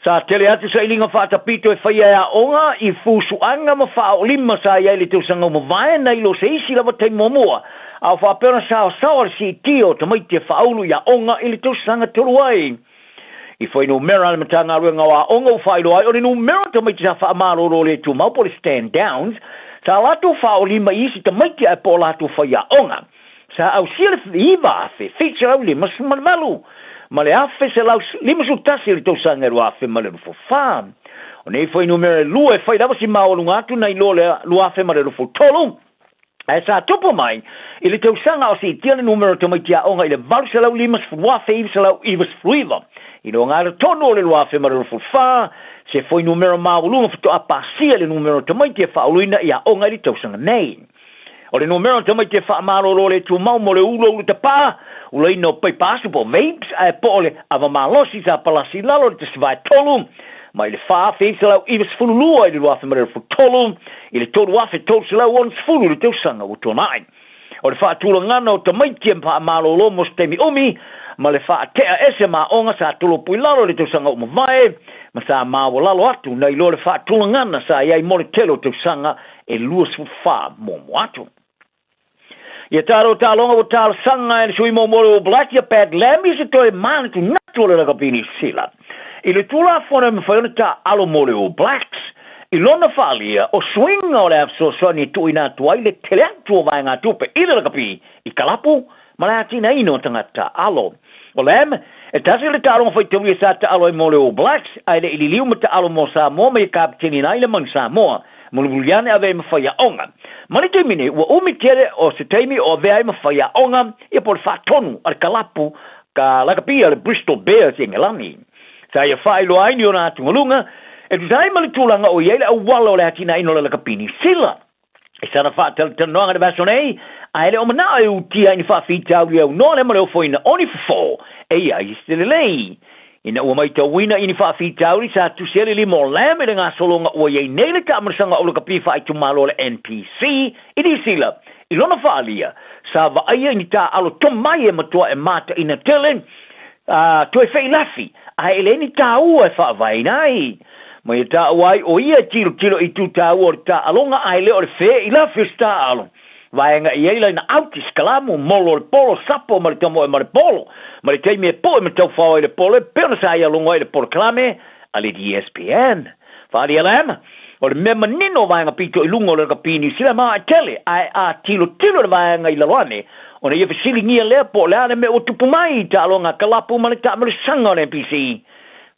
sa tele atu sa ilinga fa tapito e fa ia onga I fusu anga ma fa o lima sa ia li tu sanga mo vai na ilo se isi lava te momoa a fa pena sa si tio te mai te fa ulu ia onga ili tu sanga tolu ai I foi no mera le matanga ruanga wa onga fa ilo ai o no mera te mai te fa amaro ro le tu mau por stand downs sa la tu fa o lima isi te mai te po la tu fa ia onga sa au sile iva fe feature au lima malu ma le afe se lau lima su tasi le tau sanga rua afe ma le rufo fa o nei foi numere lua e fai lava si maolunga atu na ilo le lua afe ma le rufo tolu e sa tupo mai I le tau sanga o si tia le numero te mai tia onga I le valu se lau lima se fua afe iwa se lau iwa se fuiva I lo ngā le tono le lua afe ma le rufo fa se foi numero maolunga fito a pasia le numero te mai tia fauluina ia onga I le tau sanga nei o le numero te mai te fa malo le tu mau mo le ulo te pa o le no pai pasu po vapes e po le ava malosi sa palasi lalo te svai tolu mai le fa fe se lau I fulu ai le wafe mare fu tolu I le tolu wafe tolu se lau on fulu le teu sanga o tonai o le fa tulu ngana o te mai te pa malo lo mo stemi umi ma le fa te ese ma onga sa tulu pui lalo le teu sanga o mo vai ma sa ma o lalo atu na I lo le fa tulu ngana sa ia I mo le telo teu sanga e luas fu fa mo atu Ia taro talonga o tal sanga e sui mo moro black ya pad lambi se toi man tu natole la kapini sila. I le tula fona me fai ta alo moro o blacks. I lona falia o swing o le so so ni tu ina tu ai le tele tu vai nga tu pe ile la kapi I kalapu malati na ino tangata alo. O lem e tasi le talonga fai tu sa ta alo moro o blacks ai le ili liu mata alo mo sa mo me kapteni na ile man sa mo. Mulululiane ave mawhaya onga. Mani te mine, ua umitere o se teimi o vea mawhaya onga, ia por whatonu ar kalapu ka lakapia le Bristol Bears i ngelani. Sa ia whaelo aini o nā tungalunga, e tu sai mali tūlanga o iele au wala o le hatina ino le lakapini sila. E sana whaatele tanoanga de basonei, a ele o mana e utia ini whaafitau li au no le male o foina oni fo, e ia I stelelei. Ina ua mai tau wina ini whaafitauri sa tu sele li mo lame le ngā solonga ua iei neile ka amarasanga o le kapiwha I tu malo le NPC ini sila I lona whaalia sa waaia ini ta alo tomai e matua e mata ina tele tu e whai lafi a ele ni ta ua e whaavainai mai ta uai o ia tilo I tu ta ua o ta alonga a ele o le whea I lafi sta alo vaenga I eila ina autis kalamu molo le polo sapo ma le tamo e ma le polo ma le teimi e po e ma tau whao e le polo e pena sa ia longo e le polo kalame a le ESPN whaari alama o le mema nino vaenga pito I lungo le kapini sila maa tele a tilo le vaenga I laloane o na ia fasili ngia lea po le ane me o tupu mai ta alonga kalapu ma le ta ma le sanga o le NPC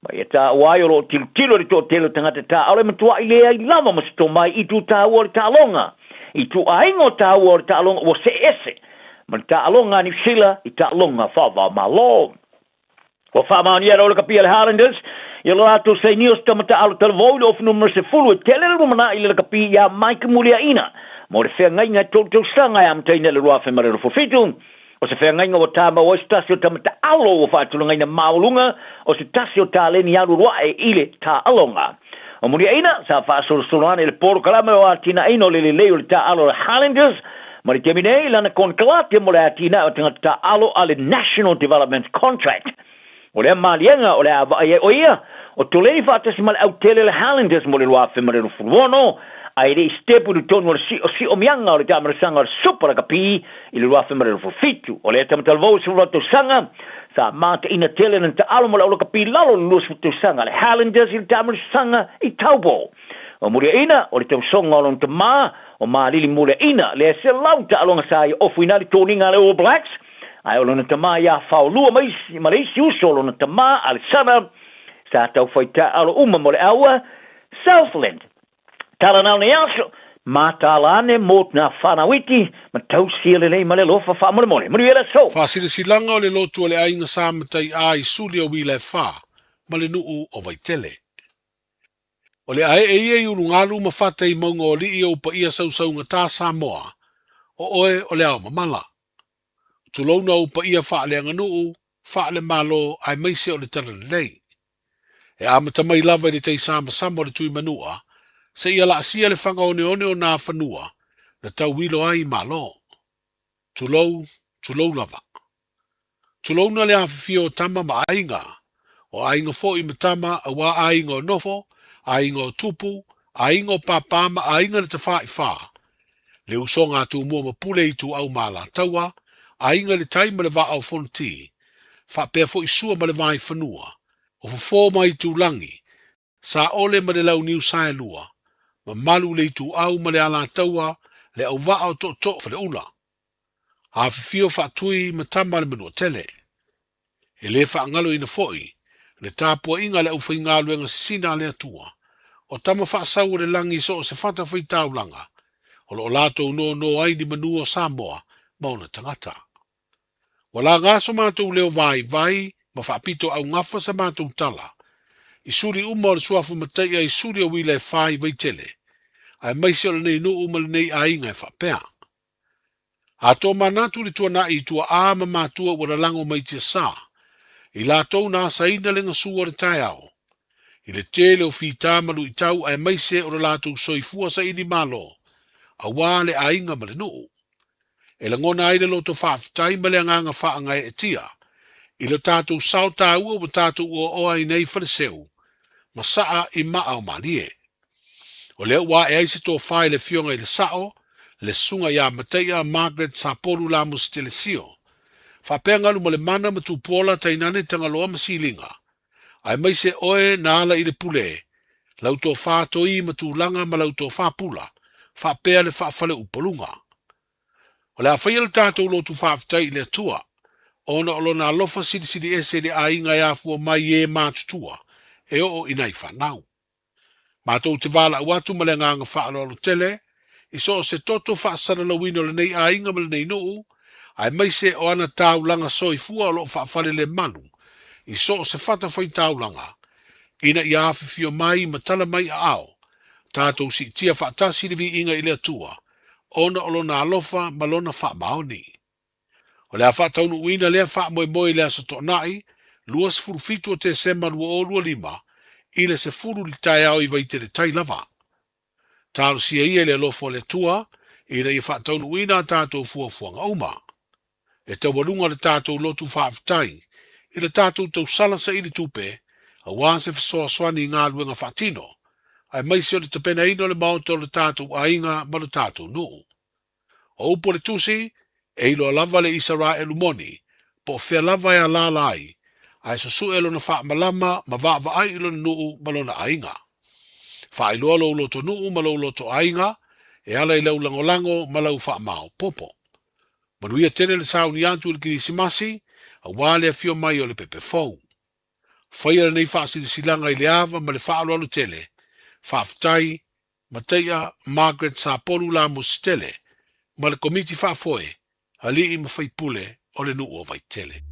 ma ia ta uai o lo tilo le to telo tangata ta ale matua I lea I lava ma sito mai I tu ta ua le ta alonga I tu aingo ta ua ta alonga o se ese ma ta alonga ni sila I ta alonga whawa malo o whama ni ero le kapia le Highlanders I lo ato se nios tamata alo talvoile of numero se fulu e tele le rumana I le kapia Mike Muliaina mo le whea ngai ngai tō sanga am teina le roa whemare rufo fitu o se whea ngai ngā o tāma o stasio tamata alo o whātulunga ina maulunga o se tasio tā leni alu roa e ile ta alonga o muri aina sa fa solucionane le poro kalame o atina ino le leo le ta alo le Highlanders mari te mine lana kon kalate mo le atina o tanga ta alo ale National Development Contract o le malienga o le avae o ia o tolei fa tasi mal au tele le Highlanders mo le loa femare no furuono ai le stepu du tono o si o mianga o le tamara sanga o super kapi i le loa femare no fufitu o le tamata lvo su roto sanga sa mata ina tele nanta alo mo le kapi lalo lo su tu sanga le Highlanders i le tamara sanga I taubo o muri ina o le tau songa o lonta ma o ma lili muri ina le se lauta alonga sai o fuina le toninga le All Blacks ai o lonta ma ya faulua mai si uso lonta ma al sana sa tau faita alo uma mo le aua Southland tala nao ne aso matalane mot na whanawiti ma tau siele nei ma le lofa wha mole mole muri era so whasiri silanga o le lotu o le ainga sāmatai ai suli o wile wha ma le nuu o vaitele O le ae e urungalu mawhata I maunga o li I o pa ia sausaunga tā Samoa, o oe o le ao mamala. Tulauna o pa ia wha le anganuu, wha le malo ai maise o le tala lei. E amata mai lava le tei sama sama le tui manua, se ia la sia le whanga one o nā whanua, na tau wilo ai malo. Tulou lava. Tulou na le awhawhia o tama ma ainga, o ainga fo I matama a wā ainga o nofo, ainga o tupu, ainga o papama, ainga le tawha I wha. Le uso ngā tu mua ma pule I tu au mala taua, ainga le taima le wa au fonti, wha pēr fo I sua ma le vai whanua, o fo mai tu langi, sa ole ma le lau niu sae lua, ma malu le tu au ma le ala taua, le au wa au to fa le ula. Hawhawhio wha tui ma tama le manua tele. E le wha ngalo ina foi, le tāpua inga le au whainga luenga sisina le atua, o tama wha sau le langi so se whata whai tau langa, o lo lato no ai di manua Samoa, mauna tangata. Wala ngaso mātou leo vai, ma whaapito au ngafa sa mātou tala. I suri uma o le suafu matai I suri o wile whai vai tele. Ai maisi o le nei no uma le nei a inga e whapea. A tō manatu le tua nai tua āma mātua wara lango mai tia sā. I lātou nā saina le ngasua le tai ao. I le tele o whita malu I tau ai maise o le lātou soifua sa ini malo. A wā le a inga ma le nuu. E la ngona aile loto whaafitai ma le anganga whaangai e tia. I lo tātou sao tāua wa tātou ua oa I nei whareseu. Ma saa I maa o malie. O leo wā e aise tō whai le fionga I le sao, le sunga ia Mateia Margaret Saporu la Mustelesio. Whapea ngalu ma le mana ma tūpola tainane tangaloa masilinga. Ai mai se oe na ala I le pule. Lau tō whātoi ma tūlanga ma lau tō whāpula. Whapea le whawhale upolunga. O le awhaia le tātou lotu whaafitai le atua. Ona olo na lofa sidi ese le a inga ia fua mai e mātutua. E o inai whanau. Mātou te wala awatu ma le nganga whaalo tele. Iso se toto whaasara la wino le nei a inga ma le nei nuu. Ai mai se o ana tau langa soifua o lo whaafale le manu. Iso se whata whai tau langa. Ina I awhawhio mai ma tala mai a ao. Tātou si tia whaatasi le vi inga I le atua. Ona olo na alofa malona wha maoni. O lea wha taunu uina lea wha moe lea sa tonai, lua se furu fitu o te sema lua o lua lima, ile se furu li tai au I vaite le tai lava. Tālo sia ia le lofo le tua, ina I wha taunu uina tātou fuafuanga uma. E tawalunga le tātou lotu whaafitai, I le tātou tau sala sa ili tupe, a wāse fisoa swani I ngā luenga whaatino, ai maisi o le tapena ino le maoto le tātou a inga ma le tātou nuu. O upo le tusi, e ilo lava le Israelu moni, po fea lava ya lalai, ai sosu elo na wha malama ma vava ai ilo nuu malona a inga. Wha ilo alo loto nuu malo loto a inga, e ala I lau langolango ma lau wha mao popo. Manuia tele le sauni antu le kirisimasi, a wale a fio mai o le pepe fau. Whaia nei whaasi le silanga I le ava ma le wha alo tele, whaafitai, Mateia Margaret Saporu la Mustele, ma le komiti whaafoe, ali I mawhaipule o le nuu o vai tele.